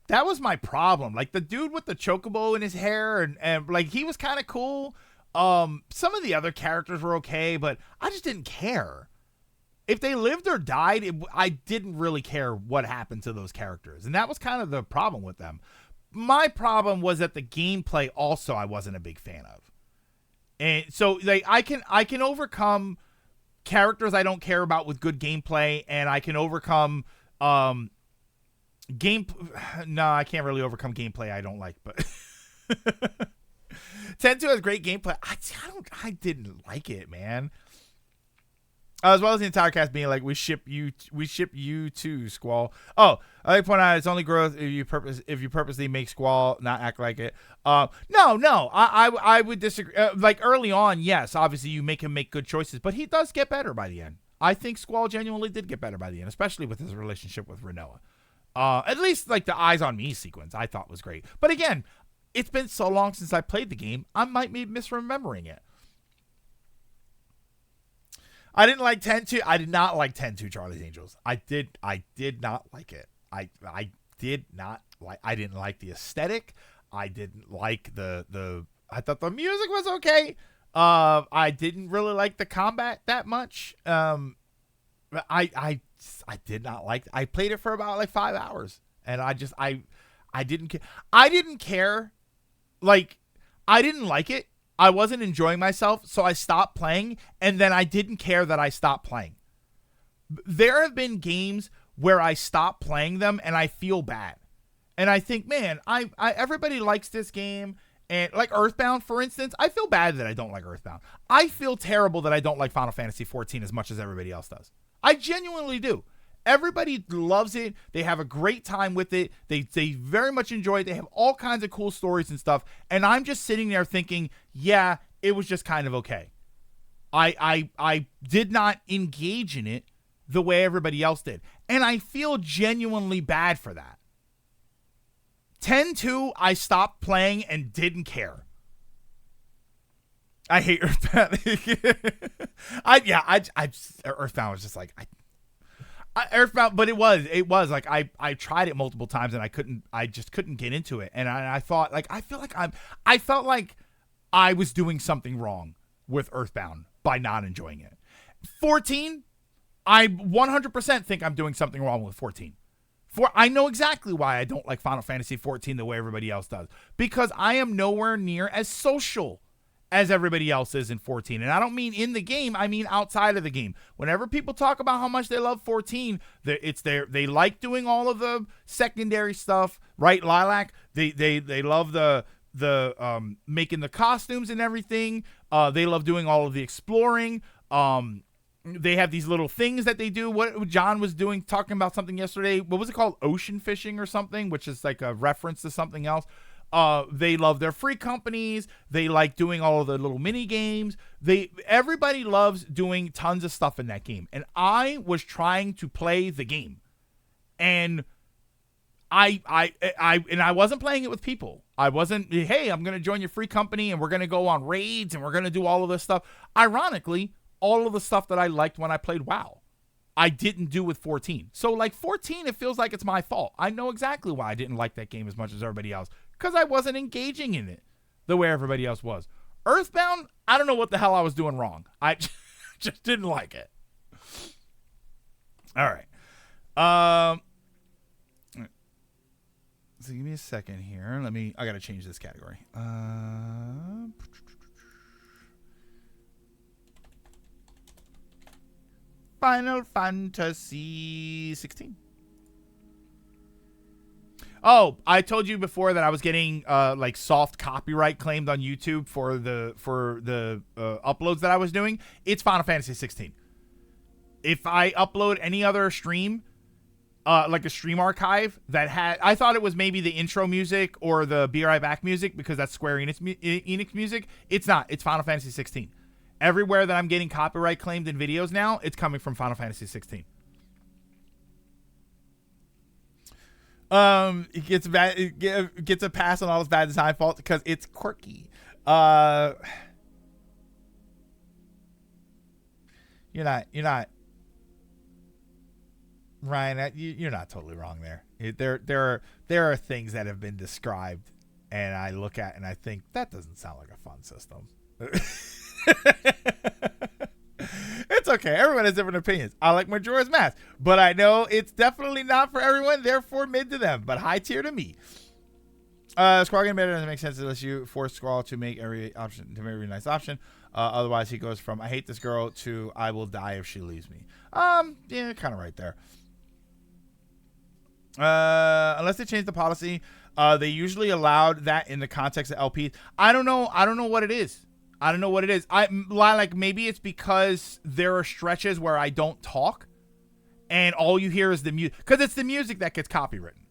That was my problem. Like the dude with the chocobo in his hair and like he was kind of cool. Some of the other characters were okay, but I just didn't care. If they lived or died, I didn't really care what happened to those characters. And that was kind of the problem with them. My problem was that the gameplay also I wasn't a big fan of. And so like I can overcome characters I don't care about with good gameplay, and I can overcome no, I can't really overcome gameplay I don't like, but 10-2 has great gameplay. I didn't like it, man. As well as the entire cast being like, we ship you too, Squall. Oh, I like to point out it's only growth if you purposely make Squall not act like it. No, I would disagree. Like early on, yes, obviously you make him make good choices, but he does get better by the end. I think Squall genuinely did get better by the end, especially with his relationship with Renoa. At least like the Eyes on Me sequence I thought was great. But again, it's been so long since I played the game, I might be misremembering it. I didn't like 10-2. I did not like 10-2 Charlie's Angels. I did not like it. I didn't like the aesthetic. I didn't like the I thought the music was okay. I didn't really like the combat that much. I did not like. I played it for about like 5 hours, and I didn't care. I didn't care. Like, I didn't like it. I wasn't enjoying myself, so I stopped playing, and then I didn't care that I stopped playing. There have been games where I stop playing them and I feel bad. And I think, man, I everybody likes this game. And like Earthbound, for instance, I feel bad that I don't like Earthbound. I feel terrible that I don't like Final Fantasy 14 as much as everybody else does. I genuinely do. Everybody loves it. They have a great time with it. They very much enjoy it. They have all kinds of cool stories and stuff. And I'm just sitting there thinking, yeah, it was just kind of okay. I did not engage in it the way everybody else did. And I feel genuinely bad for that. 10-2, I stopped playing and didn't care. I hate Earthbound. Earthbound was just like, Earthbound, but it was like I tried it multiple times and I just couldn't get into it. And I thought, like, I felt like I was doing something wrong with Earthbound by not enjoying it. 14, I 100% think I'm doing something wrong with 14. I know exactly why I don't like Final Fantasy 14 the way everybody else does. Because I am nowhere near as social as everybody else is in 14. And I don't mean in the game, I mean outside of the game. Whenever people talk about how much they love 14, they like doing all of the secondary stuff, right, Lilac? They love the making the costumes and everything. They love doing all of the exploring. They have these little things that they do. What John was doing, talking about something yesterday. What was it called? Ocean fishing or something, which is like a reference to something else. They love their free companies. They like doing all of the little mini games. Everybody loves doing tons of stuff in that game. And I was trying to play the game, and I wasn't playing it with people. I wasn't, hey, I'm going to join your free company and we're going to go on raids and we're going to do all of this stuff. Ironically, all of the stuff that I liked when I played WoW, I didn't do with 14. So like 14, it feels like it's my fault. I know exactly why I didn't like that game as much as everybody else, because I wasn't engaging in it the way everybody else was. Earthbound, I don't know what the hell I was doing wrong. I just didn't like it. All right. So give me a second here. I got to change this category. Final Fantasy 16. Oh, I told you before that I was getting like soft copyright claimed on YouTube for the uploads that I was doing. It's Final Fantasy 16. If I upload any other stream, like a stream archive that had, I thought it was maybe the intro music or the Be Right Back music because that's Square Enix music. It's not. It's Final Fantasy 16. Everywhere that I'm getting copyright claimed in videos now, it's coming from Final Fantasy 16. It gets bad. It gets a pass on all its bad design faults because it's quirky. You're not. Ryan, you're not totally wrong there. There are things that have been described, and I look at and I think that doesn't sound like a fun system. It's okay. Everyone has different opinions. I like Majora's Mask, but I know it's definitely not for everyone. Therefore, mid to them, but high tier to me. Squall getting better doesn't make sense unless you force Squall to make every nice option. Otherwise, he goes from I hate this girl to I will die if she leaves me. Yeah, kind of right there. Unless they change the policy, they usually allowed that in the context of LPs. I don't know what it is. Like maybe it's because there are stretches where I don't talk, and all you hear is the music, because it's the music that gets copywritten.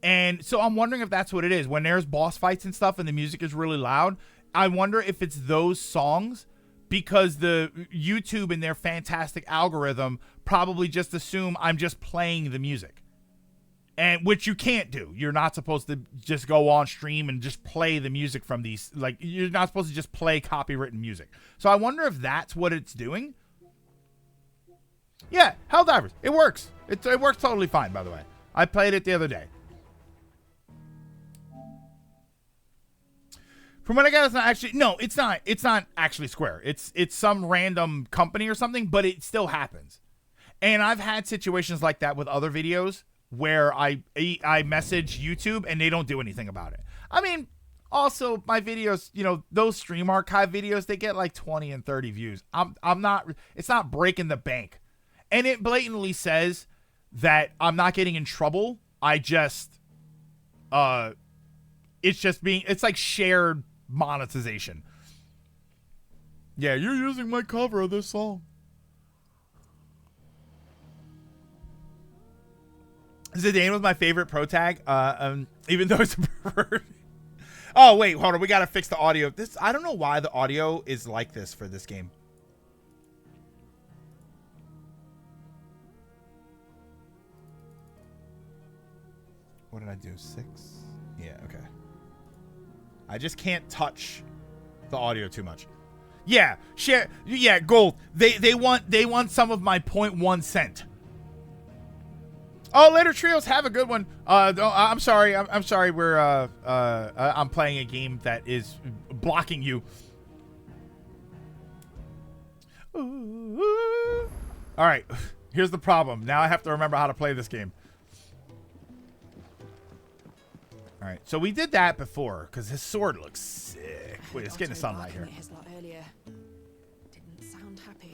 And so I'm wondering if that's what it is. When there's boss fights and stuff, and the music is really loud, I wonder if it's those songs, because the YouTube and their fantastic algorithm probably just assume I'm just playing the music. And which you can't do. You're not supposed to just go on stream and just play the music from these. Like, you're not supposed to just play copywritten music. So I wonder if that's what it's doing. Yeah, Helldivers. It works. It works totally fine, by the way. I played it the other day. From what I got, it's not actually. No, it's not. It's not actually Square. It's some random company or something, but it still happens. And I've had situations like that with other videos where I message YouTube and they don't do anything about it. I mean, also my videos, you know, those stream archive videos, they get like 20 and 30 views. I'm not. It's not breaking the bank, and it blatantly says that I'm not getting in trouble. I just, it's just being. It's like shared monetization. Yeah, you're using my cover of this song. Zidane was my favorite pro tag, even though it's a pervert. Oh, wait, hold on. We got to fix the audio. I don't know why the audio is like this for this game. What did I do? 6? Yeah, okay. I just can't touch the audio too much. Yeah, share. Yeah, gold. They want some of my 0.1 cent. Oh, later trios, have a good one. I'm sorry. I'm sorry. I'm playing a game that is blocking you. Ooh. All right. Here's the problem. Now I have to remember how to play this game. All right. So we did that before because his sword looks sick. Wait, it's getting sunlight here. Didn't sound happy.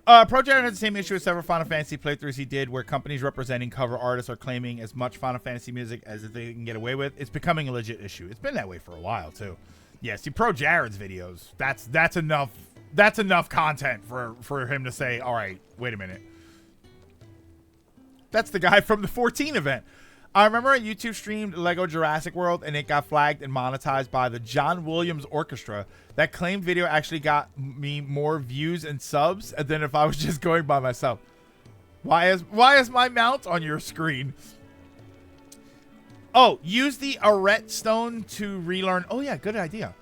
Project has the same issue with several Final Fantasy playthroughs he did, where companies representing cover artists are claiming as much Final Fantasy music as they can get away with. It's becoming a legit issue. It's been that way for a while too. Yeah, see, Pro Jared's videos. That's enough. That's enough content for him to say, all right, wait a minute. That's the guy from the 14 event. I remember a YouTube streamed Lego Jurassic World, and it got flagged and monetized by the John Williams Orchestra. That claimed video actually got me more views and subs than if I was just going by myself. Why is my mount on your screen? Oh, use the Arret Stone to relearn. Oh yeah, good idea.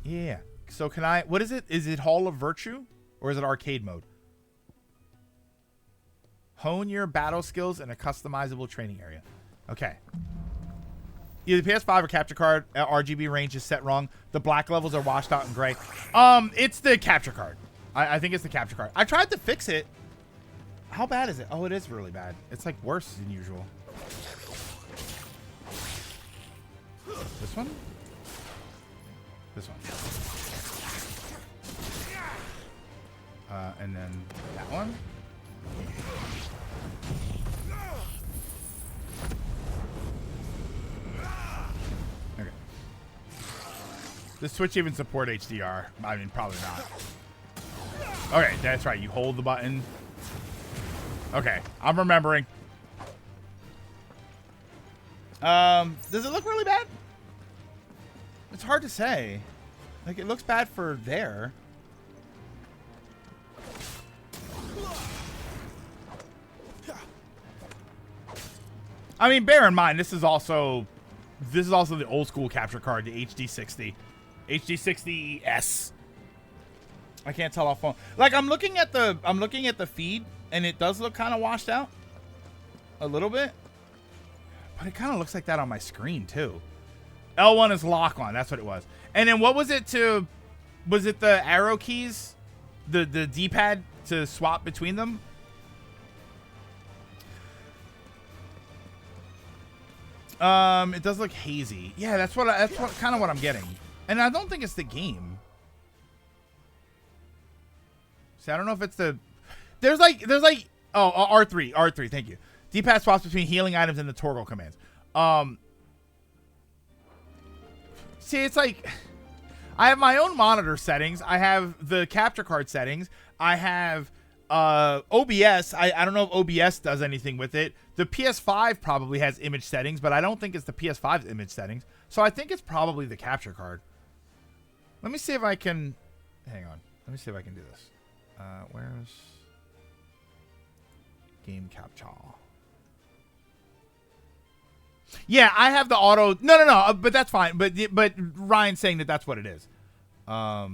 Yeah. So can I? What is it? Is it Hall of Virtue or is it arcade mode? Hone your battle skills in a customizable training area. Okay. Either PS5 or capture card. RGB range is set wrong. The black levels are washed out in gray. It's the capture card. I think it's the capture card. I tried to fix it. How bad is it? Oh, it is really bad. It's like worse than usual. This one? This one. And then that one. Okay. Does Switch even support HDR? I mean, probably not. Okay, that's right. You hold the button. Okay, I'm remembering. Does it look really bad? It's hard to say. Like, it looks bad for there. I mean, bear in mind, this is also the old school capture card, the HD60. HD60S. I can't tell off phone. Like, I'm looking at the feed, and it does look kind of washed out. A little bit. But it kind of looks like that on my screen, too. L1 is lock on. That's what it was. And then what was it to... Was it the arrow keys? The D-pad to swap between them? It does look hazy. Yeah, that's kind of what I'm getting. And I don't think it's the game. See, I don't know if it's the... There's like... Oh, R3. Thank you. D-pad swaps between healing items and the toggle commands. See, it's like... I have my own monitor settings. I have the capture card settings. I have OBS. I don't know if OBS does anything with it. The PS5 probably has image settings, but I don't think it's the PS5's image settings. So I think it's probably the capture card. Let me see if I can... Hang on. Let me see if I can do this. Where's... Game capture. Yeah, I have the auto... No, but that's fine. But Ryan's saying that that's what it is. All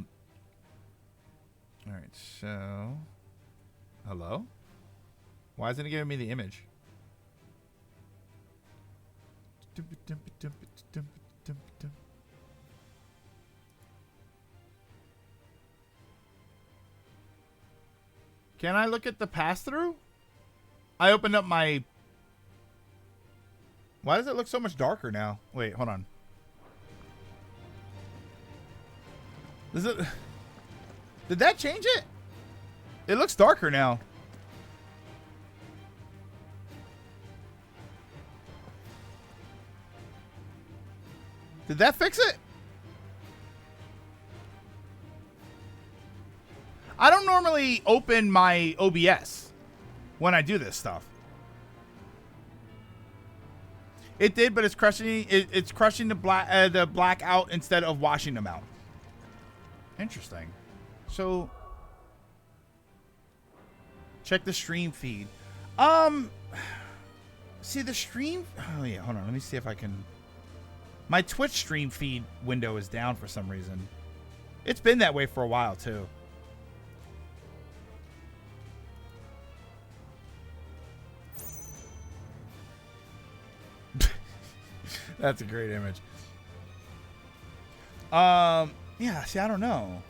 right, so... Hello? Why isn't it giving me the image? Can I look at the pass-through? I opened up my... Why does it look so much darker now? Wait, hold on. Does it... Did that change it? It looks darker now. Did that fix it? I don't normally open my OBS when I do this stuff. It did, but it's crushing. It's crushing the black out instead of washing them out. Interesting. So, check the stream feed. See the stream. Oh yeah, hold on. Let me see if I can. My Twitch stream feed window is down for some reason. It's been that way for a while too. That's a great image. Yeah, see, I don't know.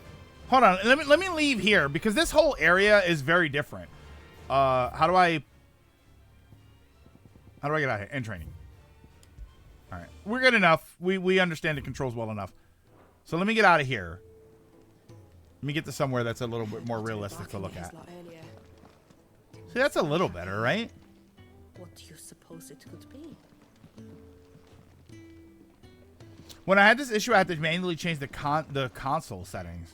Hold on, let me leave here because this whole area is very different. How do I get out of here? End training. All right, we're good enough. We understand the controls well enough. So let me get out of here. Let me get to somewhere that's a little bit more realistic to look at. See, that's a little better, right? What do you suppose it could be? When I had this issue, I had to manually change the console settings.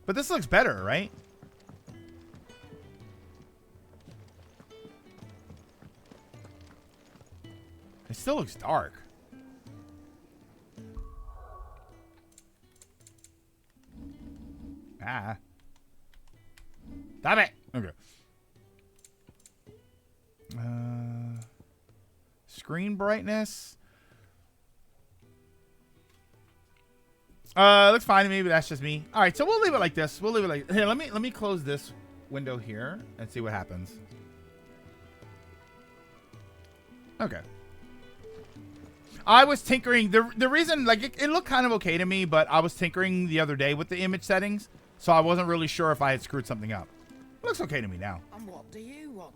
But this looks better, right? It still looks dark. Ah. Stop it. Okay. Screen brightness. Looks fine to me, but that's just me. All right, so we'll leave it like this. We'll leave it like here. Let me close this window here and see what happens. Okay. I was tinkering. The reason, like, it looked kind of okay to me, but I was tinkering the other day with the image settings, so I wasn't really sure if I had screwed something up. It looks okay to me now. And what do you want?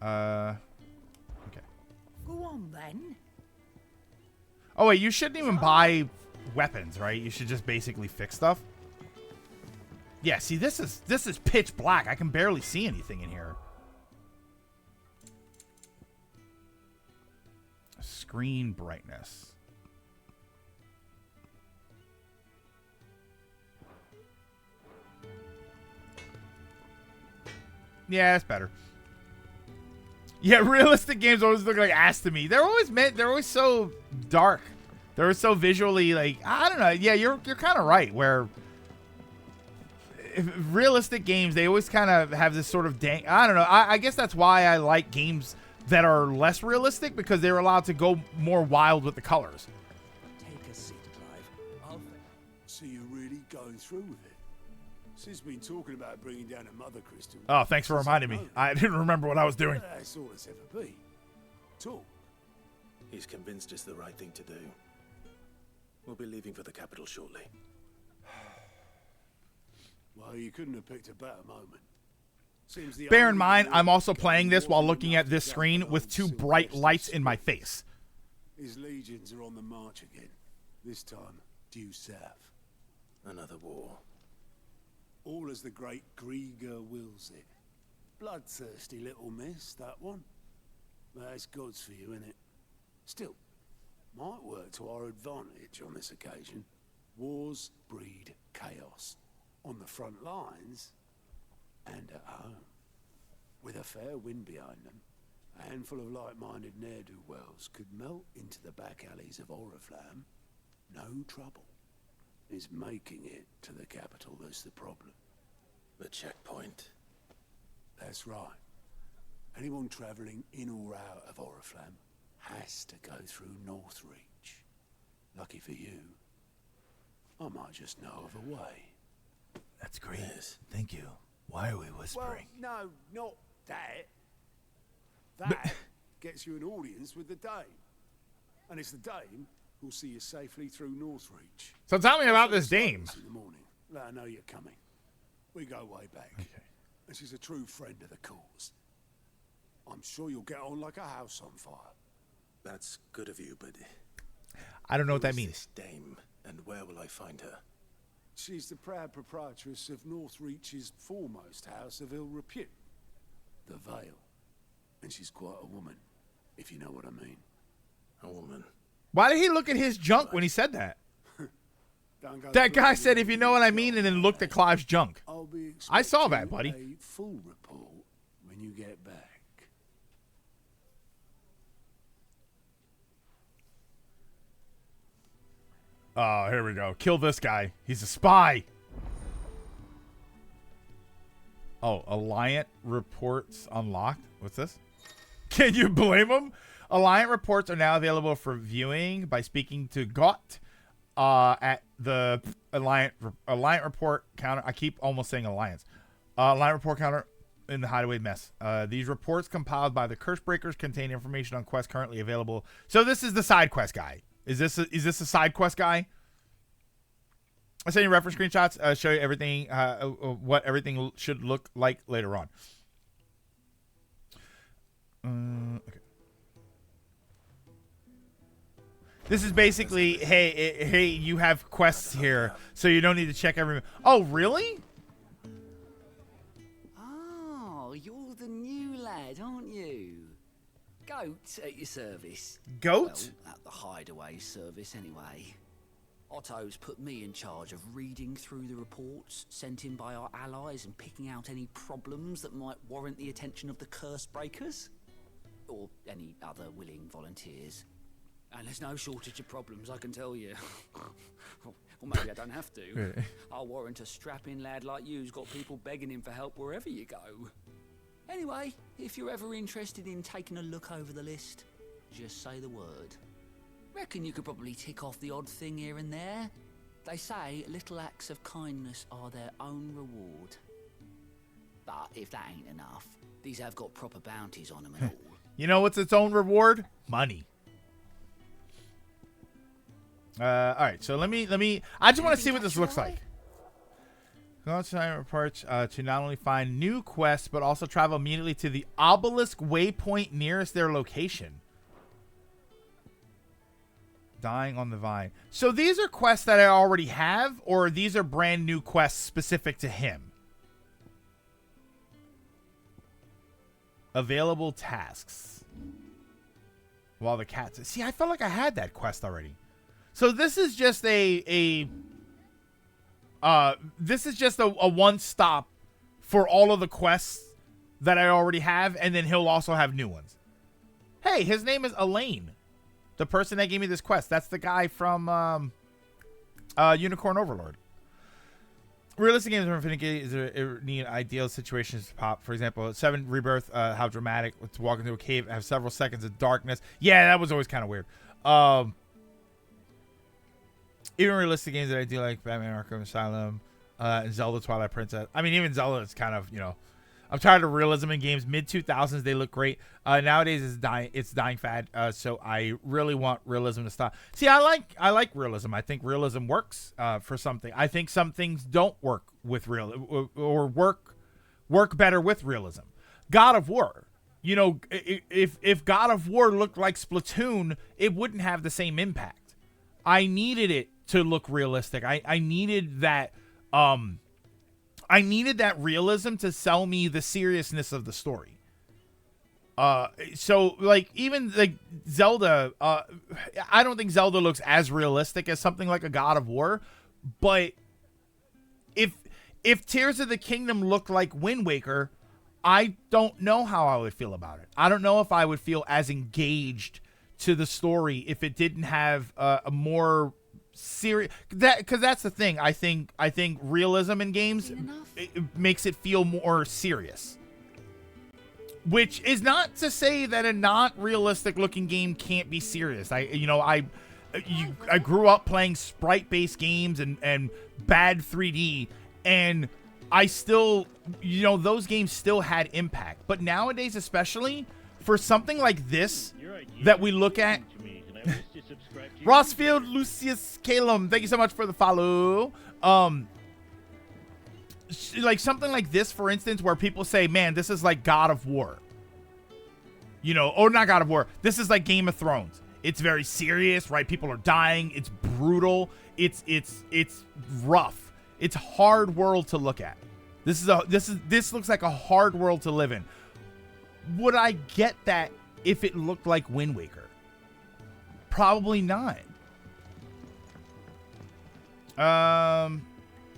Okay. Go on then. Oh wait, you shouldn't even buy weapons, right? You should just basically fix stuff. Yeah, see, this is pitch black. I can barely see anything in here. Screen brightness. Yeah, that's better. Yeah, realistic games always look like ass to me. They're always so dark. They're so visually, like, I don't know. Yeah, you're kind of right. Where realistic games, they always kind of have this sort of dang. I don't know. I guess that's why I like games that are less realistic, because they're allowed to go more wild with the colors. Take a seat, Clive. So you're really going through with it? Sis been talking about bringing down a mother crystal. Oh, thanks for reminding me. I didn't remember what I was doing. That's all it's ever been. Talk. He's convinced it's the right thing to do. We'll be leaving for the capital shortly. Well, you couldn't have picked a better moment. Bear in mind, I'm also playing this while looking at this screen with two bright lights in my face. His legions are on the march again. This time, due south. Another war. All as the great Grieger wills it. Bloodthirsty little miss, that one. But it's God's for you, innit? Still, might work to our advantage on this occasion. Wars breed chaos. On the front lines, and at home. With a fair wind behind them, a handful of like-minded ne'er-do-wells could melt into the back alleys of Oriflamme. No trouble. It's making it to the capital that's the problem. The checkpoint. That's right. Anyone travelling in or out of Oriflamme has to go through Northreach. Lucky for you, I might just know of a way. That's great. Yes. Thank you. Why are we whispering? Well, no, not that. That gets you an audience with the Dame. And it's the dame who'll see you safely through Northreach. So tell me about this dame. In the morning, let her know you're coming. We go way back. Okay. And she's a true friend of the cause. I'm sure you'll get on like a house on fire. That's good of you, but I don't know what that means. This dame, and where will I find her? She's the proud proprietress of Northreach's foremost house of ill repute, the Vale. And she's quite a woman, if you know what I mean. A woman. Why did he look at his junk when he said that? That guy said, if you know what I mean, and then looked at Clive's junk. I saw that, buddy. A full report when you get back. Oh, here we go. Kill this guy. He's a spy. Oh, Alliant reports unlocked. What's this? Can you blame him? Alliant reports are now available for viewing by speaking to Gott at the Alliant report counter. I keep almost saying Alliance. Alliant report counter in the Hideaway Mess. These reports compiled by the Curse Breakers contain information on quests currently available. So this is the side quest guy. Is this a side quest guy? I send you reference screenshots. Show you everything, what everything should look like later on. Okay. This is basically, hey, you have quests here, so you don't need to check every. Oh, really? Oh, you're the new lad, aren't you? Goat at your service. Goat? Well, at the Hideaway service, anyway. Otto's put me in charge of reading through the reports sent in by our allies and picking out any problems that might warrant the attention of the Curse Breakers. Or any other willing volunteers. And there's no shortage of problems, I can tell you. Or maybe I don't have to. I'll warrant a strapping lad like you who's got people begging him for help wherever you go. Anyway, if you're ever interested in taking a look over the list, just say the word. Reckon you could probably tick off the odd thing here and there. They say little acts of kindness are their own reward. But if that ain't enough, these have got proper bounties on them and all. You know what's its own reward? Money. All right, so let me. I just want to see what this looks like. Go outside reports to not only find new quests but also travel immediately to the obelisk waypoint nearest their location. Dying on the Vine. So these are quests that I already have, or these are brand new quests specific to him? Available tasks. While the cats. See, I felt like I had that quest already. So this is just a one stop for all of the quests that I already have, and then he'll also have new ones. Hey, his name is Elaine. The person that gave me this quest. That's the guy from Unicorn Overlord. Realistic games are finicky. Is there need ideal situations to pop? For example, 7 Rebirth, how dramatic. Let's walk into a cave, have several seconds of darkness. Yeah, that was always kind of weird. Even realistic games that I do like Batman Arkham Asylum, and Zelda Twilight Princess. I mean, even Zelda is kind of, you know, I'm tired of realism in games. Mid-2000s, they look great. Nowadays, it's dying fad. So I really want realism to stop. See, I like realism. I think realism works for something. I think some things don't work with or work better with realism. God of War. You know, if God of War looked like Splatoon, it wouldn't have the same impact. I needed it to look realistic. I needed that. I needed that realism to sell me the seriousness of the story. So like even like Zelda, I don't think Zelda looks as realistic as something like a God of War, but if Tears of the Kingdom looked like Wind Waker, I don't know how I would feel about it. I don't know if I would feel as engaged to the story if it didn't have a more serious, because that's the thing. I think realism in games it makes it feel more serious, which is not to say that a not realistic looking game can't be serious. I grew up playing sprite based games and bad 3D, and I still, you know, those games still had impact. But nowadays, especially for something like this that we look at Rossfield Lucius Calum, thank you so much for the follow. Like something like this, for instance, where people say, man, this is like God of War. You know, or not God of War. This is like Game of Thrones. It's very serious, right? People are dying. It's brutal. It's rough. It's a hard world to look at. This looks like a hard world to live in. Would I get that if it looked like Wind Waker? Probably not.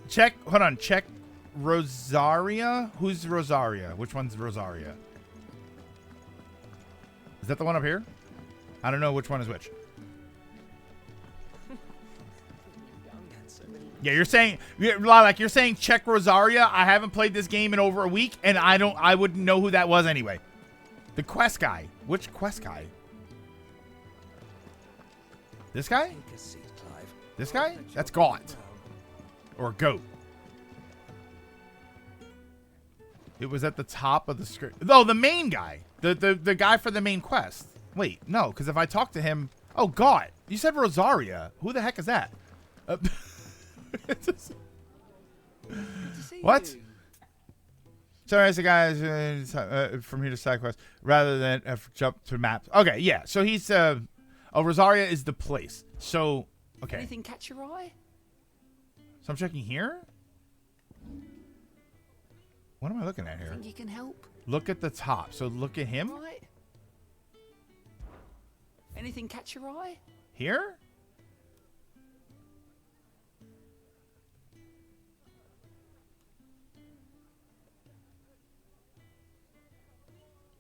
Check Rosaria. Who's Rosaria? Which one's Rosaria? Is that the one up here? I don't know which one is which. Yeah, you're saying check Rosaria. I haven't played this game in over a week, and I wouldn't know who that was anyway. The quest guy. Which quest guy? This guy? This guy? That's Gaunt. Or Goat. It was at the top of the screen. Oh, the main guy. The guy for the main quest. Wait, no, because if I talk to him... Oh, God. You said Rosaria. Who the heck is that? What? Sorry, as the guys from here to side quest rather than jump to maps. Okay, yeah. So he's Rosaria is the place. So okay. Anything catch your eye? So I'm checking here. What am I looking at here? Think you can help? Look at the top. So look at him. Right. Anything catch your eye? Here?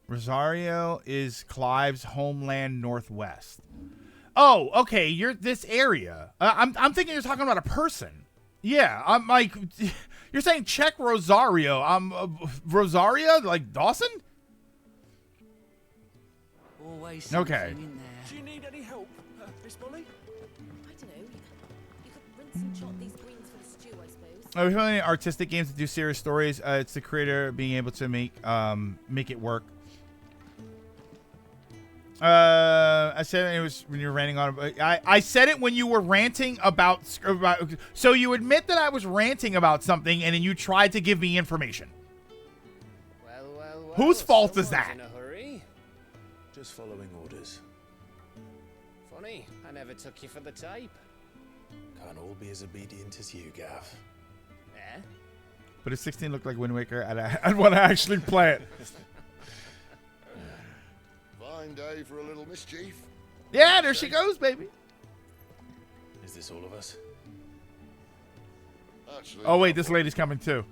Rosario is Clive's homeland northwest. Oh, okay. You're this area. I'm thinking you're talking about a person. Yeah, I'm like, you're saying check Rosario. Rosaria, like Dawson? Always okay. In there. Do you need any help, Miss Molly? I don't know. You could rinse and chop these greens for the stew, I suppose. Are we playing any artistic games that do serious stories? It's the creator being able to make it work. I said it was when you were ranting on. I said it when you were ranting about. So you admit that I was ranting about something, and then you tried to give me information. Well, whose fault is that? In a hurry. Just following orders. Funny, I never took you for the type. Can't all be as obedient as you, Gav. Eh? But if 16 looked like Wind Waker, I'd want to actually play it. Fine day for a little mischief. Yeah, there she goes, baby. Is this all of us? Actually, oh wait, this lady's coming too.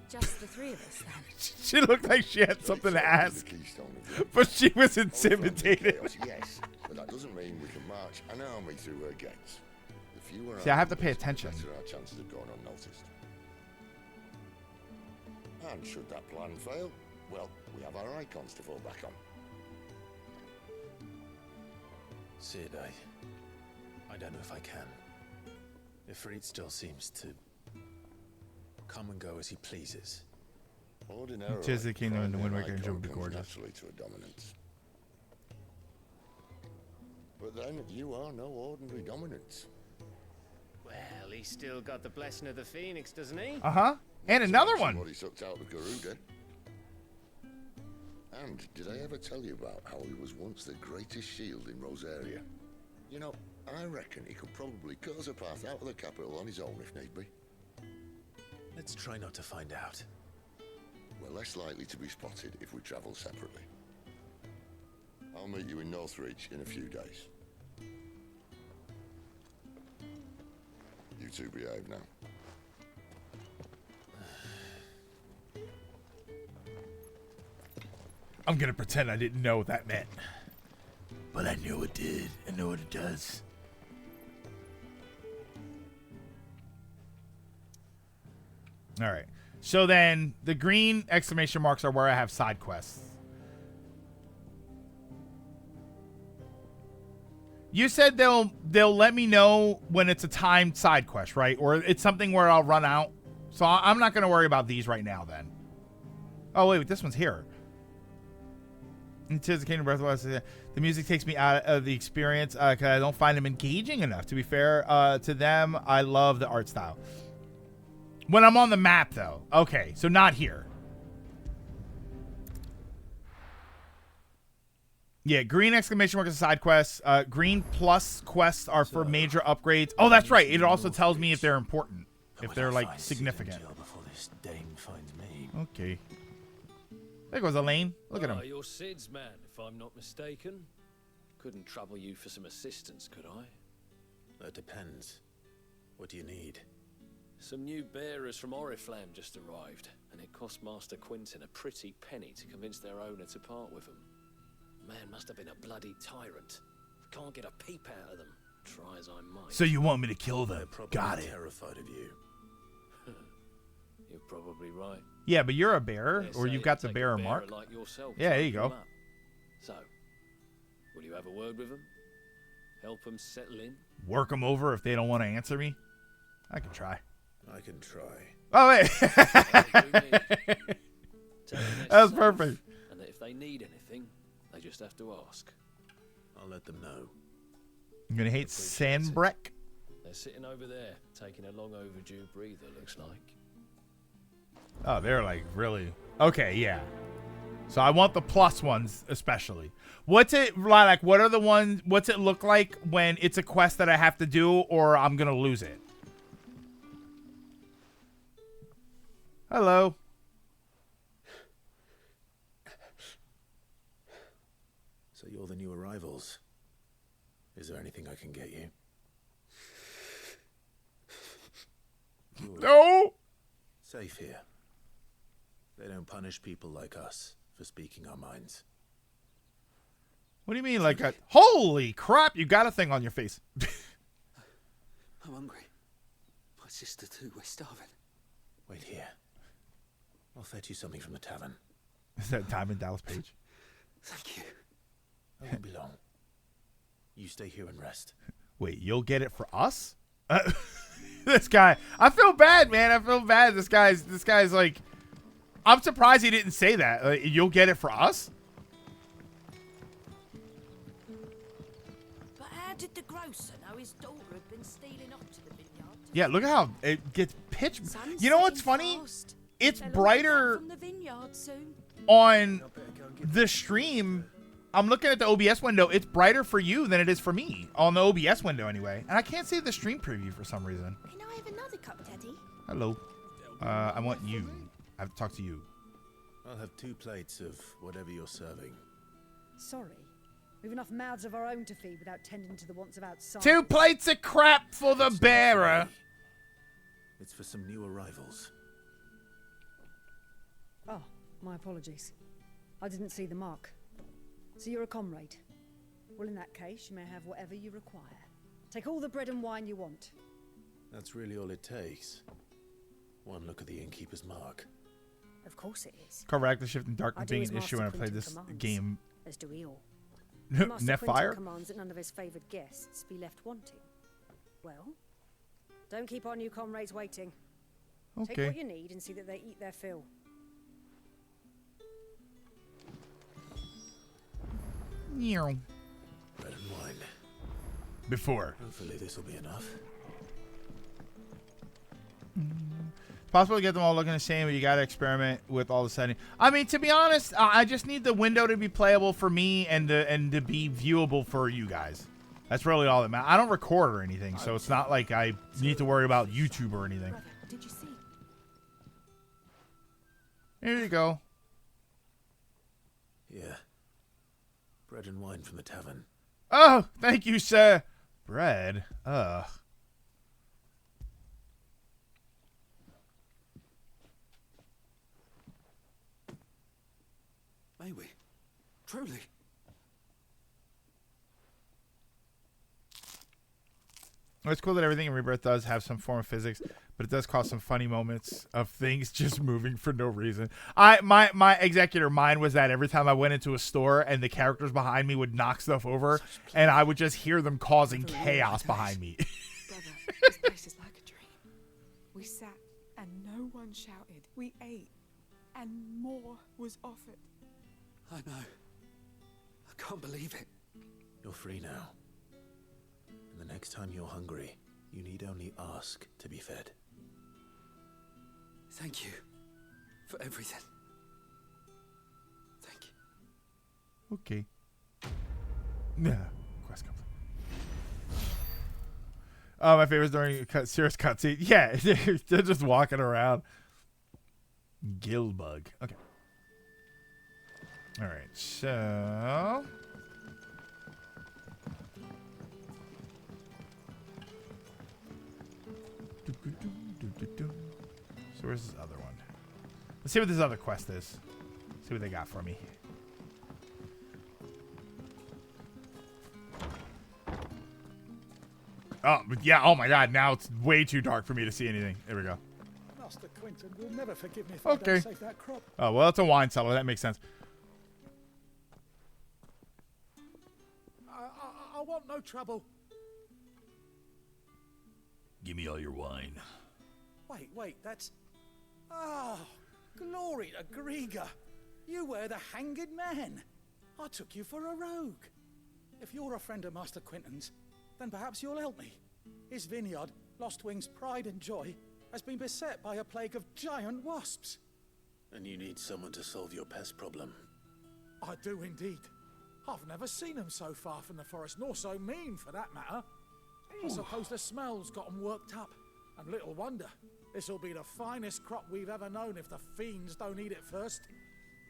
Just the three of us, then. She looked like she had something to ask, but she was intimidated. Yes, but that doesn't mean we can march an army through her gates. The fewer See, I have to pay attention. The better our chances of going unnoticed. And should that plan fail, well, we have our icons to fall back on. Sid, I don't know if I can. Ifrit still seems to come and go as he pleases. Ordinarily, Tis the kingdom and the Wind Waker icon would be comes gorgeous. naturally to a dominance. But then you are no ordinary dominance. Well, he's still got the blessing of the Phoenix, doesn't he? Uh-huh. And another one. Somebody sucked out the Garuda. And did I ever tell you about how he was once the greatest shield in Rosaria? You know, I reckon he could probably cause a path out of the capital on his own if need be. Let's try not to find out. We're less likely to be spotted if we travel separately. I'll meet you in Northreach in a few days. You two behave now. I'm gonna pretend I didn't know what that meant. But I knew it did. I know what it does. All right. So then the green exclamation marks are where I have side quests. You said they'll let me know when it's a timed side quest, right? Or it's something where I'll run out. So I'm not going to worry about these right now then. Oh, wait, this one's here. It says the Kingdom of Breath of the Wild. The music takes me out of the experience because I don't find them engaging enough. To be fair to them, I love the art style. When I'm on the map, though. Okay, so not here. Yeah, green exclamation mark is a side quest. Green plus quests are for major upgrades. Oh, that's right. It also tells me if they're important, if they're like significant. Before this dame finds me. Okay. There goes Elaine. Look at him. You're Sid's man, if I'm not mistaken. Couldn't trouble you for some assistance, could I? That depends. What do you need? Some new bearers from Oriflamme just arrived, and it cost Master Quinton a pretty penny to convince their owner to part with them. Man must have been a bloody tyrant. Can't get a peep out of them, try as I might. So you want me to kill them? Got it. Terrified of you. You're probably right. Yeah, but you're a bearer, or you've got the bearer mark. Like yourself, yeah, there you go. So, will you have a word with them? Help them settle in? Work them over if they don't want to answer me? I can try. I can try. Oh, wait. That was perfect. And that if they need anything, they just have to ask. I'll let them know. I'm going to hate Sandbreck. They're sitting over there, taking a long overdue breather, looks like. Oh, they're like really... Okay, yeah. So I want the plus ones especially. What's it like? What are the ones... What's it look like when it's a quest that I have to do or I'm going to lose it? Hello. So you're the new arrivals. Is there anything I can get you? No! Safe here. They don't punish people like us for speaking our minds. What do you mean like a... Holy crap, you got a thing on your face. I'm hungry. My sister too, we're starving. Wait here. I'll fetch you something from the tavern. Is that Diamond Dallas Page? Thank you. I won't be long. You stay here and rest. Wait, you'll get it for us? This guy. I feel bad, man. I feel bad. This guy's like... I'm surprised he didn't say that. You'll get it for us? But how did the grocer know his daughter had been stealing off to the vineyard? Yeah, look at how it gets pitch. You know what's funny? It's brighter on the stream. I'm looking at the OBS window. It's brighter for you than it is for me on the OBS window anyway. And I can't see the stream preview for some reason. Can I have another cup, Daddy? Hello. I want you. I have to talk to you. I'll have 2 plates of whatever you're serving. Sorry. We've enough mouths of our own to feed without tending to the wants of outsiders. 2 plates of crap for the bearer. It's for some new arrivals. Oh, my apologies. I didn't see the mark. So you're a comrade. Well, in that case, you may have whatever you require. Take all the bread and wine you want. That's really all it takes. One look at the innkeeper's mark. Of course it is. Correct. The shift in darkness being an issue when I played this game. As do we all. Net Master fire? Quinton commands that none of his favoured guests be left wanting. Well, don't keep our new comrades waiting. Okay. Take what you need and see that they eat their fill. Bread and wine. Before. Hopefully this will be enough. It's possible to get them all looking the same, but you got to experiment with all the settings. I mean, to be honest, I just need the window to be playable for me and to be viewable for you guys. That's really all that matters. I don't record or anything, so it's not like I need to worry about YouTube or anything. Brother, did you see? Here you go. Yeah. Bread and wine from the tavern. Oh, thank you, sir. Bread. Ugh. May we? Truly? It's cool that everything in Rebirth does have some form of physics, but it does cause some funny moments of things just moving for no reason. My executor, mine was that every time I went into a store and the characters behind me would knock stuff over, and I would just hear them causing chaos behind me. Brother, this place is like a dream. We sat and no one shouted. We ate and more was offered. I know. I can't believe it. You're free now. And the next time you're hungry, you need only ask to be fed. Thank you for everything. Thank you. Okay. Yeah. Quest complete. Oh, my favorite is during a serious cutscene. Yeah, they're just walking around. Gillbug. Okay. All right, so. So where's this other one? Let's see what this other quest is. See what they got for me. Oh, yeah. Oh, my God. Now it's way too dark for me to see anything. There we go. Master Quentin will never forgive me if I don't save that crop. Oh, well, it's a wine cellar. That makes sense. I want no trouble. Give me all your wine. Wait, that's... Oh, glory to Grieger. You were the hanged man. I took you for a rogue. If you're a friend of Master Quentin's, then perhaps you'll help me. His vineyard, Lostwing's pride and joy, has been beset by a plague of giant wasps. And you need someone to solve your pest problem. I do indeed. I've never seen them so far from the forest, nor so mean for that matter. I suppose the smell's got them worked up. And little wonder. This'll be the finest crop we've ever known if the fiends don't eat it first.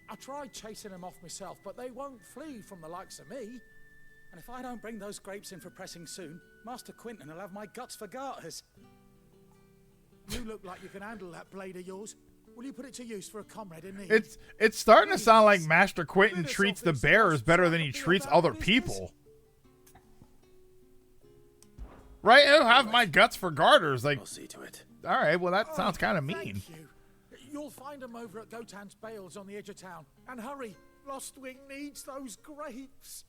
I tried chasing them off myself, but they won't flee from the likes of me. And if I don't bring those grapes in for pressing soon, Master Quentin will have my guts for garters. You look like you can handle that blade of yours. Will you put it to use for a comrade in need? It's starting to sound like Master Quentin treats the bearers better than he treats other people. Right? He'll have my guts for garters. Like, I'll see to it. All right, well, that sounds kind of mean. Thank you. You'll find them over at Gotan's bales on the edge of town. And hurry, Lostwing needs those grapes.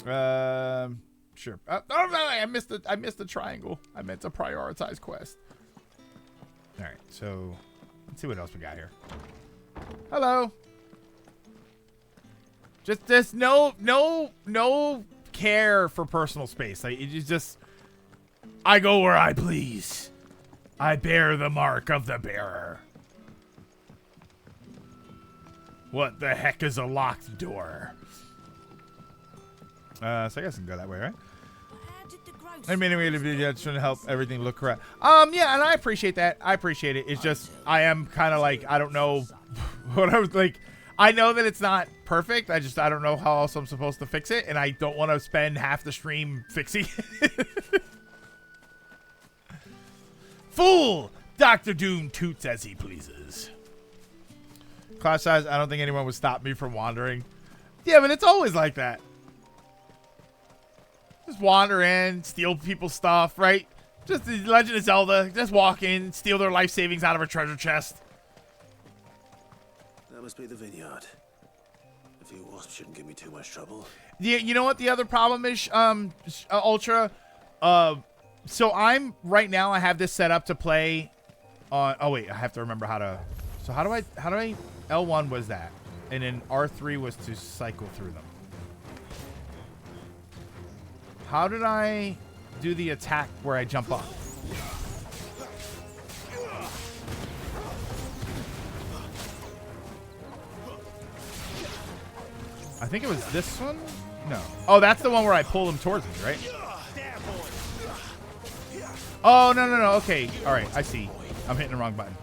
Sure. Oh no, I missed the triangle. I meant to prioritize quest. All right, so let's see what else we got here. Hello. Just no care for personal space. Like it's just, I go where I please. I bear the mark of the bearer. What the heck is a locked door? So I guess I can go that way, right? I mean, we're just trying to help everything look correct. Yeah, and I appreciate that. I appreciate it. It's just I am kind of like I don't know what I was like. I know that it's not perfect. I don't know how else I'm supposed to fix it, and I don't want to spend half the stream fixing it. Fool! Dr. Doom toots as he pleases. Class size, I don't think anyone would stop me from wandering. Yeah, but it's always like that. Just wander in, steal people's stuff, right? Just the Legend of Zelda. Just walk in, steal their life savings out of a treasure chest. That must be the vineyard. A few wasps shouldn't give me too much trouble. Yeah, you know what the other problem is, Ultra? So I'm right now. I have this set up to play on. Oh wait, I have to remember how to. So how do I? L1 was that, and then R3 was to cycle through them. How did I do the attack where I jump up? I think it was this one? No. Oh, that's the one where I pull him towards me, right? Oh, no. Okay. All right. I see. I'm hitting the wrong button.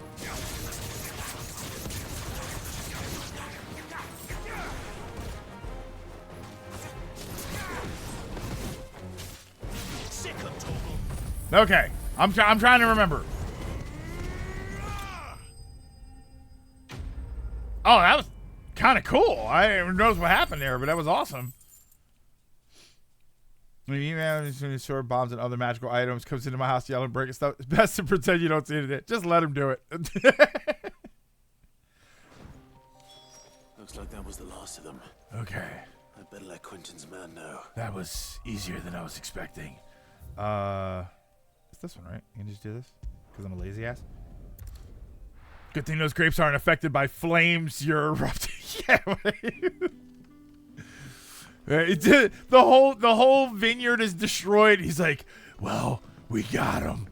Okay. I'm trying to remember. Oh, that was kind of cool. I didn't even notice what happened there, but that was awesome. When you even sword bombs and other magical items comes into my house yelling, breaking stuff, it's best to pretend you don't see it. Just let him do it. Looks like that was the last of them. Okay. I better let Quentin's man know. That was easier than I was expecting. It's this one, right? You can just do this? Because I'm a lazy ass? Good thing those grapes aren't affected by flames you're erupting. Yeah. The whole vineyard is destroyed. He's like, well, we got him.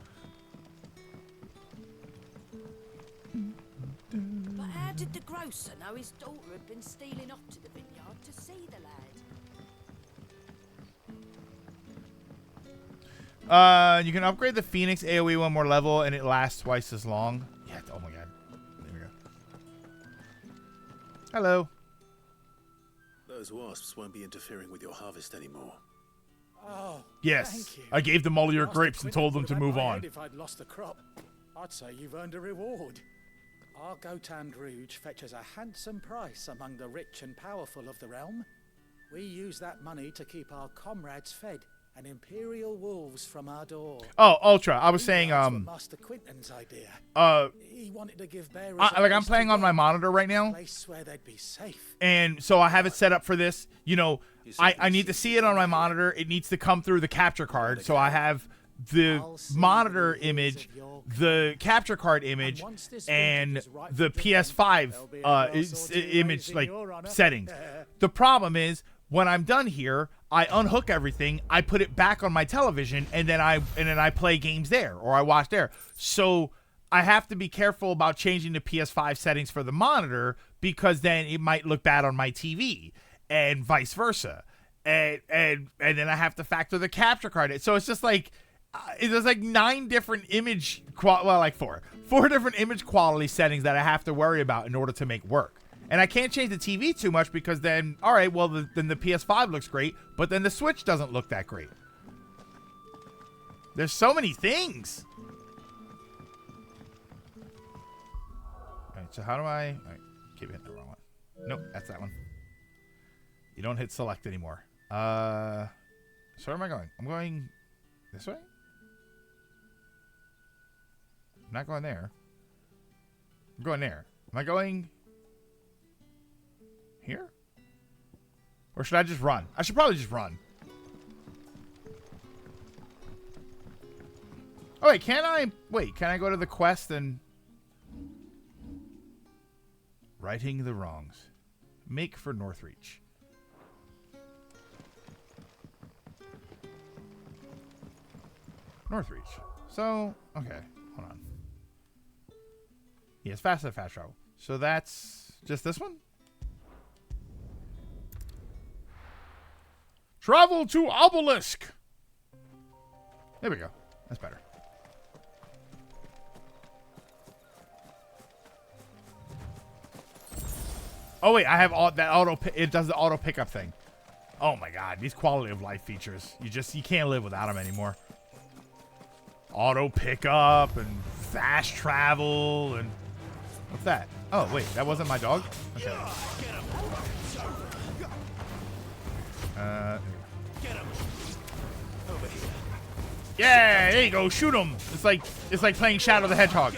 But how did the grocer know his daughter had been stealing up to the vineyard to see the lad? You can upgrade the Phoenix AoE one more level, and it lasts twice as long. Yeah. Oh my god. There we go. Hello. Those wasps won't be interfering with your harvest anymore. Oh, Yes. thank you. I gave them all your Master grapes and Quinton told them would to have move had my on. head If I'd lost the crop, I'd say you've earned a reward. Our Gotand Rouge fetches a handsome price among the rich and powerful of the realm. We use that money to keep our comrades fed and imperial wolves from our door. Oh, Ultra. I was These saying, guys were Master Quinton's idea. He wanted to give bearers I'm playing on my monitor right now, a place where they'd be safe. and so I have it set up for this. You know, I need to see it on my monitor. It needs to come through the capture card, so I have the monitor image, the capture card image, and the PS5 image like settings. The problem is, when I'm done here, I unhook everything, I put it back on my television, and then I play games there, or I watch there. So I have to be careful about changing the PS5 settings for the monitor, because then it might look bad on my TV, and vice versa. And then I have to factor the capture card in. So it's just like there's like 9 different image four different image quality settings that I have to worry about in order to make work. And I can't change the TV too much, because then, all right, well, then the PS5 looks great, but then the Switch doesn't look that great. There's so many things. All right, so how do I... All right, keep hitting the wrong one. Nope, that's that one. You don't hit select anymore. So where am I going? I'm going this way? I'm not going there. I'm going there. Am I going... here? Or should I just run? I should probably just run. Oh, wait, can I go to the quest and... Righting the wrongs. Make for Northreach. Northreach. So, okay, hold on. Yes, fast travel. So that's just this one? Travel to Obelisk. There we go. That's better. Oh wait, I have all that auto. It does the auto pickup thing. Oh my god, these quality of life features. You can't live without them anymore. Auto pickup and fast travel and what's that? Oh wait, that wasn't my dog. Okay. Yeah, there you go. Shoot him. It's like playing Shadow the Hedgehog.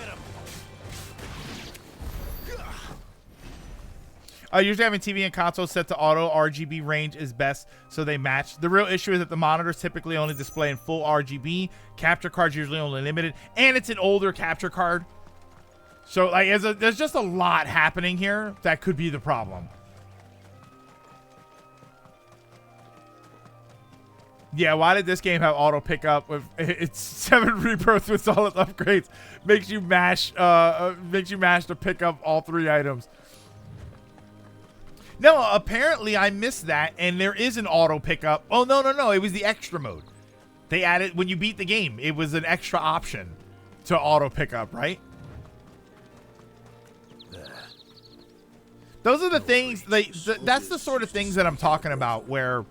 Usually having TV and console set to auto RGB range is best, so they match. The real issue is that the monitors typically only display in full RGB. Capture cards usually only limited, and it's an older capture card. So like, there's just a lot happening here that could be the problem. Yeah, why did this game have auto pickup with it's 7 rebirths with solid upgrades? Makes you mash to pick up all 3 items. No, apparently I missed that, and there is an auto pickup. Oh no, it was the extra mode. They added when you beat the game. It was an extra option to auto pickup, right? Those are the things. That's the sort of things that I'm talking about, where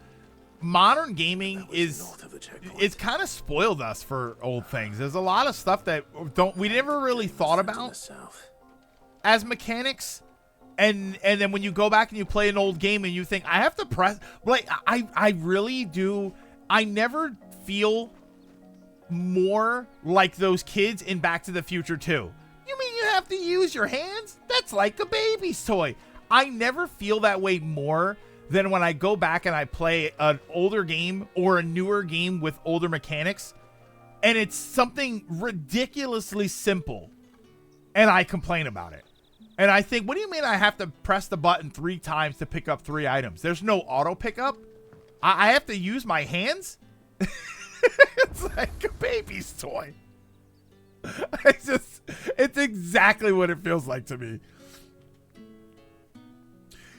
modern gaming it's kind of spoiled us for old things. There's a lot of stuff that we never really thought about as mechanics. And then when you go back and you play an old game and you think, I have to press, like, I really do. I never feel more like those kids in Back to the Future 2. You mean you have to use your hands? That's like a baby's toy. I never feel that way more than when I go back and I play an older game or a newer game with older mechanics, and it's something ridiculously simple, and I complain about it. And I think, what do you mean I have to press the button 3 times to pick up 3 items? There's no auto pickup? I have to use my hands? It's like a baby's toy. It's exactly what it feels like to me.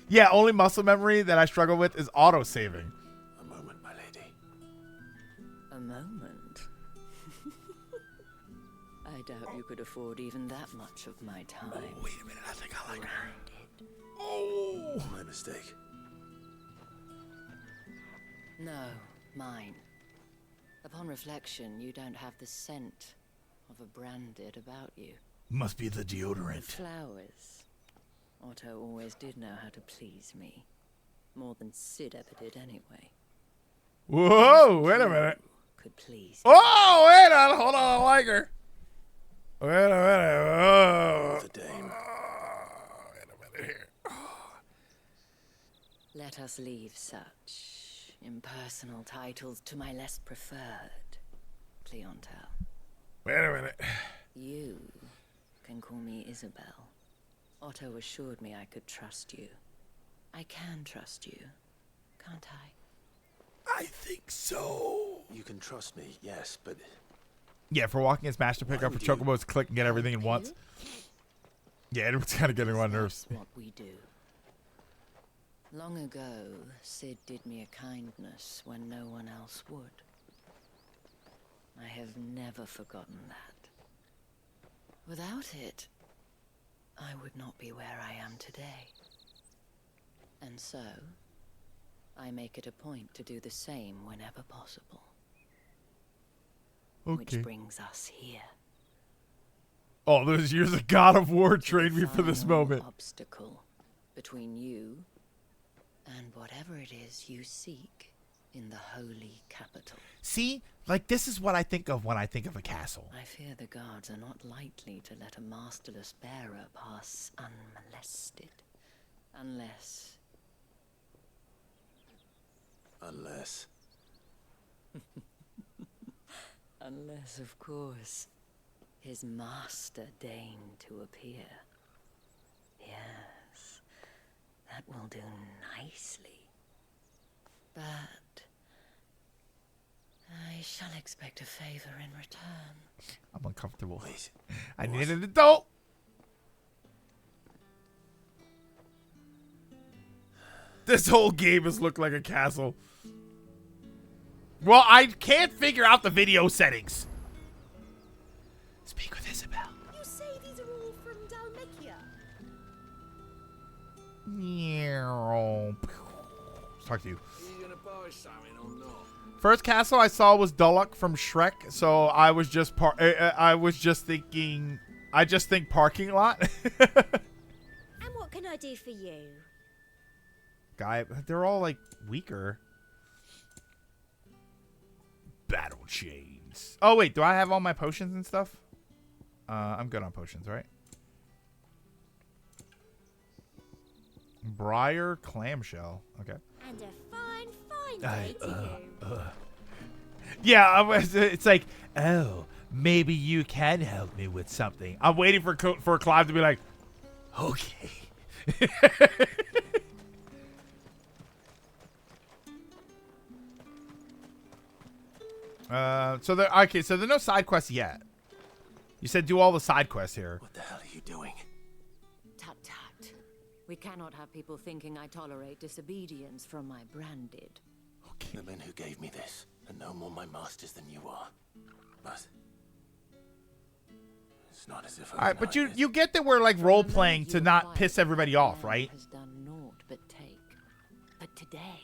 Yeah, only muscle memory that I struggle with is auto-saving. A moment, my lady. A moment? I doubt you could afford even that much of my time. Oh, wait a minute, I think I like her. Oh, my mistake. No, mine. Upon reflection, you don't have the scent of a branded about you. Must be the The deodorant. flowers. Otto always did know how to please me. More than Sid ever did anyway. Whoa, wait a minute. Could please. Oh, wait on, hold on, I like her. Wait a minute. Oh. The dame. Wait a minute here. Let us leave such impersonal titles to my less preferred clientele. Wait a minute. You can call me Isabel. Otto assured me I could trust you. I can trust you, can't I? I think so. You can trust me, yes, but... Yeah, for walking and smash to pick up for chocobos, click and get everything in once. Yeah, it's kind of getting on my nerves. What we do. Long ago, Sid did me a kindness when no one else would. I have never forgotten that. Without it, I would not be where I am today. And so, I make it a point to do the same whenever possible. Okay. Which brings us here. Oh, those years of God of War trained me for this Final moment. Obstacle between you and whatever it is you seek in the holy capital. See? Like, this is what I think of when I think of a castle. I fear the guards are not likely to let a masterless bearer pass unmolested. Unless... Unless, of course, his master deigned to appear. Yes, that will do nicely. But I shall expect a favor in return. I'm uncomfortable. I need an adult. This whole game has looked like a castle. Well, I can't figure out the video settings. Speak with Isabel. You say these are all from Dalmacia? Let's talk to you. Are you gonna buy something or not? First castle I saw was Dulloch from Shrek, so I was just thinking. I just think parking lot. And what can I do for you? Guy, they're all like weaker. Battle chains. Oh wait, do I have all my potions and stuff? I'm good on potions, right? Briar clamshell. Okay. And a fine day to you. Yeah, it's like, oh, maybe you can help me with something. I'm waiting for Clive to be like, okay. So there are no side quests yet. You said do all the side quests here. What the hell are you doing? Tut tut. We cannot have people thinking I tolerate disobedience from my branded. The men who gave me this are no more my masters than you are. But it's not as if All right, but you get that we're like role playing to not piss everybody off, right? Has done naught but take. But today,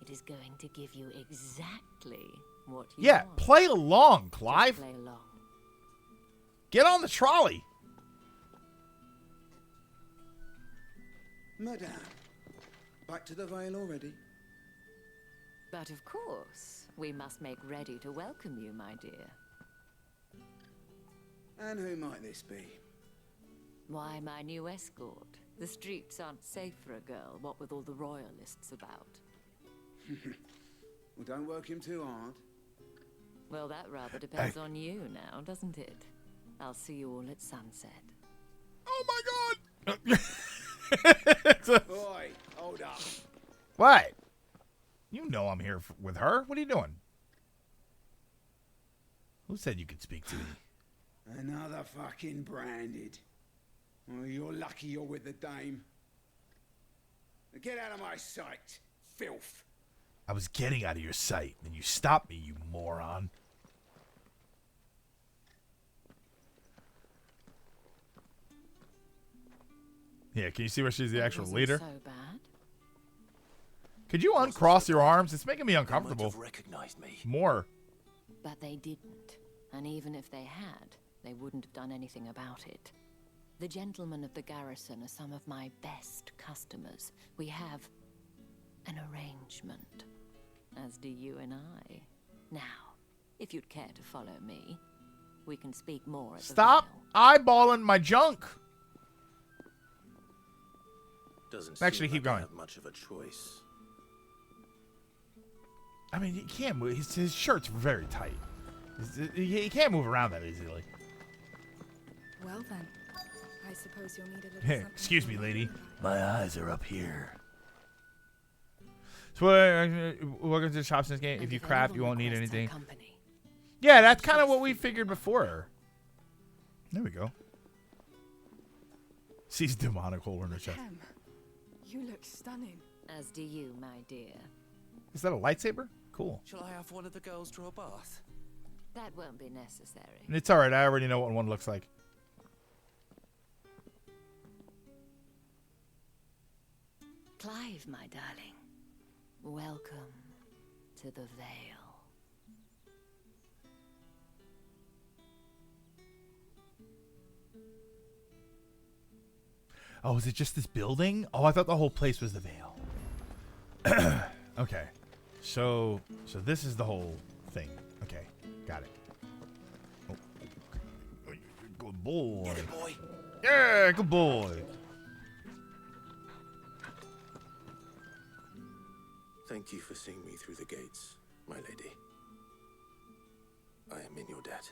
it is going to give you exactly what you Yeah, want. play along, Clive. Just play along. Get on the trolley. Madame, back to the Vale already? But of course, we must make ready to welcome you, my dear. And who might this be? Why, my new escort. The streets aren't safe for a girl, what with all the royalists about. Well, don't work him too hard. Well, that rather depends on you now, doesn't it? I'll see you all at sunset. Oh my god! Oi, hold up. What? You know I'm here with her. What are you doing? Who said you could speak to me? Another fucking branded. Well, you're lucky you're with the dame. Get out of my sight, filth. I was getting out of your sight, and you stopped me, you moron. Yeah, can you see where she's the actual leader? So bad. Could you uncross your arms? It's making me uncomfortable. They might have recognized me. More. But they didn't. And even if they had, they wouldn't have done anything about it. The gentlemen of the garrison are some of my best customers. We have an arrangement, as do you and I. Now, if you'd care to follow me, we can speak more at Stop eyeballing my junk. Doesn't Actually, seem keep like I going. have much of a choice. I mean, he can't move. His shirt's very tight. He can't move around that easily. Well then, I suppose you'll need a little Hey, something excuse me, from lady. My eyes are up here. So, welcome to the shops in this game. If you craft, you won't need anything. Yeah, that's kind of what we figured before. There we go. Sees demonic hole in her chest. Hem, you look stunning. As do you, my dear. Is that a lightsaber? Cool. Shall I have one of the girls draw a bath? That won't be necessary. It's all right. I already know what one looks like. Clive, my darling. Welcome to the Vale. Oh, is it just this building? Oh, I thought the whole place was the Vale. Okay. So this is the whole thing. Okay. Got it. Oh. Good boy. Get it, boy. Yeah, good boy. Thank you for seeing me through the gates, my lady. I am in your debt.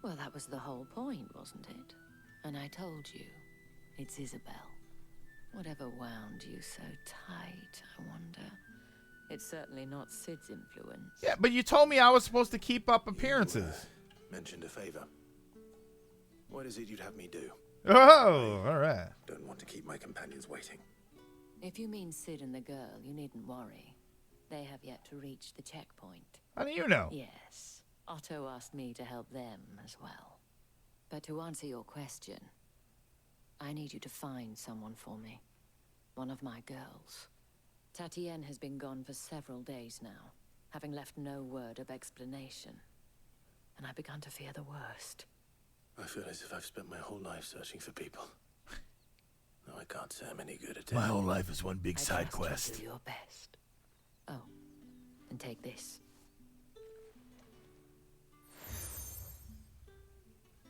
Well, that was the whole point, wasn't it? And I told you, it's Isabel. Whatever wound you so tight, I wonder. It's certainly not Sid's influence. Yeah, but you told me I was supposed to keep up appearances. Mentioned a favor. What is it you'd have me do? Oh, all right. Don't want to keep my companions waiting. If you mean Sid and the girl, you needn't worry. They have yet to reach the checkpoint. How do you know? Yes. Otto asked me to help them as well. But to answer your question, I need you to find someone for me. One of my girls. Tatienne has been gone for several days now, having left no word of explanation. And I've begun to fear the worst. I feel as if I've spent my whole life searching for people. No, I can't say I'm any good at it. My whole life is one big side I trust quest. you do your best. Oh, and take this.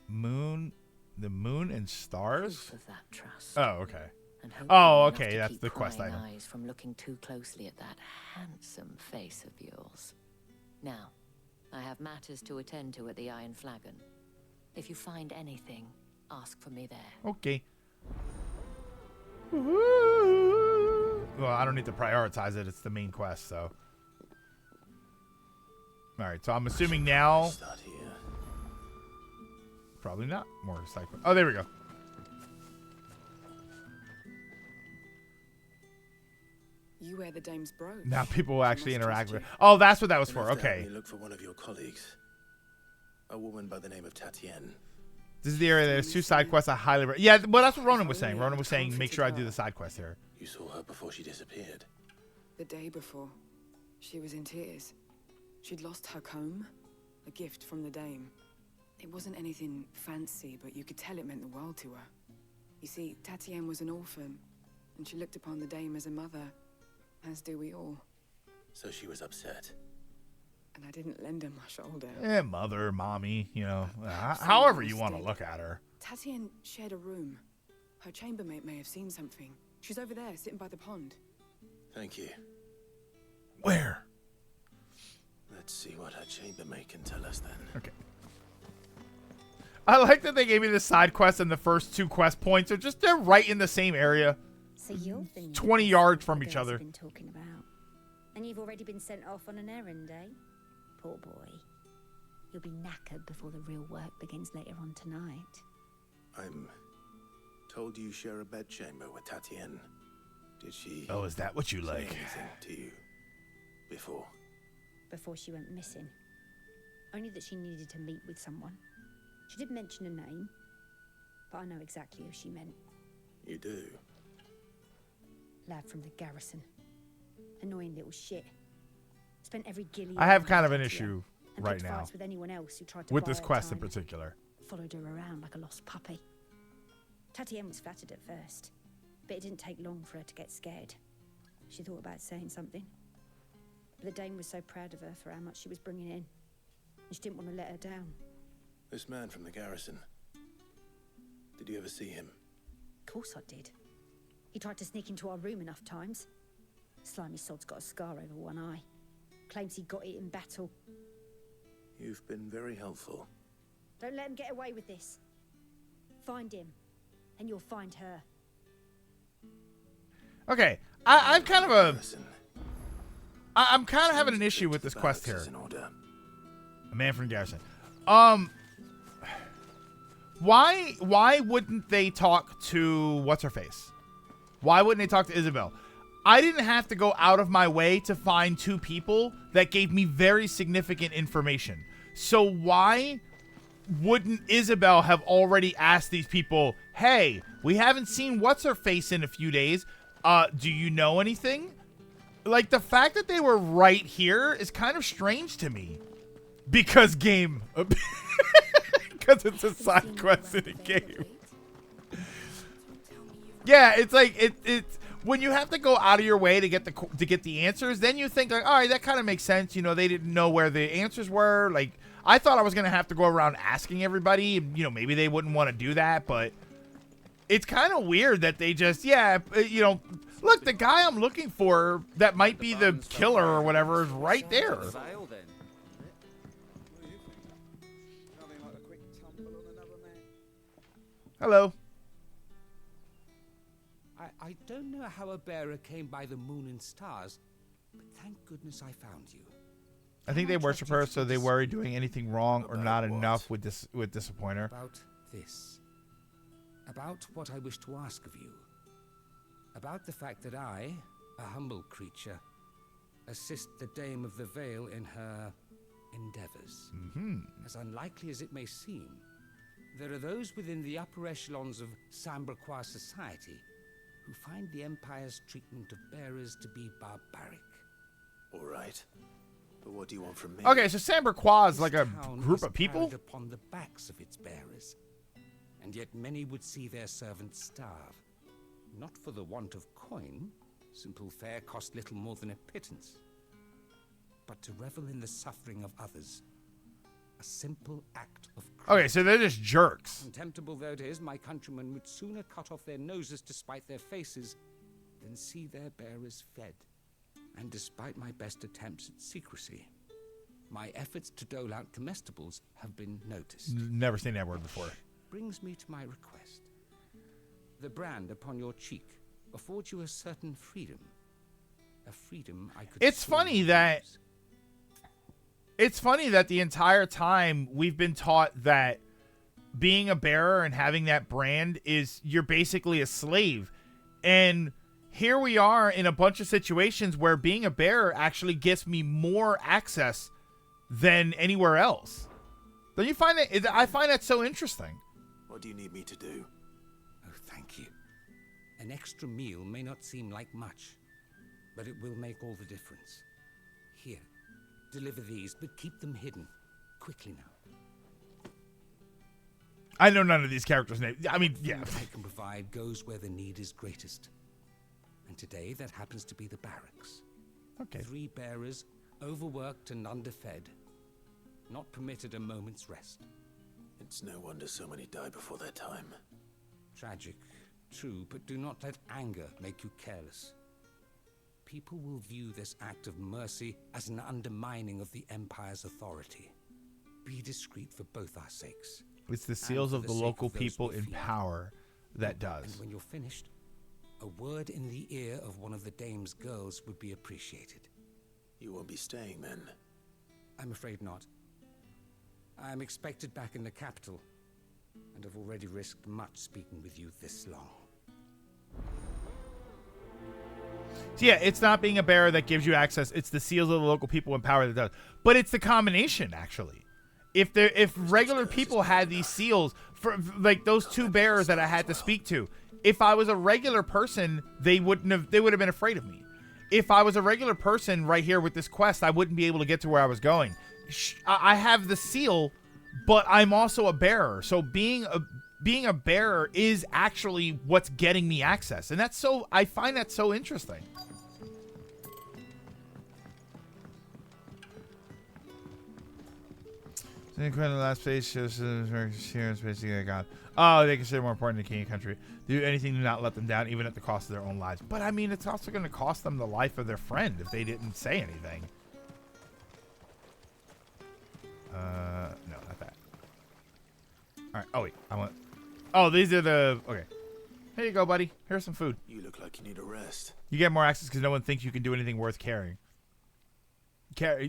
The moon and stars? Proof of that trust. Oh, okay. And hopefully Oh, enough okay, to that's keep the quest prying item. eyes from looking too closely at that handsome face of yours. Now, I have matters to attend to at the Iron Flagon. If you find anything, ask for me there. Okay. Well, I don't need to prioritize it. It's the main quest, so. All right, so I'm assuming now. Start here. Probably not. More side quest. Oh, there we go. You wear the dame's brooch. Now people will actually She must interact trust with. you. Oh, that's what that was You'll for. have to help Okay. me look for one of your colleagues. A woman by the name of Tatienne. This is the area. There's 2 side quests. I highly. Yeah, well, that's what Ronan was saying. Ronan was saying make sure I do the side quest here. You saw her before she disappeared. The day before, she was in tears. She'd lost her comb, a gift from the dame. It wasn't anything fancy, but you could tell it meant the world to her. You see, Tatienne was an orphan, and she looked upon the dame as a mother, as do we all. So she was upset. And I didn't lend her my shoulder. Mother, mommy, however you want to look at her. Tatienne shared a room. Her chambermaid may have seen something. She's over there, sitting by the pond. Thank you. Where? Let's see what her chambermaid can tell us then. Okay. I like that they gave me the side quest and the first 2 quest points are just, they're right in the same area. So you've been 20 yards from each other. been talking about. And you've already been sent off on an errand, eh? Poor boy. You'll be knackered before the real work begins later on tonight. I'm told you share a bedchamber with Tatienne. Did she... Oh, is that what you say like? anything to you before? Before she went missing. Only that she needed to meet with someone. She did mention a name, but I know exactly who she meant. You do? Lad from the garrison. Annoying little shit. Spent every gilly. I have kind of an issue right now with anyone else who tried to with buy this her quest in time. particular. Followed her around like a lost puppy. Tatienne was flattered at first, but it didn't take long for her to get scared. She thought about saying something, but the Dame was so proud of her for how much she was bringing in, and she didn't want to let her down. This man from the garrison. Did you ever see him? Of course I did. He tried to sneak into our room enough times. Slimy sod's got a scar over one eye. Claims he got it in battle. You've been very helpful. Don't let him get away with this. Find him, and you'll find her. Okay, I'm kind of a... I'm kind of having an issue with this quest here. A man from Garrison. Why wouldn't they talk to what's-her-face? Why wouldn't they talk to Isabel? I didn't have to go out of my way to find 2 people that gave me very significant information. So why wouldn't Isabel have already asked these people, hey, we haven't seen what's-her-face in a few days. Do you know anything? Like, the fact that they were right here is kind of strange to me. Because game. Because it's a side quest in a game. Yeah, it's like, it's when you have to go out of your way to get the answers, then you think, like, all right, that kind of makes sense. You know, they didn't know where the answers were. Like, I thought I was going to have to go around asking everybody. You know, maybe they wouldn't want to do that, but it's kind of weird that they just, you know, look, the guy I'm looking for that might be the killer or whatever is right there. Hello. I don't know how a bearer came by the moon and stars, but thank goodness I found you. I think they worship her, so they worry doing anything wrong or not enough would disappoint her. About this. About what I wish to ask of you. About the fact that I, a humble creature, assist the Dame of the Vale in her endeavors. As unlikely as it may seem, there are those within the upper echelons of Samberquois society who find the Empire's treatment of bearers to be barbaric. All right. But what do you want from me? Okay, so Samberquois is like a Town group is of people? carried upon the backs of its bearers, and yet many would see their servants starve. Not for the want of coin, simple fare cost little more than a pittance, but to revel in the suffering of others. A simple act of Okay, so they're just jerks. Contemptible though it is, my countrymen would sooner cut off their noses to spite their faces than see their bearers fed. And despite my best attempts at secrecy, my efforts to dole out comestibles have been noticed. Never seen that word before. Brings me to my request. The brand upon your cheek affords you a certain freedom. A freedom I could... It's funny that the entire time we've been taught that being a bearer and having that brand is you're basically a slave. And here we are in a bunch of situations where being a bearer actually gives me more access than anywhere else. Don't you find that? I find that so interesting. What do you need me to do? Oh, thank you. An extra meal may not seem like much, but it will make all the difference. Here, deliver these, but keep them hidden. Quickly now. I know none of these characters' names. I mean, yeah. What I can provide goes where the need is greatest. And today, that happens to be the barracks. Okay. 3 bearers, overworked and underfed. Not permitted a moment's rest. It's no wonder so many die before their time. Tragic, true, but do not let anger make you careless. People will view this act of mercy as an undermining of the Empire's authority. Be discreet for both our sakes. It's the seals And of for the sake local of those people we in feed. power that does. And when you're finished, a word in the ear of one of the dame's girls would be appreciated. You won't be staying then? I'm afraid not. I'm expected back in the capital, and have already risked much speaking with you this long. So yeah, it's not being a bearer that gives you access. It's the seals of the local people in power that does. But it's the combination, actually. If regular people had these seals, for like those two bearers that I had to speak to, if I was a regular person, they would have been afraid of me. If I was a regular person right here with this quest, I wouldn't be able to get to where I was going. I have the seal, but I'm also a bearer. So being a bearer is actually what's getting me access. And I find that so interesting. The last place shows here in space. God. Oh, they consider more important than king and country. Do anything to not let them down, even at the cost of their own lives. But I mean, it's also going to cost them the life of their friend if they didn't say anything. No, not that. All right. Oh wait, I want. Oh, these are the. Okay. Here you go, buddy. Here's some food. You look like you need a rest. You get more access because no one thinks you can do anything worth carrying.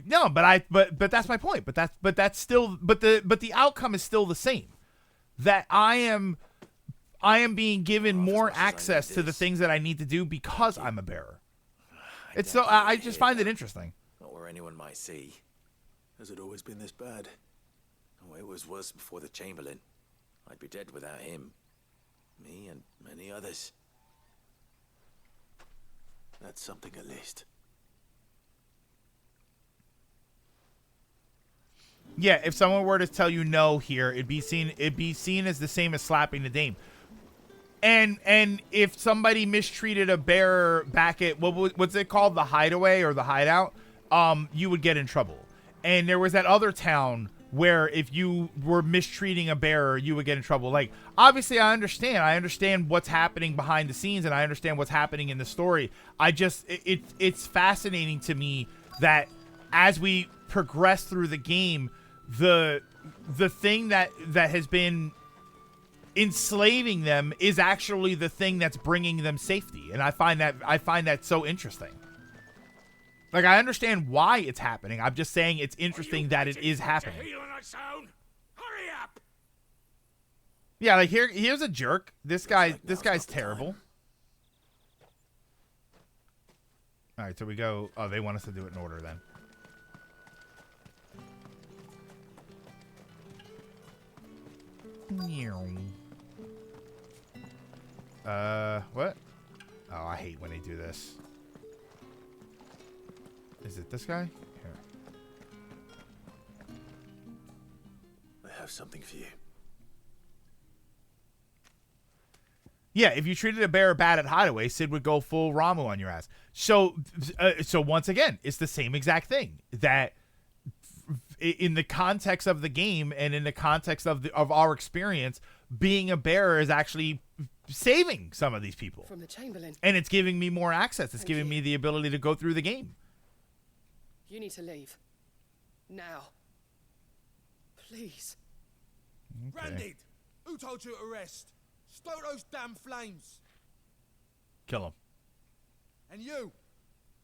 No, but that's my point. But that's still the outcome is still the same. That I am being given more access to the things that I need to do because I'm a bearer. It's so I just find it interesting. Not where anyone might see. Has it always been this bad? Oh, it was worse before the Chamberlain. I'd be dead without him. Me and many others. That's something at least. Yeah, if someone were to tell you no here, it'd be seen as the same as slapping the dame. And if somebody mistreated a bearer back at what's it called, the hideaway or the hideout, you would get in trouble. And there was that other town where if you were mistreating a bearer, you would get in trouble. Like, obviously, I understand what's happening behind the scenes, and I understand what's happening in the story. It's fascinating to me that as we progress through the game, the thing that has been enslaving them is actually the thing that's bringing them safety, and I find that so interesting. Like, I understand why it's happening. I'm just saying it's interesting that it is happening. Hurry up! Yeah, like here's a jerk. This guy's terrible. All right, so we go. Oh, they want us to do it in order then. What? Oh, I hate when they do this. Is it this guy? Here. I have something for you. Yeah, if you treated a bearer bad at Hideaway, Sid would go full Ramu on your ass. So once again, it's the same exact thing. That in the context of the game and in the context of our experience, being a bearer is actually saving some of these people. From the Chamberlain. And it's giving me more access. It's giving me the ability to go through the game. You need to leave. Now. Please. Okay. Randy, who told you to rest? Stoke those damn flames. Kill him. And you,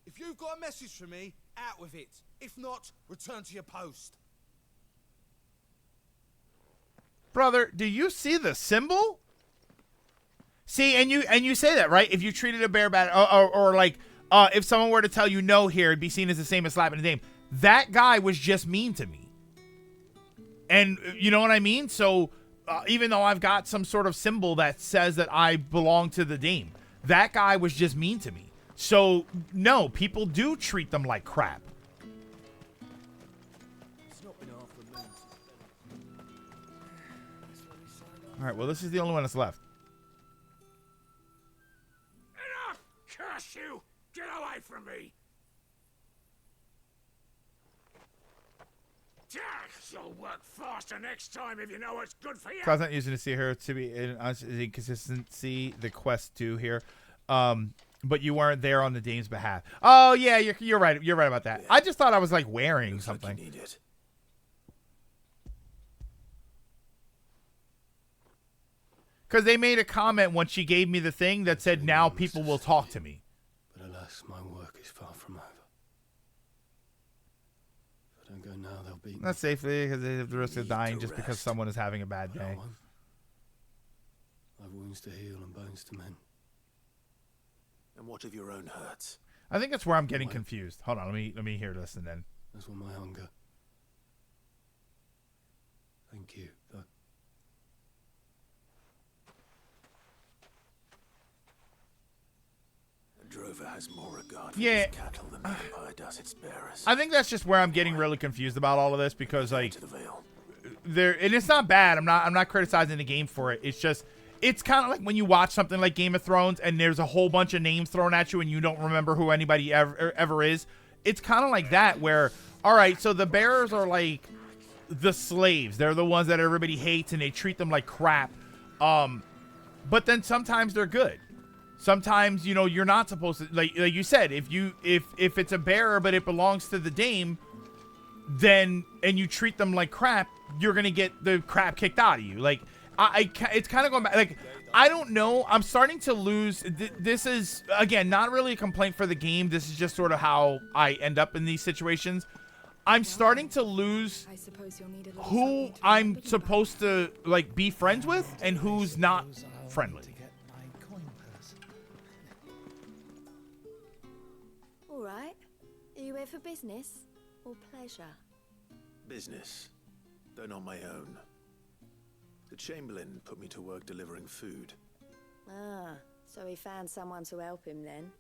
if you've got a message for me, out with it. If not, return to your post. Brother, do you see the symbol? See, and you say that, right? If you treated a bear bad, or like, if someone were to tell you no here, it'd be seen as the same as slapping a dame. That guy was just mean to me. And you know what I mean? So even though I've got some sort of symbol that says that I belong to the dame, that guy was just mean to me. So no, people do treat them like crap. All right, well, this is the only one that's left. Enough! Curse you! Get away from me! You'll work faster next time if you know what's good for you. I was not using to see her to be in inconsistency. The quest too here, but you weren't there on the dame's behalf. Oh yeah, you're right. You're right about that. Yeah. I just thought I was like wearing something. Like you need it. Because they made a comment when she gave me the thing that said, now people will talk to me. But alas, my work is far from over. If I don't go now, they'll beat me. Not safely, because they have the risk of dying just because someone is having a bad day. I've wounds to heal and bones to mend. And what of your own hurts? I think that's where I'm getting confused. Hold on, let me hear this and then. That's what my hunger. Thank you, though. Drover has more regard for Yeah. its cattle than the Empire does its bearers. I think that's just where I'm getting really confused about all of this because like there, and it's not bad. I'm not criticizing the game for it. It's just it's kind of like when you watch something like Game of Thrones and there's a whole bunch of names thrown at you and you don't remember who anybody ever is. It's kind of like that where all right, so the bearers are like the slaves. They're the ones that everybody hates and they treat them like crap. But then sometimes they're good. Sometimes, you know, you're not supposed to, like you said, if it's a bearer but it belongs to the dame, then and you treat them like crap, you're gonna get the crap kicked out of you. Like it's kind of going back. Like I don't know. I'm starting to lose. This is again not really a complaint for the game. This is just sort of how I end up in these situations. I'm starting to lose who I'm supposed to like be friends with and who's not friendly. All right. Are you here for business or pleasure? Business, though not my own. The Chamberlain put me to work delivering food. Ah, so he found someone to help him then.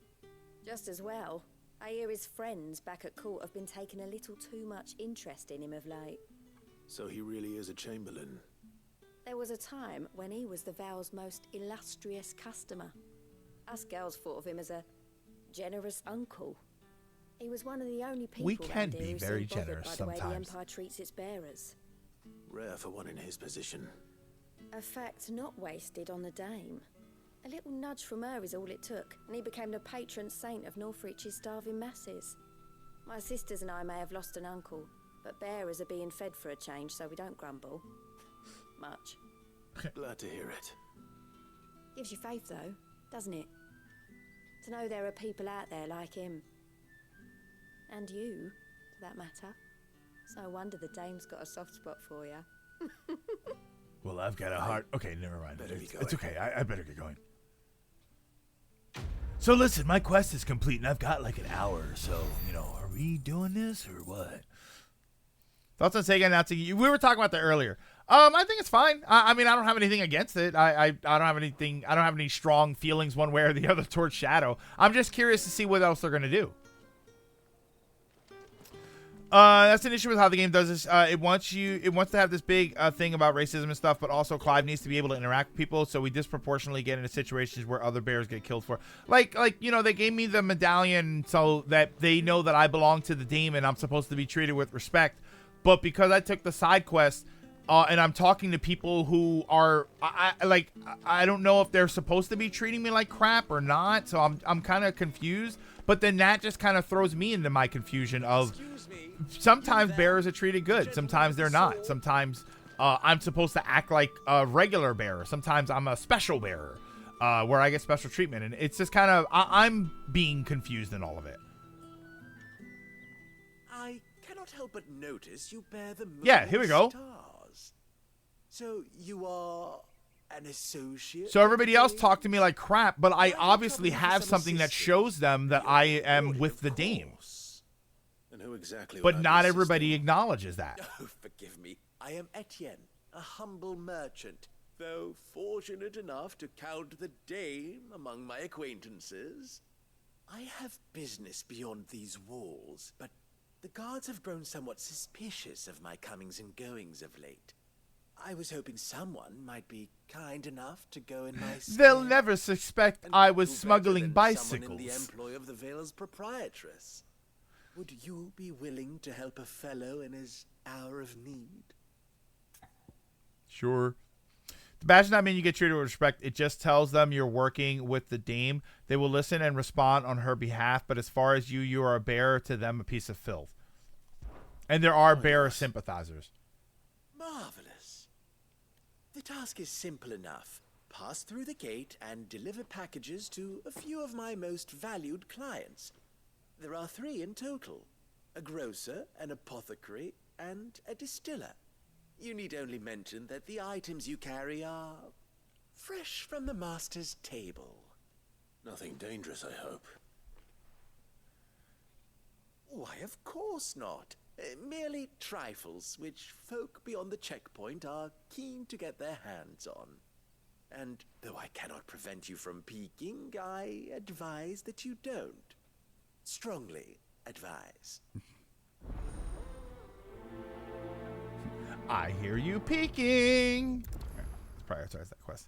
Just as well. I hear his friends back at court have been taking a little too much interest in him of late. So he really is a Chamberlain. There was a time when he was the Vale's most illustrious customer. Us girls thought of him as a generous uncle. He was one of the only people We can around here be who very seemed bothered generous by the way the sometimes. Empire treats its bearers. Rare for one in his position. A fact not wasted on the dame. A little nudge from her is all it took, and he became the patron saint of Northreach's starving masses. My sisters and I may have lost an uncle, but bearers are being fed for a change, so we don't grumble. Much. Glad to hear it. Gives you faith, though, doesn't it? To know there are people out there like him. And you, for that matter. It's no wonder the dame's got a soft spot for you. Well, I've got a heart. Okay, never mind. It's okay. I better get going. So listen, my quest is complete, and I've got like an hour or so. You know, are we doing this or what? Thoughts on Sega announcing you? We were talking about that earlier. I think it's fine. I mean, I don't have anything against it. I don't have anything. I don't have any strong feelings one way or the other towards Shadow. I'm just curious to see what else they're gonna do. That's an issue with how the game does this. It wants to have this big thing about racism and stuff, but also Clive needs to be able to interact with people, so we disproportionately get into situations where other bears get killed for. Like you know, they gave me the medallion so that they know that I belong to the dame and I'm supposed to be treated with respect. But because I took the side quest, and I'm talking to people who are, I don't know if they're supposed to be treating me like crap or not, so I'm kind of confused. But then that just kind of throws me into my confusion of sometimes bearers are treated good, sometimes they're not. Sometimes I'm supposed to act like a regular bearer. Sometimes I'm a special bearer, where I get special treatment, and it's just kind of I'm being confused in all of it. I cannot help but notice you bear the moon Yeah, here we go. Stars. So you are an associate? So everybody else talked to me like crap, but I obviously have something that shows them that I am with the dame. And who exactly? But not everybody acknowledges that. Oh, forgive me. I am Etienne, a humble merchant, though fortunate enough to count the dame among my acquaintances. I have business beyond these walls, but the guards have grown somewhat suspicious of my comings and goings of late. I was hoping someone might be kind enough to go in my stead. They'll never suspect I was Who better smuggling than bicycles. Someone in the employ of the Vale's proprietress. Would you be willing to help a fellow in his hour of need? Sure. The badge does not mean you get treated with respect. It just tells them you're working with the dame. They will listen and respond on her behalf, but as far as you are a bearer to them, a piece of filth. And there are bearer sympathizers. Marvelous. The task is simple enough. pass through the gate and deliver packages to a few of my most valued clients. There are 3 in total: a grocer, an apothecary, and a distiller. You need only mention that the items you carry are fresh from the master's table. Nothing dangerous, I hope. Why, of course not. Merely trifles which folk beyond the checkpoint are keen to get their hands on. And though I cannot prevent you from peeking, I advise that you don't. Strongly advise. I hear you peeking. Let's prioritize that quest.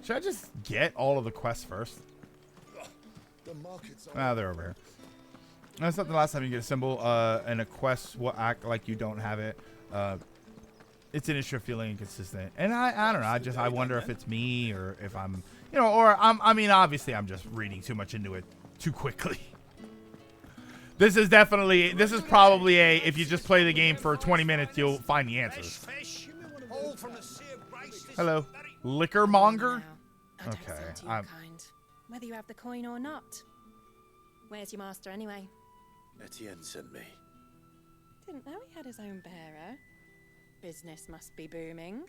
Should I just get all of the quests first? They're over here. That's not the last time you get a symbol and a quest will act like you don't have it. It's an issue of feeling inconsistent. And I don't know. I wonder if it's me or if I'm, I mean, obviously I'm just reading too much into it too quickly. This is probably if you just play the game for 20 minutes, you'll find the answers. Hello. Liquor monger? Okay. Whether you have the coin or not. Where's your master anyway? Etienne sent me. Didn't know he had his own bearer. Business must be booming.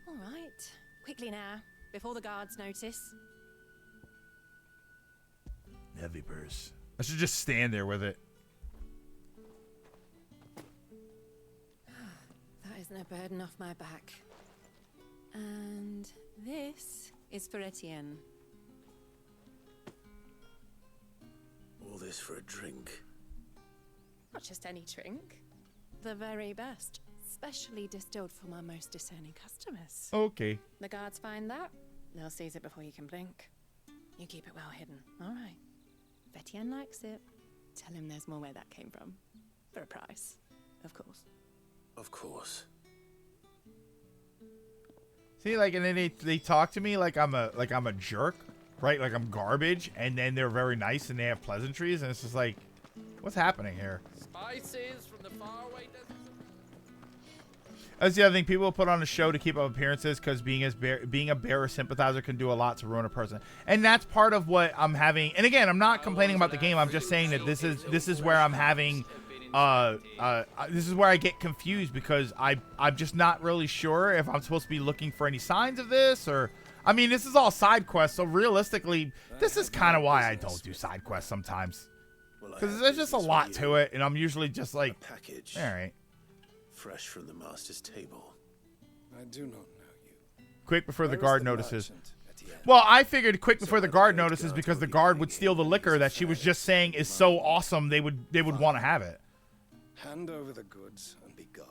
All right. Quickly now, before the guards notice. Heavy purse. I should just stand there with it. That isn't a burden off my back. And this is for Etienne. All this for a drink. Not just any drink. The very best. Specially distilled for my most discerning customers. Okay. The guards find that, they'll seize it before you can blink. You keep it well hidden. All right. If Etienne likes it, tell him there's more where that came from. For a price, of course. Of course. See, and then they talk to me like I'm a jerk, right? Like I'm garbage, and then they're very nice and they have pleasantries, and it's just like, what's happening here? Spices from the faraway deserts. That's the other thing. People put on a show to keep up appearances because being a bearer sympathizer can do a lot to ruin a person, and that's part of what I'm having. And again, I'm not complaining about the game. I'm just saying that this is where I'm having. This is where I get confused because I'm just not really sure if I'm supposed to be looking for any signs of this or. I mean, this is all side quests, so realistically, this is kind of why I don't do side quests sometimes. Because there's just a lot to it, and I'm usually just like, all right. Fresh from the master's table. I do not know you. Quick before the guard notices. Well, I figured quick before the guard notices because the guard would steal the liquor that she was just saying is so awesome they would want to have it. Hand over the goods and be gone.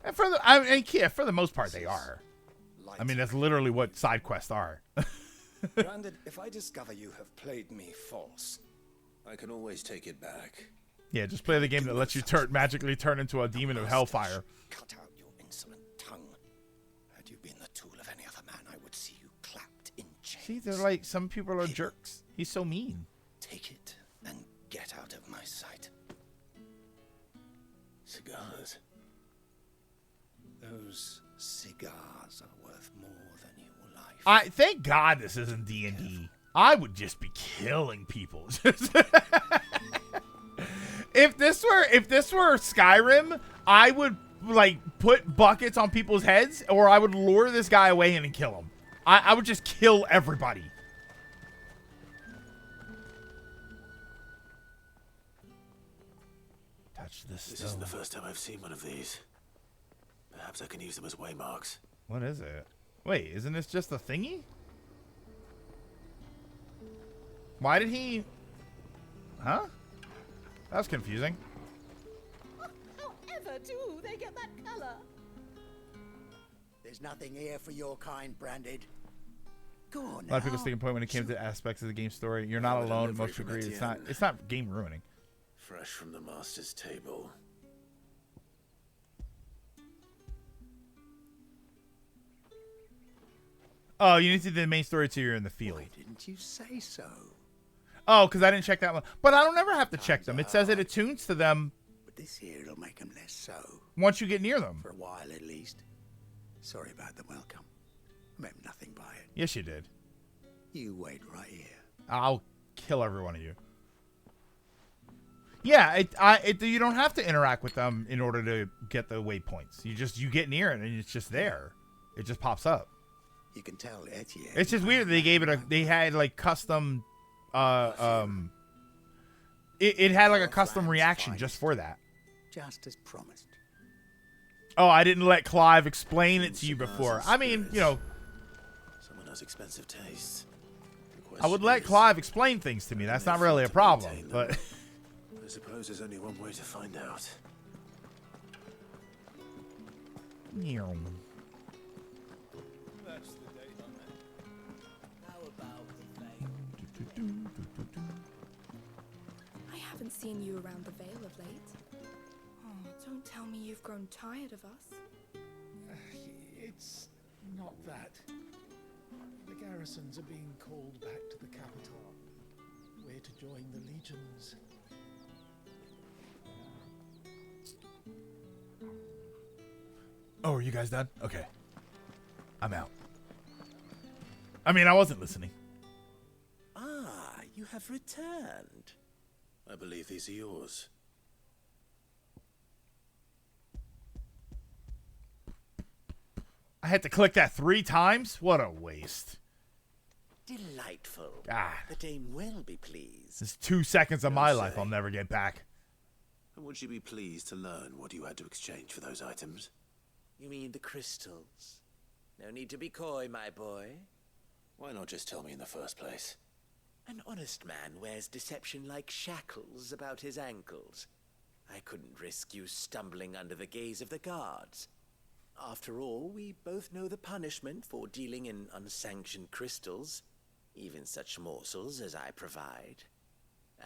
And for the most part, they are. I mean, that's literally what side quests are. Branded, if I discover you have played me false, I can always take it back. Yeah, just play the game that lets you magically turn into a demon of hellfire. cut out your insolent tongue. Had you been the tool of any other man, I would see you clapped in chains. See, they're like, some people are jerks. He's so mean. Take it and get out of my sight. Cigars. Those cigars are worth more than your life. Thank God this isn't D&D. I would just be killing people. If this were Skyrim, I would like put buckets on people's heads, or I would lure this guy away and kill him. I would just kill everybody. Touch this. This isn't the first time I've seen one of these. Perhaps I can use them as waymarks. What is it? Wait, isn't this just a thingy? Why did he... Huh? That was confusing. However do they get that color? There's nothing here for your kind, Branded. Go on A lot of now. people taking point when it came to aspects of the game story. You're not alone. Most agree it's not game ruining. Fresh from the master's table. Oh, you need to do the main story till you're in the field. Why didn't you say so? Oh, because I didn't check that one. But I don't ever have to check them. It says it attunes to them. But this here'll make them less so. Once you get near them. For a while, at least. Sorry about the welcome. I meant nothing by it. Yes, you did. You wait right here. I'll kill every one of you. Yeah, you don't have to interact with them in order to get the waypoints. You get near it and it's just there. It just pops up. You can tell Etienne. It's just weird that they had like custom it had like a custom reaction just for that. Just as promised. Oh, I didn't let Clive explain it to you before. I mean, you know, someone has expensive taste. I would let Clive explain things to me. That's not really a problem, but I suppose there's only one way to find out. That's the date on that. How about the veil? I haven't seen you around the Vale of late. Oh, don't tell me you've grown tired of us. It's not that. The garrisons are being called back to the capital. We're to join the legions. Oh, are you guys done? Okay. I'm out. I mean, I wasn't listening. Ah, you have returned. I believe these are yours. I had to click that 3 times? What a waste. Delightful. God. The dame will be pleased. This is 2 seconds of my life I'll never get back. And would you be pleased to learn what you had to exchange for those items? You mean the crystals? No need to be coy, my boy. Why not just tell me in the first place? An honest man wears deception like shackles about his ankles. I couldn't risk you stumbling under the gaze of the guards. After all, we both know the punishment for dealing in unsanctioned crystals, even such morsels as I provide.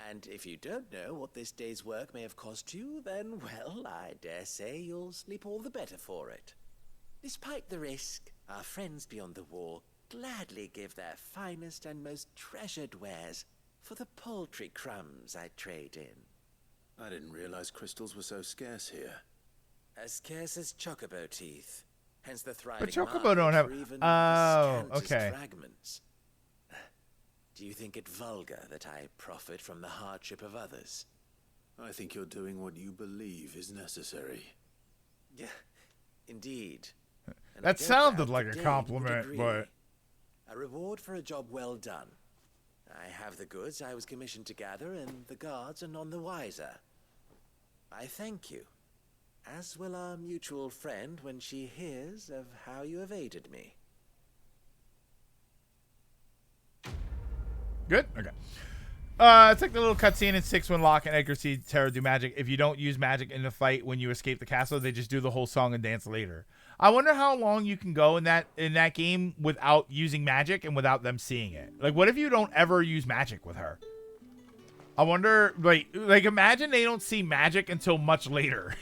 And if you don't know what this day's work may have cost you, then, well, I dare say you'll sleep all the better for it. Despite the risk, our friends beyond the wall gladly give their finest and most treasured wares for the paltry crumbs I trade in. I didn't realize crystals were so scarce here. As scarce as chocobo teeth, hence the thriving But chocobo market don't have. for even Oh, the scantest okay. fragments. Do you think it vulgar that I profit from the hardship of others? I think you're doing what you believe is necessary. Yeah, indeed. And That I don't sounded doubt like the a dame compliment, would but agree. A reward for a job well done. I have the goods I was commissioned to gather, and the guards are none the wiser. I thank you, as will our mutual friend when she hears of how you have aided me. Good? Okay. It's like the little cutscene in 6 when Locke and Edgar see Terra do magic. If you don't use magic in the fight when you escape the castle, they just do the whole song and dance later. I wonder how long you can go in that game without using magic and without them seeing it. Like, what if you don't ever use magic with her? I wonder, like imagine they don't see magic until much later.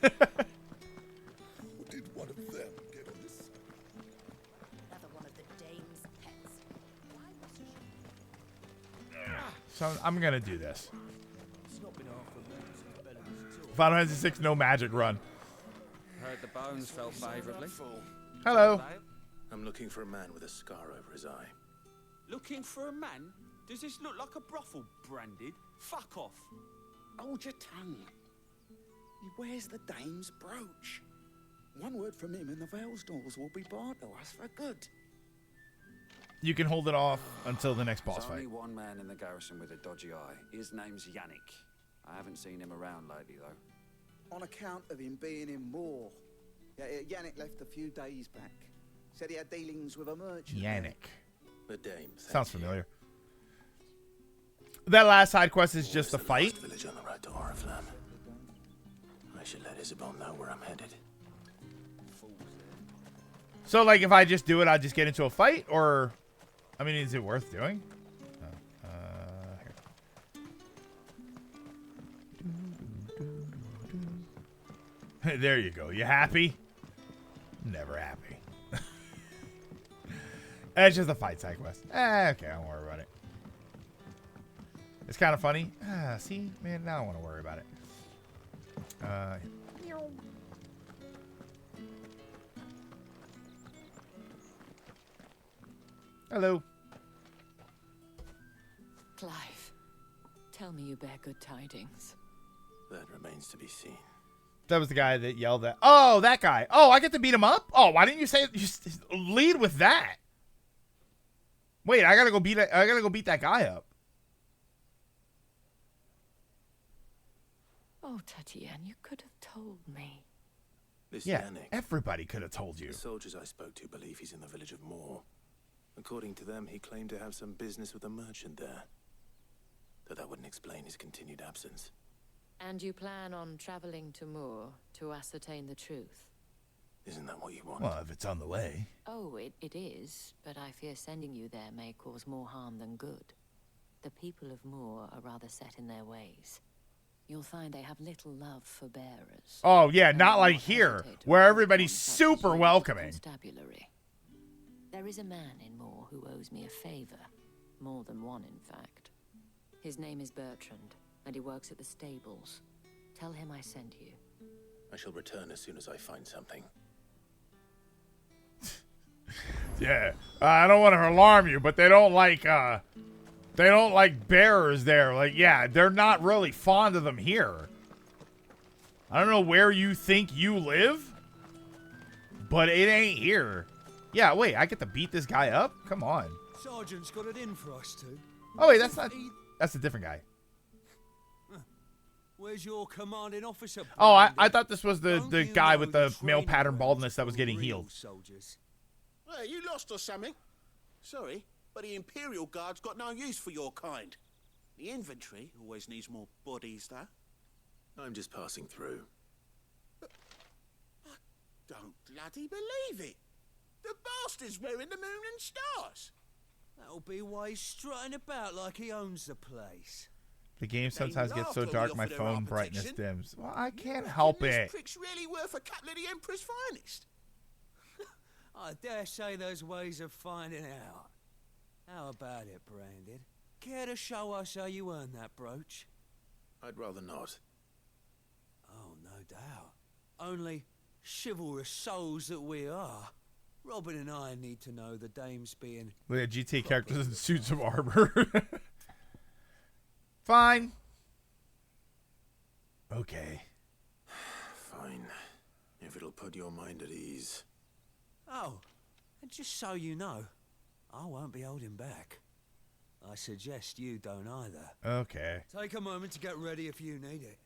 Did one of them get on this? Another one of the dame's pets. Why wasn't she? So I'm gonna do this. It's not been half a minute since Bella's at all. Final Fantasy 6 no magic run. Heard the bones fell favourably. Hello. I'm looking for a man with a scar over his eye. Looking for a man? Does this look like a brothel, Branded? Fuck off. Hold your tongue. He wears the dame's brooch. One word from him and the Vale's doors will be barred to us for good. You can hold it off until the next boss There's fight. only one man in the garrison with a dodgy eye. His name's Yannick. I haven't seen him around lately, though. On account of him being in war. Yeah, Yannick left a few days back. Said he had dealings with a merchant. Yannick. The dame. Sounds familiar. That last side quest is just a fight. Village on the road to Oriflamme. I should let Isabel know where I'm headed. So, like, if I just do it, I'll just get into a fight? Or, I mean, is it worth doing? Here. There you go. You happy? Never happy. It's just a fight side quest. Okay, I don't worry about it. It's kind of funny. See, man, now I don't want to worry about it. Hello. Clive, tell me you bear good tidings. That remains to be seen. That was the guy that yelled at. Oh, that guy. Oh, I get to beat him up? Oh, why didn't you say just lead with that? Wait, I gotta go beat that guy up. Oh, Tatienne, you could have told me. This Yeah, Yannick, everybody could have told you. the soldiers I spoke to believe he's in the village of Moor. According to them, he claimed to have some business with a merchant there. Though that wouldn't explain his continued absence. And you plan on traveling to Moor to ascertain the truth? Isn't that what you want? Well, if it's on the way. Oh, it is, but I fear sending you there may cause more harm than good. The people of Moor are rather set in their ways. You'll find they have little love for bearers. Oh, yeah, not like here, where everybody's super welcoming. Constabulary. There is a man in Moor who owes me a favor. More than one, in fact. His name is Bertrand, and he works at the stables. Tell him I sent you. I shall return as soon as I find something. Yeah, I don't want to alarm you, but they don't like bearers there. Like, yeah, they're not really fond of them here. I don't know where you think you live, but it ain't here. Yeah, wait, I get to beat this guy up? Come on. Sergeant's got it in for us two. Oh, wait, that's a different guy. Where's your commanding officer? Oh, I thought this was the guy with the male pattern baldness that was getting healed. Soldiers. Hey, you lost or something? Sorry, but the Imperial Guard's got no use for your kind. The infantry always needs more bodies, though. I'm just passing through. I don't bloody believe it. The bastard's wearing the moon and stars. That'll be why he's strutting about like he owns the place. The game sometimes gets so laughed when we dark my offered her phone our brightness protection. dims. Well, I can't help This it. prick's really worth a couple of the Emperor's finest. I dare say there's ways of finding out. How about it, Branded? Care to show us how you earned that brooch? I'd rather not. Oh, no doubt. Only chivalrous souls that we are. Robin and I need to know the dame's being... Look at GTA characters in suits of armor. Fine. Okay. Fine. If it'll put your mind at ease. Oh, and just so you know, I won't be holding back. I suggest you don't either. Okay. Take a moment to get ready if you need it.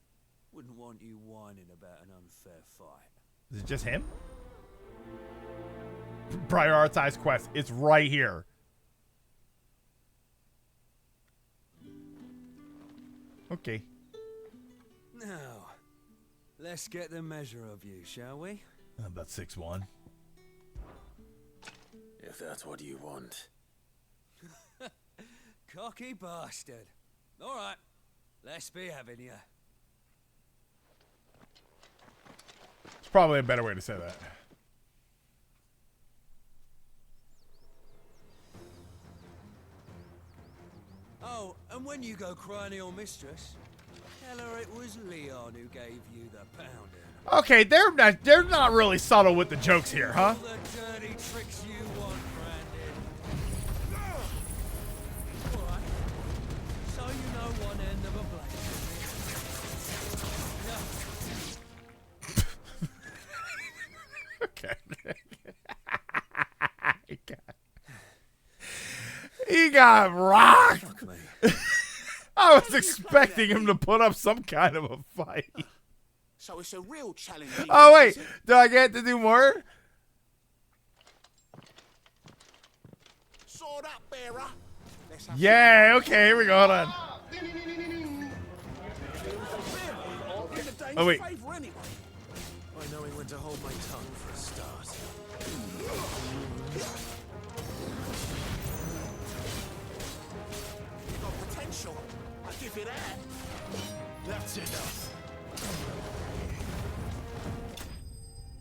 Wouldn't want you whining about an unfair fight. Is it just him? Prioritize quest. It's right here. Okay. Now, let's get the measure of you, shall we? About 6'1". If that's what you want. Cocky bastard. All right, let's be having you. It's probably a better way to say that. Oh, and when you go crying to your mistress, tell her it was Leon who gave you the pounding. Okay, they're not really subtle with the jokes here, huh? All the dirty tricks you want, Brandon. All right, so you know one end of a blade. Okay. He got rocked. I was expecting him to put up some kind of a fight. So it's a real challenge. Oh wait, do I get to do more? Sword up, bearer. Yeah, okay, here we go. Hold on. Oh wait. By knowing when to hold my tongue for a start. You've got potential. I give you that. That's enough.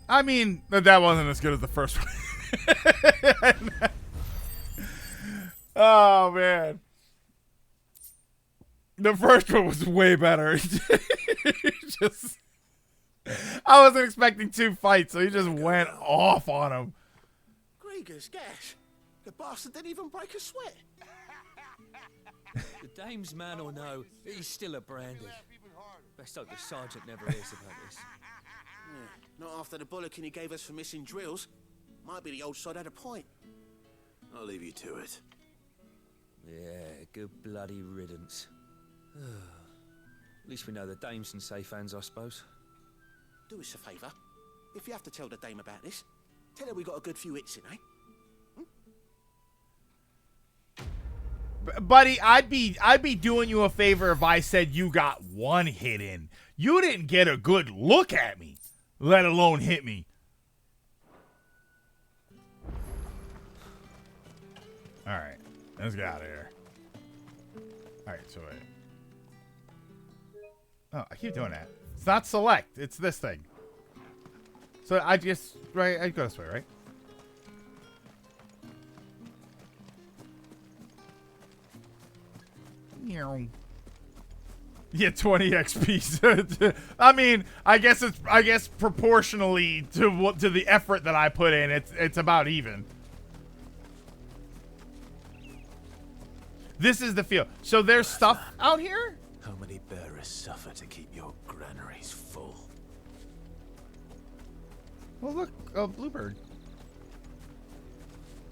I mean, that wasn't as good as the first one. Oh man. The first one was way better. Just, I wasn't expecting 2 fights, so he just went off on him. Gregor's gas. The bastard didn't even break a sweat. The dame's man or no, he's still a Branded. Best hope the sergeant never hears about this. Yeah, not after the bollocking he gave us for missing drills. Might be the old sod had a point. I'll leave you to it. Yeah, good bloody riddance. At least we know the dame's in safe hands, I suppose. Do us a favour. If you have to tell the dame about this, tell her we got a good few hits in, eh? Buddy, I'd be doing you a favor if I said you got 1 hit in. You didn't get a good look at me, let alone hit me. All right, let's get out of here. All right, so wait. Oh, I keep doing that. It's not select. It's this thing. So I just I go this way, right? Yeah, 20 XP. I mean, I guess proportionally to the effort that I put in, it's about even. This is the field. So there's stuff out here? How many bearers suffer to keep your granaries full? Oh, look, a bluebird.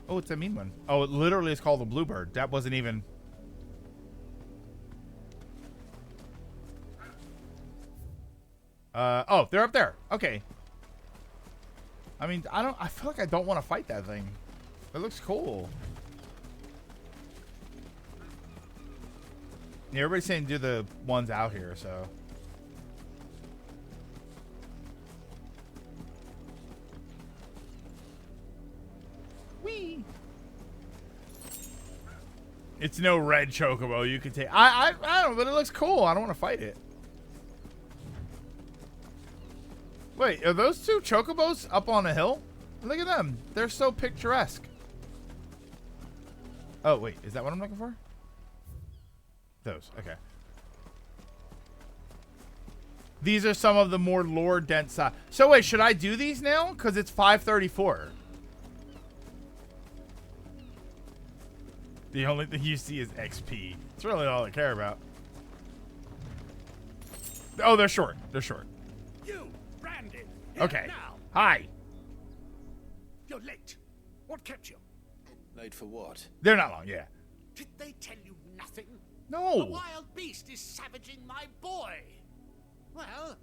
Oh, it's a mean one. Oh, it literally is called a bluebird. That wasn't even... oh, they're up there. Okay. I mean, I feel like I don't want to fight that thing. It looks cool. Yeah, everybody's saying do the ones out here, so. Whee! It's no red chocobo. You can take. I don't know, but it looks cool. I don't want to fight it. Wait, are those 2 chocobos up on a hill? Look at them. They're so picturesque. Oh, wait. Is that what I'm looking for? Those. Okay. These are some of the more lore-dense side. So, wait. Should I do these now? Because it's 534. The only thing you see is XP. It's really all I care about. Oh, they're short. They're short. You, Branded. Okay. Now. Hi. You're late. What kept you? Late for what? They're not long, yeah. Did they tell you nothing? No. A wild beast is savaging my boy. Well,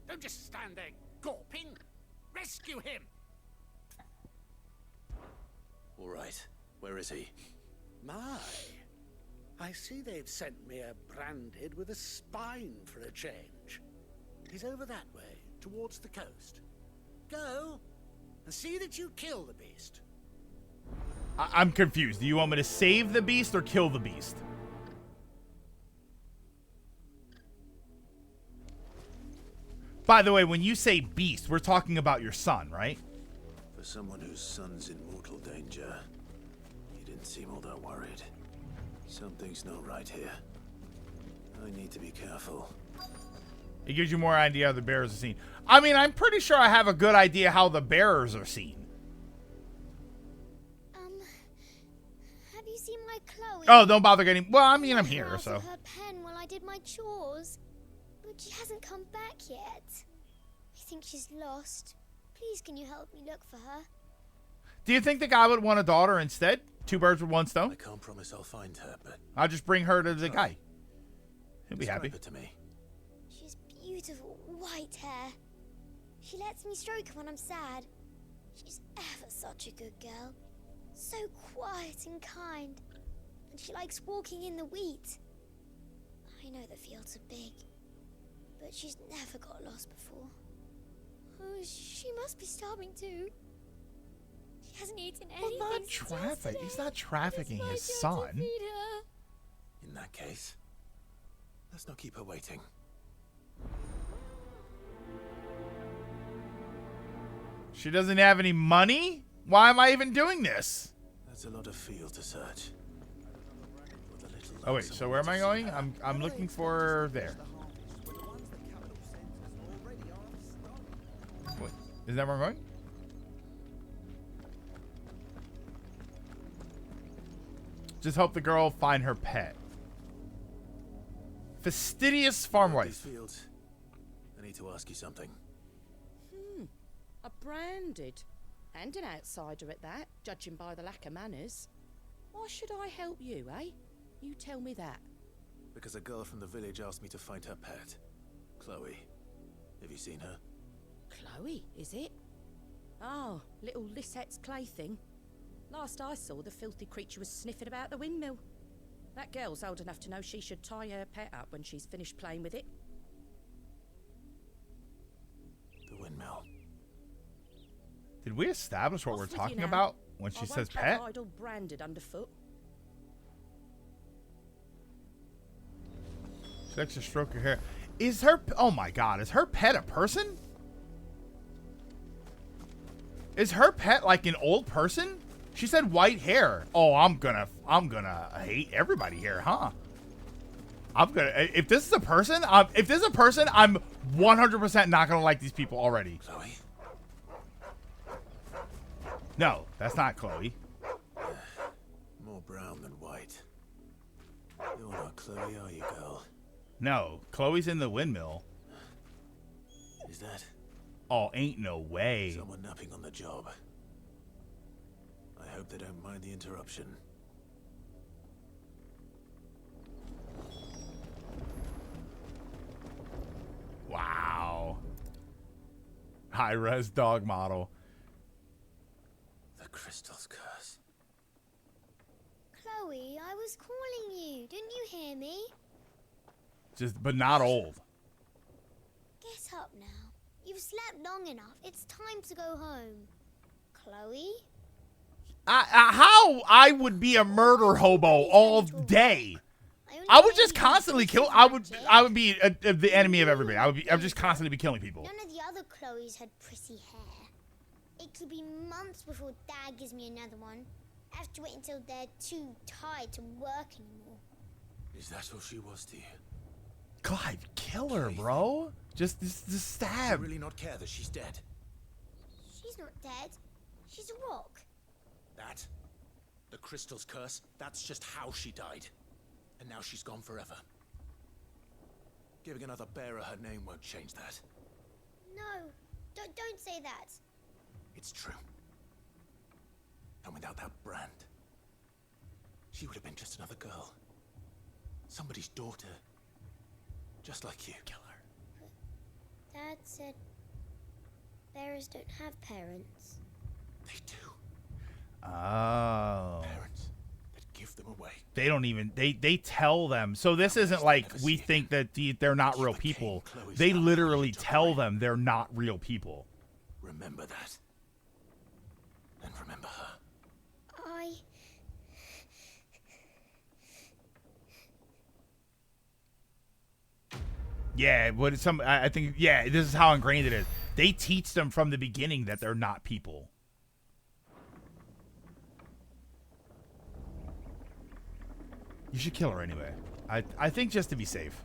don't just stand there gawping. Rescue him. All right. Where is he? My. I see they've sent me a Branded with a spine for a change. He's over that way, towards the coast. Go and see that you kill the beast. I'm confused. Do you want me to save the beast or kill the beast? By the way, when you say beast, we're talking about your son, right? For someone whose son's in mortal danger, he didn't seem all that worried. Something's not right here. I need to be careful. It gives you more idea how the bearers are seen. I mean, I'm pretty sure I have a good idea how the bearers are seen. Have you seen my Chloe? Oh, don't bother getting... Well, I mean, I'm here, Out so... of her pen while I did my chores. But she hasn't come back yet. I think she's lost. Please, can you help me look for her? Do you think the guy would want a daughter instead? 2 birds with 1 stone? I can't promise I'll find her, but... I'll just bring her to the guy. He'll be happy. Describe it to me. She's beautiful, white hair. She lets me stroke her when I'm sad. She's ever such a good girl. So quiet and kind. And she likes walking in the wheat. I know the fields are big, but she's never got lost before. Oh, she must be starving too. She hasn't eaten anything. Well, not traffic. He's not trafficking his son. In that case, let's not keep her waiting. She doesn't have any money? Why am I even doing this? That's a lot of field to search. With a little Oh wait, so where am I going? I'm looking for there. Wait, is that where I'm going? Just help the girl find her pet. Fastidious farm wife. Fields. I need to ask you something. A branded. And an outsider at that, judging by the lack of manners. Why should I help you, eh? You tell me that. Because a girl from the village asked me to find her pet. Chloe. Have you seen her? Chloe, is it? Oh, little Lisette's plaything. Last I saw, the filthy creature was sniffing about the windmill. That girl's old enough to know she should tie her pet up when she's finished playing with it. The windmill. Did we establish what Off we're with you talking now. about when she I says won't have pet? idle branded underfoot. She likes to stroke her hair. Is her... Oh my god, is her pet a person? Is her pet like an old person? She said white hair. Oh, I'm gonna hate everybody here, huh? If this is a person, I'm 100% not gonna like these people already. Chloe? No, that's not Chloe. More brown than white. You're not Chloe, are you, girl? No, Chloe's in the windmill. Is that? Oh, ain't no way. Someone napping on the job. I hope they don't mind the interruption. Wow. High-res dog model. The crystal's curse. Chloe, I was calling you. Didn't you hear me? But not old. Get up now. You've slept long enough. It's time to go home. Chloe? How I would be a murder hobo all day. I would just constantly kill. I would be the enemy of everybody. I would just constantly be killing people. None of the other Chloes had pretty hair. It could be months before Dad gives me another one. I have to wait until they're too tired to work anymore. Is that all she was to you? God, kill her, bro. Just stab. You really not care that she's dead? She's not dead. She's a rock. That? The crystal's curse? That's just how she died. And now she's gone forever. Giving another bearer her name won't change that. No, don't say that. It's true. And without that brand, she would have been just another girl. Somebody's daughter. Just like you. Kill her. Dad said bearers don't have parents. They do. Oh. Parents that give them away. They don't even, they tell them. So this isn't like we think that they're not real people. They literally tell them they're not real people. Remember that. And remember her. Yeah, but I think, yeah, this is how ingrained it is. They teach them from the beginning that they're not people. You should kill her anyway. I think just to be safe.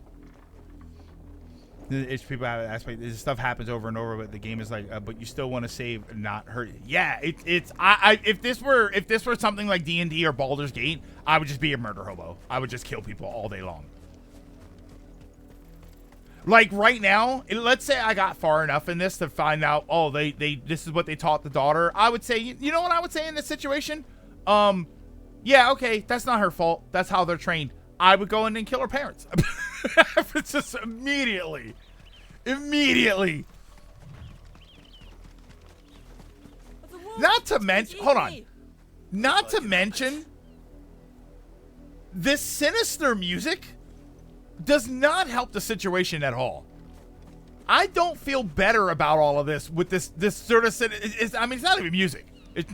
It's people have aspect. This stuff happens over and over, but the game is like, but you still want to save, not hurt. Yeah, it's. If this were something like D&D or Baldur's Gate, I would just be a murder hobo. I would just kill people all day long. Like right now, let's say I got far enough in this to find out, oh, this is what they taught the daughter. I would say, you know what I would say in this situation? Yeah, okay, that's not her fault. That's how they're trained. I would go in and kill her parents. It's just immediately. Not to mention, hold on. Not to mention, this sinister music does not help the situation at all. I don't feel better about all of this with this sort of, I mean, it's not even music. It's,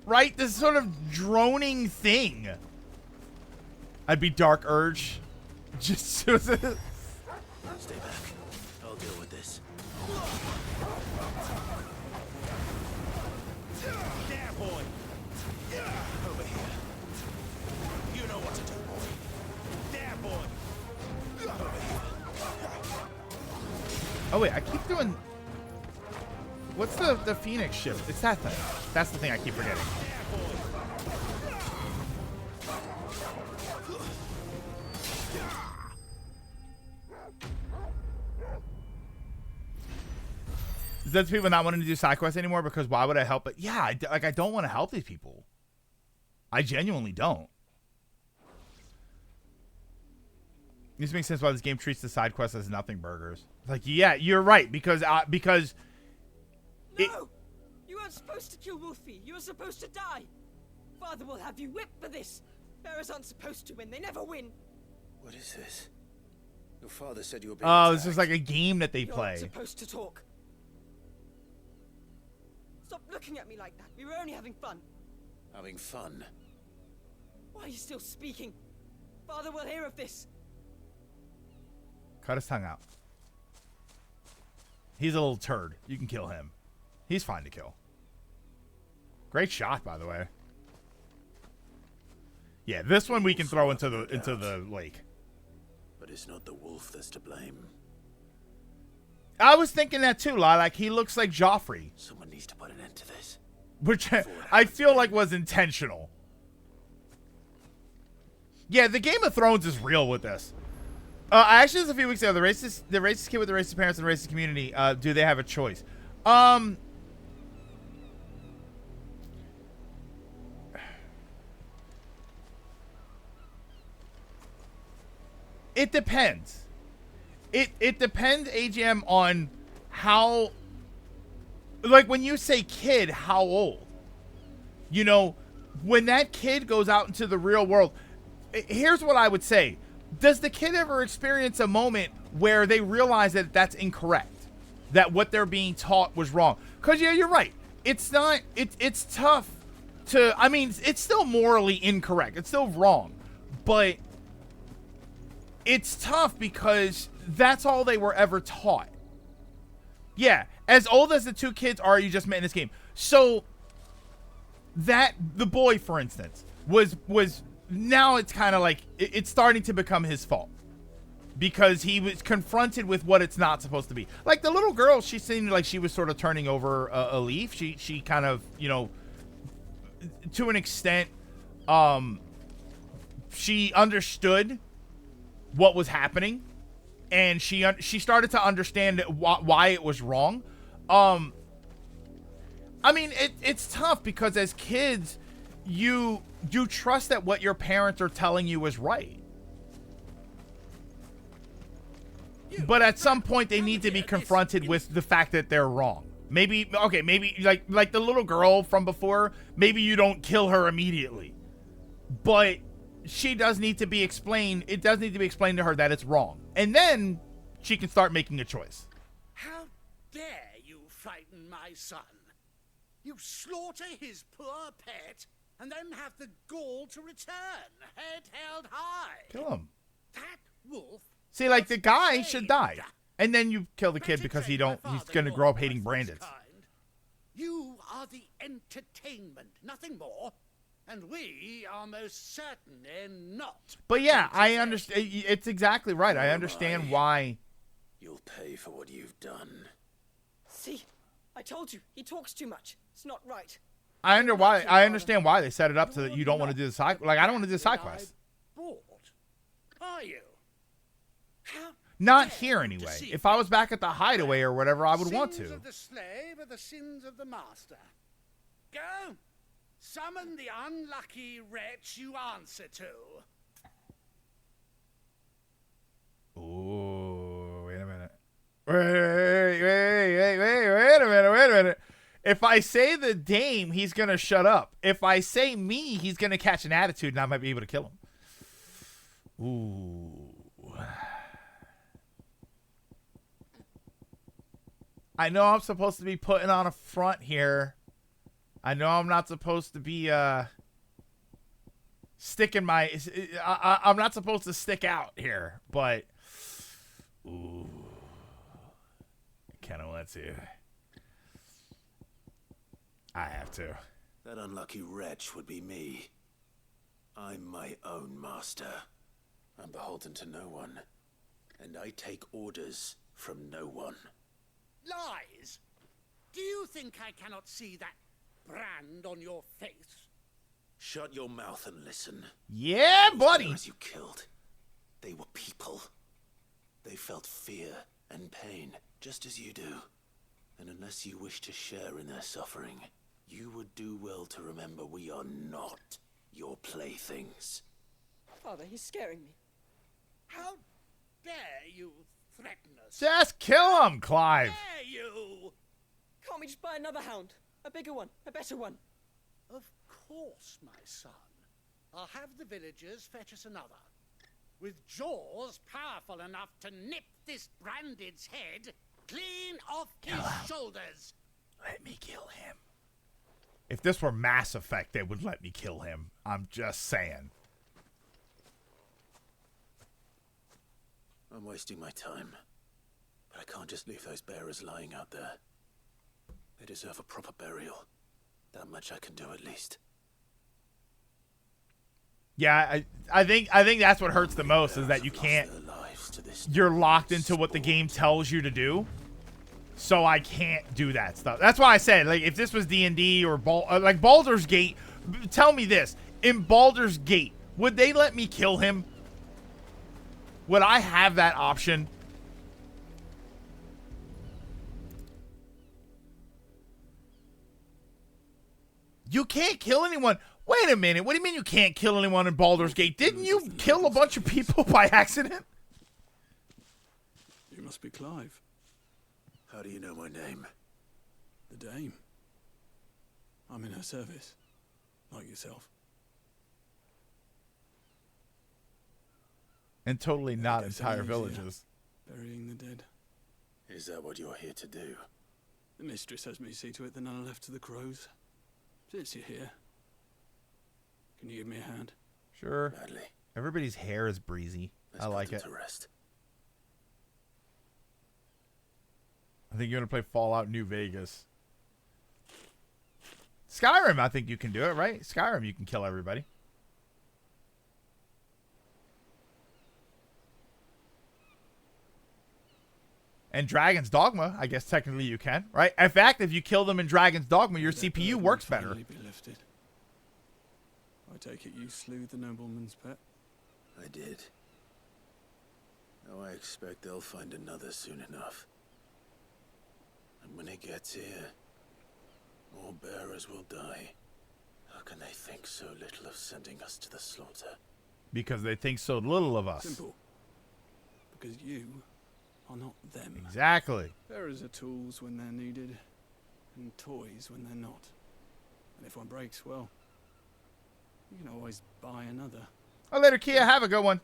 right? This sort of droning thing. I'd be Dark Urge. Just stay back. I'll deal with this. There, boy. Over here. You know what to Oh wait, I keep doing. What's the Phoenix shift? It's that thing. That's the thing I keep forgetting. Does people not wanting to do side quests anymore because why would I help it? Yeah, I don't want to help these people. I genuinely don't. This makes sense why this game treats the side quests as nothing burgers. Like, yeah, you're right because No, you weren't supposed to kill Wolfie. You were supposed to die. Father will have you whipped for this. Bearers aren't supposed to win. They never win. What is this? Your father said you were being oh, attacked. this is like a game that they You're play. not supposed to talk. Stop looking at me like that. We were only having fun. Having fun? Why are you still speaking? Father will hear of this. Cut his tongue out. He's a little turd. You can kill him. He's fine to kill. Great shot, by the way. Yeah, this one we can throw into the lake. But it's not the wolf that's to blame. I was thinking that too, like he looks like Joffrey. Someone needs to put an end to this. Which I feel like was intentional. Yeah, the Game of Thrones is real with this. Actually, this was a few weeks ago. The racist kid with the racist parents and the racist community. Do they have a choice? It depends. It depends, AGM, on how. Like when you say kid, how old? You know, when that kid goes out into the real world. Here's what I would say. Does the kid ever experience a moment where they realize that that's incorrect? That what they're being taught was wrong? Because, yeah, you're right. It's not, it's tough to, I mean, it's still morally incorrect. It's still wrong. But it's tough because that's all they were ever taught. Yeah, as old as the two kids are you just met in this game. So, that, the boy, for instance, was now it's kind of like it's starting to become his fault because he was confronted with what it's not supposed to be. Like the little girl, she seemed like she was sort of turning over a leaf. She kind of, you know, to an extent, she understood what was happening, and she started to understand why it was wrong. I mean, it's tough because as kids, you trust that what your parents are telling you is right. But at some point, they need to be confronted with the fact that they're wrong. Maybe, okay, maybe like the little girl from before, maybe you don't kill her immediately. But she does need to be explained. It does need to be explained to her that it's wrong. And then she can start making a choice. How dare you frighten my son? You slaughter his poor pet and then have the gall to return, head held high. Kill him. That wolf. See, like the guy should die, and then you kill the kid because he's gonna grow up hating Brandon. You are the entertainment, nothing more, and we are most certainly not. But yeah, I understand. It's exactly right. I understand why. You'll pay for what you've done. See, I told you, he talks too much. It's not right. I understand why they set it up so that you don't want to do the side. Like I don't want to do the side quest. Are you? Not here anyway. If I was back at the hideaway or whatever, I would want Sins to. of the slave are the sins of the master. Go, summon the unlucky wretch you answer to. Ooh, wait a minute. Wait a minute. If I say the dame, he's going to shut up. If I say me, he's going to catch an attitude and I might be able to kill him. Ooh. I know I'm supposed to be putting on a front here. I know I'm not supposed to be sticking my... I'm not supposed to stick out here, but... Ooh. Kind of want to. I have to. That unlucky wretch would be me. I'm my own master. I'm beholden to no one, and I take orders from no one. Lies! Do you think I cannot see that brand on your face? Shut your mouth and listen. Yeah, buddy. Those you killed, they were people. They felt fear and pain, just as you do. And unless you wish to share in their suffering, you would do well to remember we are not your playthings. Father, he's scaring me. How dare you threaten us? Just kill him, Clive. Dare you? Can't we just buy another hound? A bigger one, a better one. Of course, my son. I'll have the villagers fetch us another. With jaws powerful enough to nip this Branded's head clean off his shoulders. Let me kill him. If this were Mass Effect, they would let me kill him. I'm just saying. I'm wasting my time. But I can't just leave those bearers lying out there. They deserve a proper burial. That much I can do at least. Yeah, I think that's what hurts the most is that you can't. You're locked into what the game tells you to do. So I can't do that stuff. That's why I said, like, if this was D&D or like Baldur's Gate, tell me this. In Baldur's Gate, would they let me kill him? Would I have that option? You can't kill anyone. Wait a minute. What do you mean you can't kill anyone in Baldur's Gate? Didn't you kill a bunch of people by accident? You must be Clive. How do you know my name? The Dame. I'm in her service, like yourself. And totally not entire villages. Burying the dead. Is that what you're here to do? The mistress has me see to it that none are left to the crows. Since you're here, can you give me a hand? Sure. Badly. Everybody's hair is breezy. I like it. To rest. I think you're going to play Fallout New Vegas. Skyrim, I think you can do it, right? Skyrim, you can kill everybody. And Dragon's Dogma, I guess technically you can, right? In fact, if you kill them in Dragon's Dogma, your CPU works better. Be lifted. I take it you slew the nobleman's pet? I did. Now I expect they'll find another soon enough. And when it gets here, more bearers will die. How can they think so little of sending us to the slaughter? Because they think so little of us. Simple. Because you are not them. Exactly. Bearers are tools when they're needed, and toys when they're not. And if one breaks, well, you can always buy another. Oh, later, Kia. Have a good one.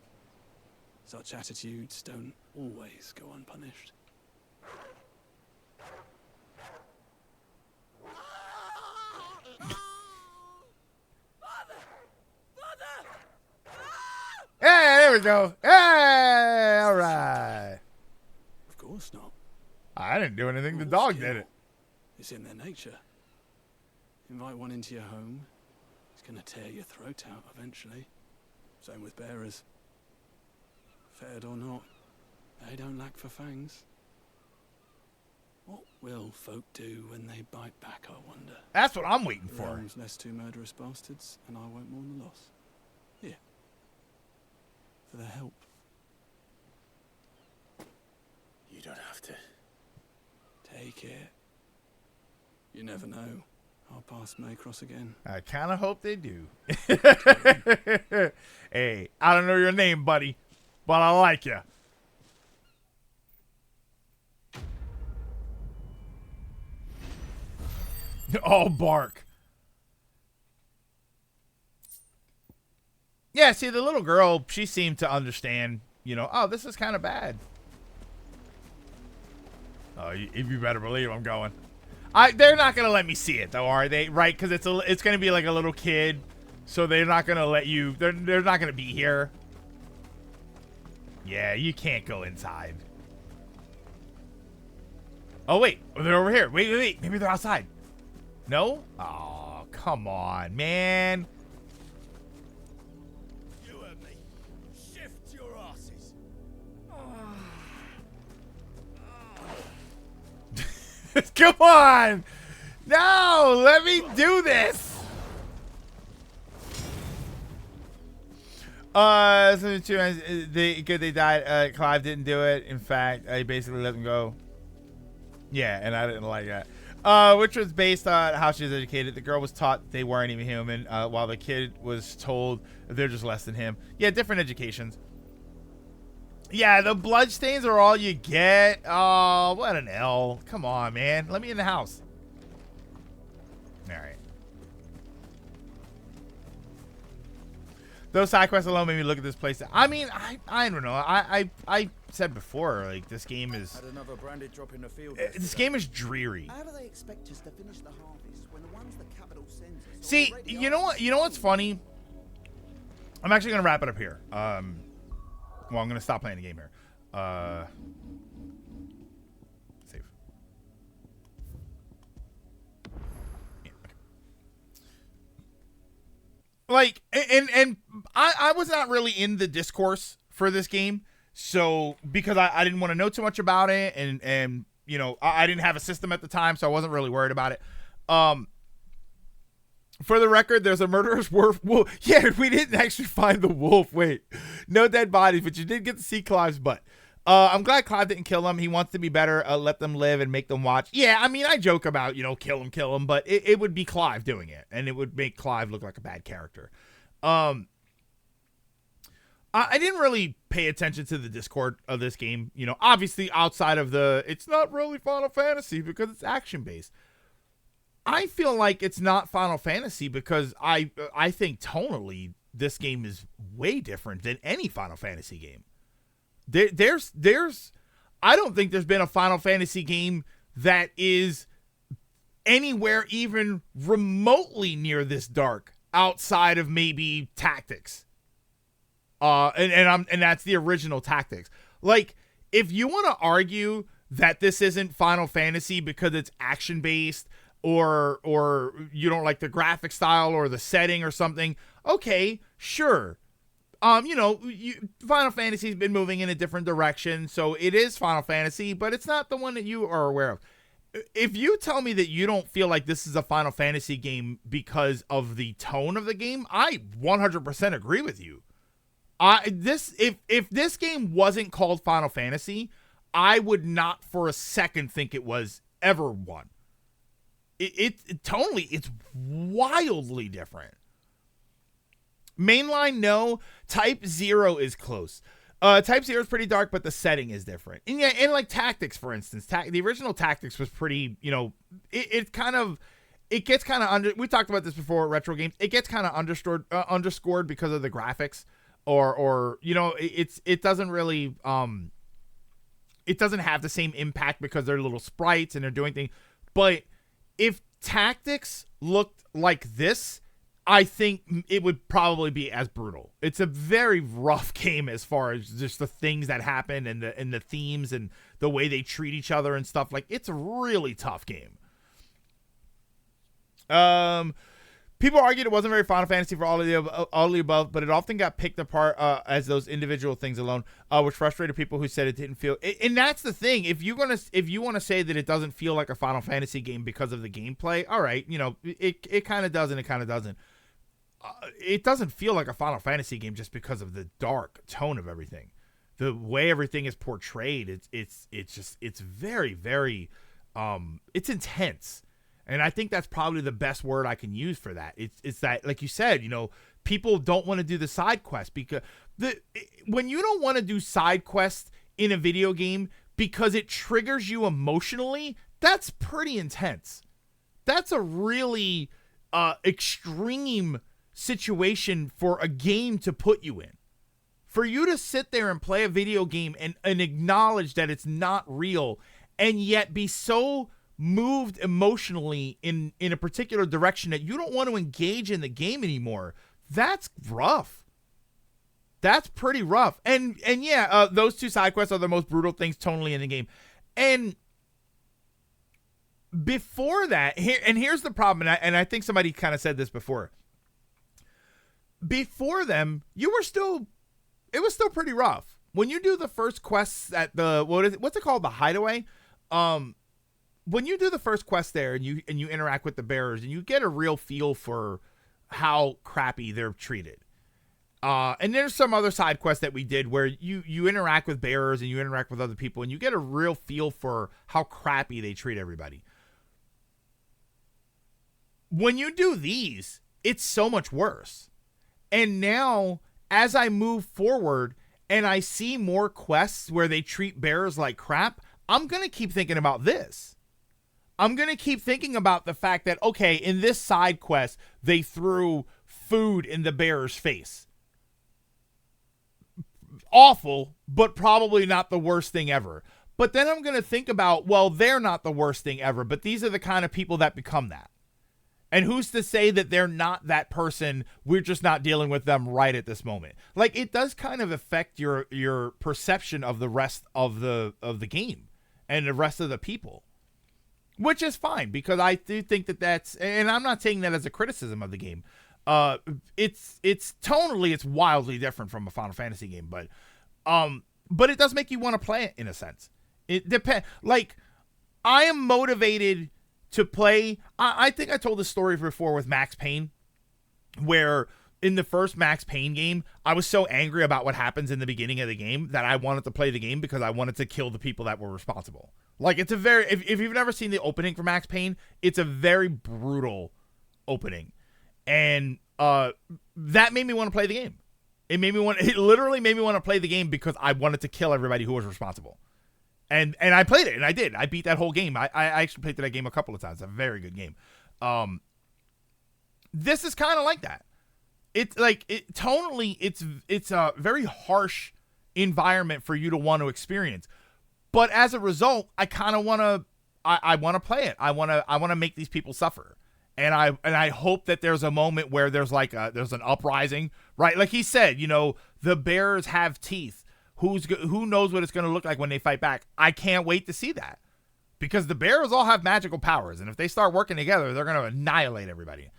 Such attitudes don't always go unpunished. Hey, there we go. Hey, all right. Of course not. I didn't do anything. The dog did it. It's in their nature. Invite one into your home, he's gonna tear your throat out eventually. Same with bearers. Fed or not, they don't lack for fangs. What will folk do when they bite back, I wonder? That's what I'm waiting for. Realm's less two murderous bastards, and I won't mourn the loss. Here. For their help. You don't have to. Take it. You never know. Our paths may cross again. I kind of hope they do. Hey, I don't know your name, buddy, but I like you. Oh, bark. Yeah, see, the little girl, she seemed to understand, you know, oh, this is kind of bad. Oh, you better believe I'm going. They're not going to let me see it, though, are they? Right, because it's going to be like a little kid, so they're not going to let you, they're not going to be here. Yeah, you can't go inside. Oh, wait, they're over here. Wait, maybe they're outside. No? Oh, come on, man. You and me. Shift your Come on. No, let me do this. So they died. Clive didn't do it. In fact, he basically let them go. Yeah, and I didn't like that. Which was based on how she was educated. The girl was taught they weren't even human, while the kid was told they're just less than him. Yeah, different educations. Yeah, the bloodstains are all you get. Oh, what an L. Come on, man. Let me in the house. All right. Those side quests alone made me look at this place. I mean, I don't know. I said before, like, this game is... Had another branded drop in the field. This game is dreary. How do they expect us to finish the harvest when the ones the capital sends us... See, you know what? You know what's funny? I'm actually going to wrap it up here. Well, I'm going to stop playing the game here. Save. Yeah, okay. Like, and I was not really in the discourse for this game, so because I didn't want to know too much about it, and you know, I didn't have a system at the time, so I wasn't really worried about it. For the record, there's a murderous wolf. Yeah, we didn't actually find the wolf. Wait, no dead bodies, but you did get to see Clive's butt. I'm glad Clive didn't kill him. He wants to be better. Let them live and make them watch. Yeah, I mean, I joke about, you know, kill him, but it would be Clive doing it, and it would make Clive look like a bad character. I didn't really pay attention to the Discord of this game. You know, obviously outside of it's not really Final Fantasy because it's action-based. I feel like it's not Final Fantasy because I think tonally this game is way different than any Final Fantasy game. I don't think there's been a Final Fantasy game that is anywhere even remotely near this dark outside of maybe Tactics. And that's the original Tactics. Like, if you want to argue that this isn't Final Fantasy because it's action based, or you don't like the graphic style or the setting or something, okay, sure. You know, Final Fantasy's been moving in a different direction, so it is Final Fantasy, but it's not the one that you are aware of. If you tell me that you don't feel like this is a Final Fantasy game because of the tone of the game, I 100% agree with you. If this game wasn't called Final Fantasy, I would not for a second think it was ever one. Tonally, it's wildly different. Mainline, no. Type 0 is close. Type 0 is pretty dark, but the setting is different. And yeah, and like Tactics, for instance, the original Tactics was pretty, you know, it gets kind of we talked about this before at retro games. It gets kind of underscored because of the graphics, or you know, it doesn't really it doesn't have the same impact because they're little sprites and they're doing things. But if Tactics looked like this, I think it would probably be as brutal. It's a very rough game as far as just the things that happen and the themes and the way they treat each other and stuff. Like, it's a really tough game. People argued it wasn't very Final Fantasy for all of the above, but it often got picked apart as those individual things alone, which frustrated people who said it didn't feel. And that's the thing. If you want to say that it doesn't feel like a Final Fantasy game because of the gameplay, all right, you know, it kind of does and it kind of doesn't. It doesn't feel like a Final Fantasy game just because of the dark tone of everything, the way everything is portrayed. It's very, very, it's intense. And I think that's probably the best word I can use for that. It's that, like you said, you know, people don't want to do the side quests because when you don't want to do side quests in a video game because it triggers you emotionally, that's pretty intense. That's a really extreme situation for a game to put you in. For you to sit there and play a video game and acknowledge that it's not real and yet be so moved emotionally in a particular direction that you don't want to engage in the game anymore, that's rough. That's pretty rough. And yeah, those two side quests are the most brutal things tonally in the game. And before that, here's the problem, and I think somebody kind of said this before. Before them, it was still pretty rough. When you do the first quests at what's it called? The Hideaway. when you do the first quest there and you interact with the bearers and you get a real feel for how crappy they're treated. And there's some other side quests that we did where you interact with bearers and you interact with other people and you get a real feel for how crappy they treat everybody. When you do these, it's so much worse. And now, as I move forward and I see more quests where they treat bearers like crap, I'm going to keep thinking about this. I'm going to keep thinking about the fact that, okay, in this side quest, they threw food in the bearer's face. Awful, but probably not the worst thing ever. But then I'm going to think about, well, they're not the worst thing ever, but these are the kind of people that become that. And who's to say that they're not that person? We're just not dealing with them right at this moment. Like, it does kind of affect your perception of the rest of the game and the rest of the people, which is fine because I do think that that's, and I'm not saying that as a criticism of the game. It's tonally, it's wildly different from a Final Fantasy game, but it does make you want to play it in a sense. It depends. Like, I am motivated to play. I think I told this story before with Max Payne, where in the first Max Payne game, I was so angry about what happens in the beginning of the game that I wanted to play the game because I wanted to kill the people that were responsible. Like, it's a very, if you've never seen the opening for Max Payne, it's a very brutal opening. And that made me want to play the game. It literally made me want to play the game because I wanted to kill everybody who was responsible. And I played it, and I did. I beat that whole game. I actually played that game a couple of times. It's a very good game. This is kind of like that. It's like, tonally, it's a very harsh environment for you to want to experience. But as a result, I kind of want to, I want to play it. I want to make these people suffer. And I hope that there's a moment where there's an uprising, right? Like he said, the bearers have teeth. Who knows what it's going to look like when they fight back? I can't wait to see that because the bearers all have magical powers. And if they start working together, they're going to annihilate everybody.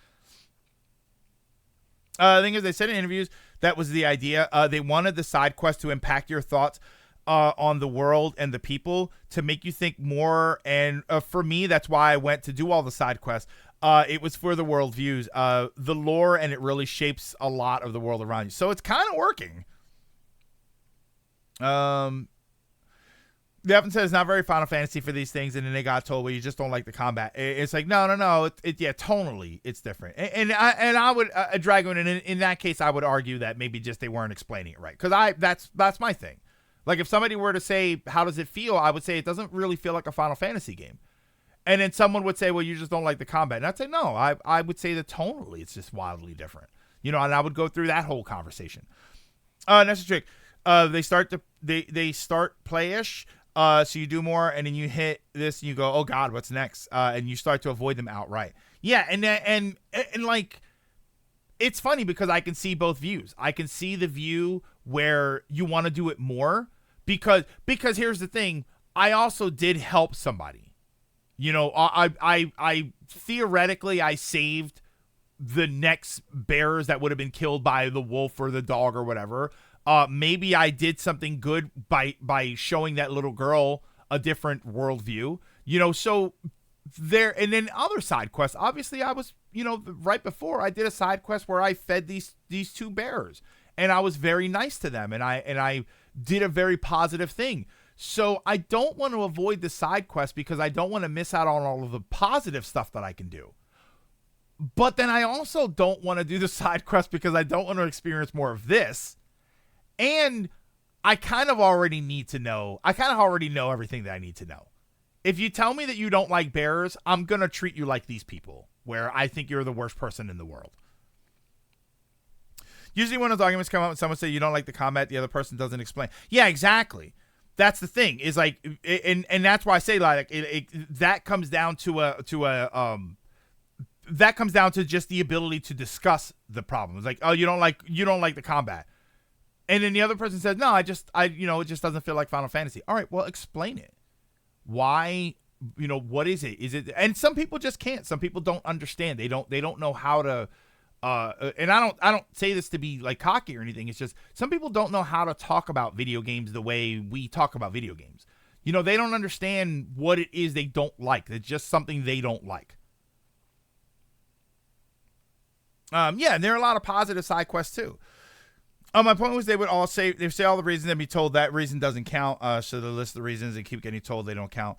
The thing is, they said in interviews that was the idea. They wanted the side quest to impact your thoughts on the world and the people to make you think more. And for me, that's why I went to do all the side quests. It was for the world views, the lore, and it really shapes a lot of the world around you. So it's kind of working. Devin says it's not very Final Fantasy for these things, and then they got told, well, you just don't like the combat. It's like, no. Yeah, tonally, it's different. And I would, Dragon, in that case, I would argue that maybe just they weren't explaining it right. Because that's my thing. Like, if somebody were to say, how does it feel? I would say it doesn't really feel like a Final Fantasy game. And then someone would say, well, you just don't like the combat. And I'd say, no, I would say that tonally, it's just wildly different. And I would go through that whole conversation. That's a trick. They start playish. So you do more, and then you hit this, and you go, oh God, what's next? And you start to avoid them outright. Yeah, and like, it's funny because I can see both views. I can see the view where you want to do it more because here's the thing. I also did help somebody. I theoretically I saved the next bearers that would have been killed by the wolf or the dog or whatever. Maybe I did something good by showing that little girl a different worldview, so there. And then other side quests, obviously I was, right before I did a side quest where I fed these two bears and I was very nice to them. And I did a very positive thing. So I don't want to avoid the side quest because I don't want to miss out on all of the positive stuff that I can do. But then I also don't want to do the side quest because I don't want to experience more of this. And I kind of already know everything that I need to know. If you tell me that you don't like bearers, I'm going to treat you like these people, where I think you're the worst person in the world. Usually when those arguments come up and someone say you don't like the combat, the other person doesn't explain. Yeah, exactly. That's the thing. Is like, and that's why I say like that comes down to that comes down to just the ability to discuss the problem. It's like, oh, you don't like the combat. And then the other person says, no, it just doesn't feel like Final Fantasy. All right, well, explain it. Why, what is it? Is it, and some people just can't. Some people don't understand. They don't know how to, and I don't say this to be like cocky or anything. It's just, some people don't know how to talk about video games the way we talk about video games. You know, they don't understand what it is they don't like. It's just something they don't like. Yeah, and there are a lot of positive side quests too. My point was they would say all the reasons and be told that reason doesn't count. So they list the reasons and keep getting told they don't count.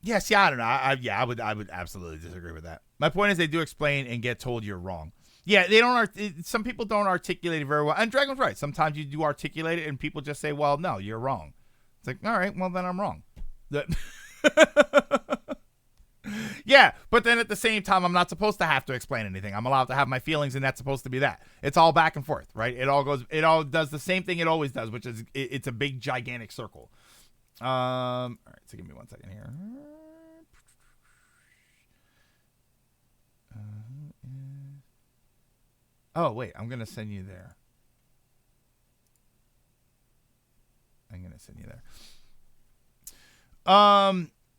Yeah, see, I don't know. I would absolutely disagree with that. My point is they do explain and get told you're wrong. Yeah, they don't. Some people don't articulate it very well. And Dragon's right. Sometimes you do articulate it and people just say, well, no, you're wrong. It's like, all right, well, then I'm wrong. Yeah, but then at the same time, I'm not supposed to have to explain anything. I'm allowed to have my feelings, and that's supposed to be that. It's all back and forth, right? It all does the same thing it always does, which is it's a big, gigantic circle. All right, so give me 1 second here. Oh, wait, I'm going to send you there.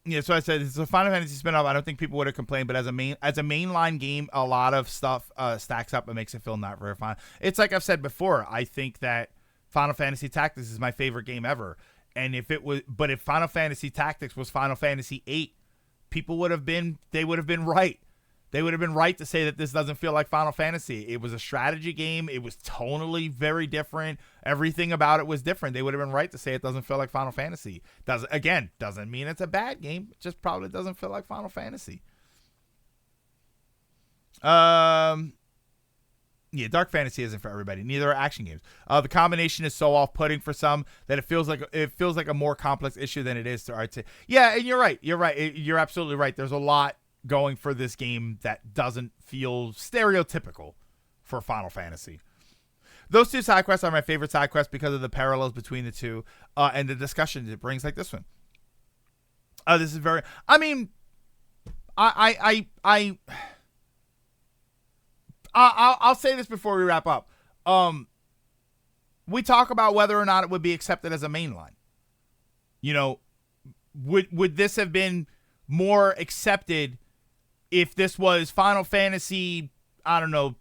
Yeah, so I said it's a Final Fantasy spin-off. I don't think people would have complained, but as a mainline game, a lot of stuff stacks up and makes it feel not very fun. It's like I've said before. I think that Final Fantasy Tactics is my favorite game ever. And if Final Fantasy Tactics was Final Fantasy VIII, people would have been right. They would have been right to say that this doesn't feel like Final Fantasy. It was a strategy game. It was tonally very different. Everything about it was different. They would have been right to say it doesn't feel like Final Fantasy. Doesn't mean it's a bad game. It just probably doesn't feel like Final Fantasy. Yeah, Dark Fantasy isn't for everybody. Neither are action games. The combination is so off-putting for some that it feels like a more complex issue than it is to art. Yeah, and you're right. You're absolutely right. There's a lot going for this game that doesn't feel stereotypical for Final Fantasy. Those two side quests are my favorite side quests because of the parallels between the two and the discussions it brings, like this one. This is very. I mean, I'll say this before we wrap up. We talk about whether or not it would be accepted as a mainline. You know, would this have been more accepted if this was Final Fantasy, I don't know,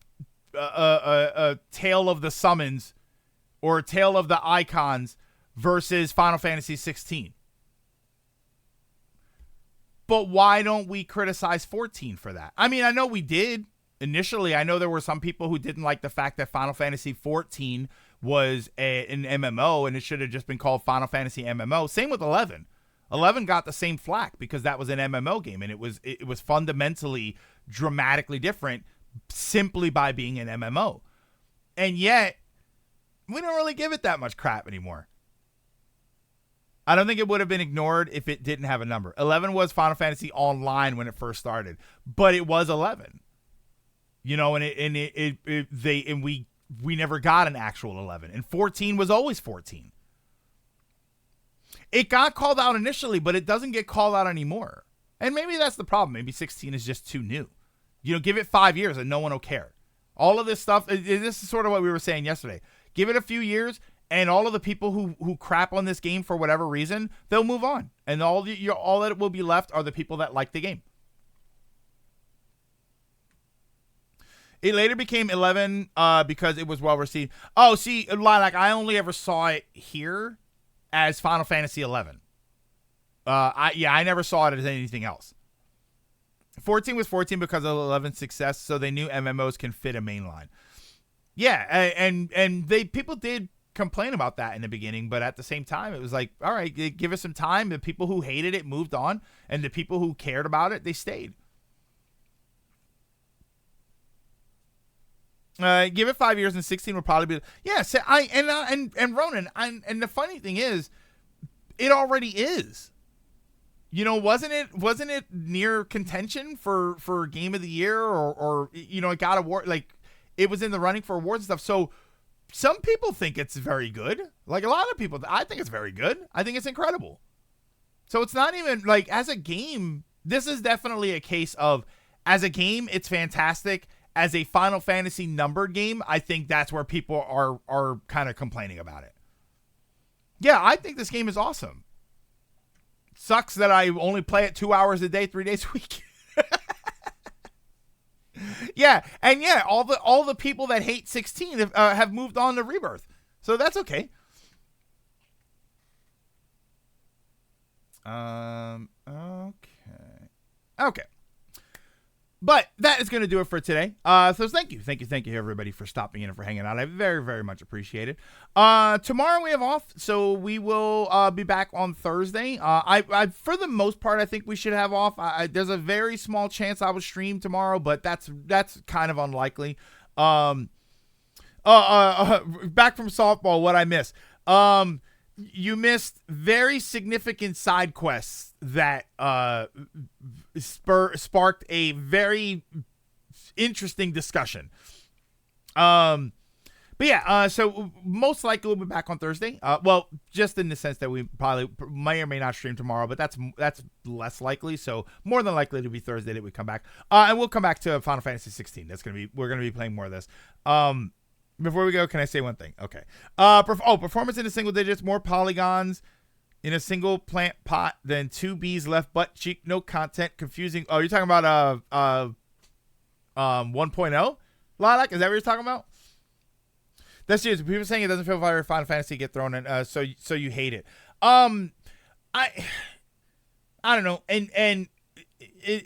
a Tale of the Summons or a Tale of the Icons versus Final Fantasy 16? But why don't we criticize 14 for that? I mean, I know we did. Initially, I know there were some people who didn't like the fact that Final Fantasy 14 was an MMO and it should have just been called Final Fantasy MMO. Same with 11. 11 got the same flack because that was an MMO game, and it was fundamentally dramatically different simply by being an MMO. And yet, we don't really give it that much crap anymore. I don't think it would have been ignored if it didn't have a number. 11 was Final Fantasy Online when it first started, but it was 11. You know, and we never got an actual 11, and 14 was always 14. It got called out initially, but it doesn't get called out anymore. And maybe that's the problem. Maybe 16 is just too new. You know, give it 5 years and no one will care. All of this stuff, this is sort of what we were saying yesterday. Give it a few years and all of the people who crap on this game for whatever reason, they'll move on. And all that will be left are the people that like the game. It later became 11 because it was well received. Oh, see, like I only ever saw it here as Final Fantasy 11. I never saw it as anything else. 14 was 14 because of 11's success, so they knew MMOs can fit a mainline. Yeah, and people did complain about that in the beginning, but at the same time, it was like, all right, give us some time. The people who hated it moved on, and the people who cared about it, they stayed. Give it 5 years and 16 will probably be. Yeah, so and Ronan, and the funny thing is, it already is. You know, wasn't it near contention for Game of the Year or you know, it got award, like it was in the running for awards and stuff. So some people think it's very good. Like a lot of people, I think it's very good. I think it's incredible. So it's not even like as a game. This is definitely a case of as a game, it's fantastic. As a Final Fantasy numbered game, I think that's where people are kind of complaining about it. Yeah, I think this game is awesome. Sucks that I only play it 2 hours a day, 3 days a week. Yeah, and yeah, all the people that hate 16 have moved on to Rebirth, so that's okay. Okay. But that is going to do it for today. So thank you, everybody, for stopping in and for hanging out. I very, very much appreciate it. Tomorrow we have off, so we will be back on Thursday. I for the most part, I think we should have off. There's a very small chance I will stream tomorrow, but that's kind of unlikely. Back from softball, what I missed. You missed very significant side quests that sparked a very interesting discussion. But yeah, so most likely we'll be back on Thursday. Well, just in the sense that we probably may or may not stream tomorrow, but that's less likely. So more than likely to be Thursday that we come back. And we'll come back to Final Fantasy 16. We're gonna be playing more of this. Before we go, can I say one thing? Okay. Performance in the single digits, more polygons in a single plant pot than 2 bees left butt cheek, no content, confusing. Oh, you're talking about 1.0? Lilac, is that what you're talking about? That's just people saying it doesn't feel very Final Fantasy get thrown in, so you hate it. I don't know,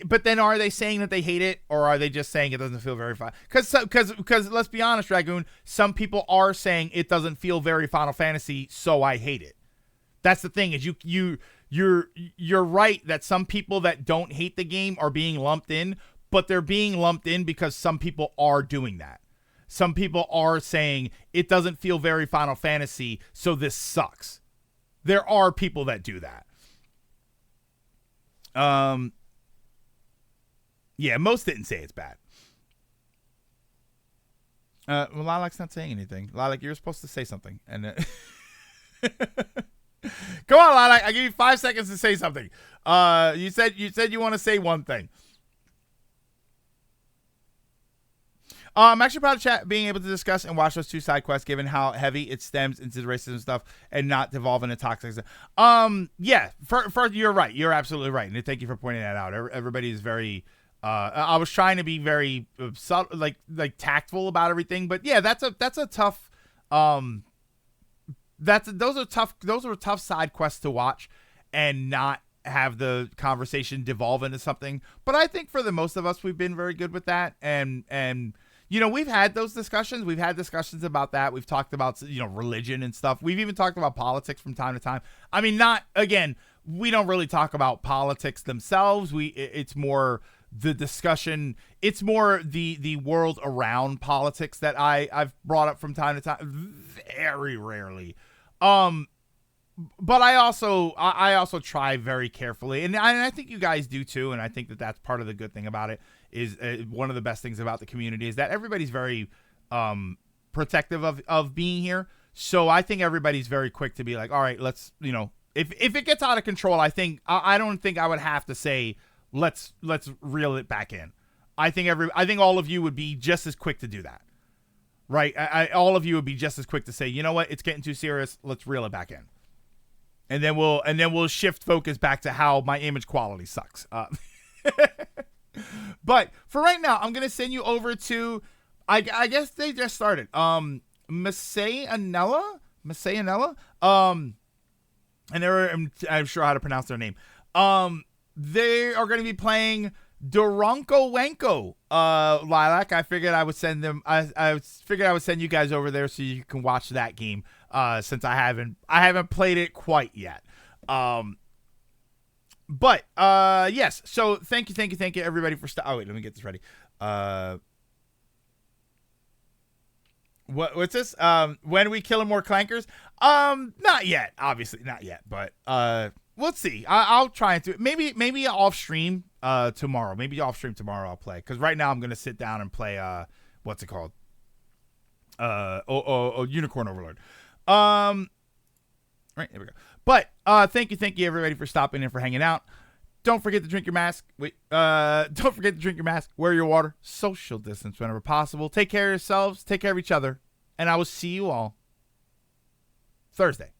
but then are they saying that they hate it, or are they just saying it doesn't feel very fun? Because let's be honest, Dragoon, some people are saying it doesn't feel very Final Fantasy, so I hate it. That's the thing, is you're right that some people that don't hate the game are being lumped in, but they're being lumped in because some people are doing that. Some people are saying it doesn't feel very Final Fantasy, so this sucks. There are people that do that. Yeah, most didn't say it's bad. Well, Lilac's not saying anything. Lilac, you're supposed to say something. And come on, Lilac, I give you 5 seconds to say something. You said you want to say one thing. I'm actually proud of chat being able to discuss and watch those 2 side quests, given how heavy it stems into the racism stuff and not devolve into toxic. Yeah, for you're right. You're absolutely right, and thank you for pointing that out. Everybody is very. I was trying to be very like tactful about everything, but yeah, that's a tough. Those are tough side quests to watch and not have the conversation devolve into something. But I think for the most of us, we've been very good with that, and. You know, we've had those discussions. We've had discussions about that. We've talked about, religion and stuff. We've even talked about politics from time to time. I mean, we don't really talk about politics themselves. It's more the discussion. It's more the world around politics that I've brought up from time to time. Very rarely. But I also try very carefully, and I think you guys do too. And I think that that's part of the good thing about it. Is one of the best things about the community is that everybody's very protective of being here. So I think everybody's very quick to be like, all right, let's, if it gets out of control, I don't think I would have to say, let's reel it back in. I think all of you would be just as quick to do that. Right. All of you would be just as quick to say, you know what, it's getting too serious. Let's reel it back in. And then we'll shift focus back to how my image quality sucks. But for right now, I'm gonna send you over to, I guess they just started. Masay Anella. And I'm sure how to pronounce their name. They are gonna be playing Duranko Wenko. Lilac. I figured I would send them. I figured I would send you guys over there so you can watch that game. Since I haven't played it quite yet. But yes, so thank you everybody for oh wait, let me get this ready. What's this? When we kill more clankers? Not yet, obviously not yet, but let's see. I'll try and do it. Maybe off stream tomorrow. Maybe off stream tomorrow I'll play, because right now I'm gonna sit down and play what's it called? Unicorn Overlord. Right, there we go. But thank you everybody for stopping in, for hanging out. Don't forget to drink your mask. Don't forget to drink your mask. Wear your water. Social distance whenever possible. Take care of yourselves. Take care of each other. And I will see you all Thursday.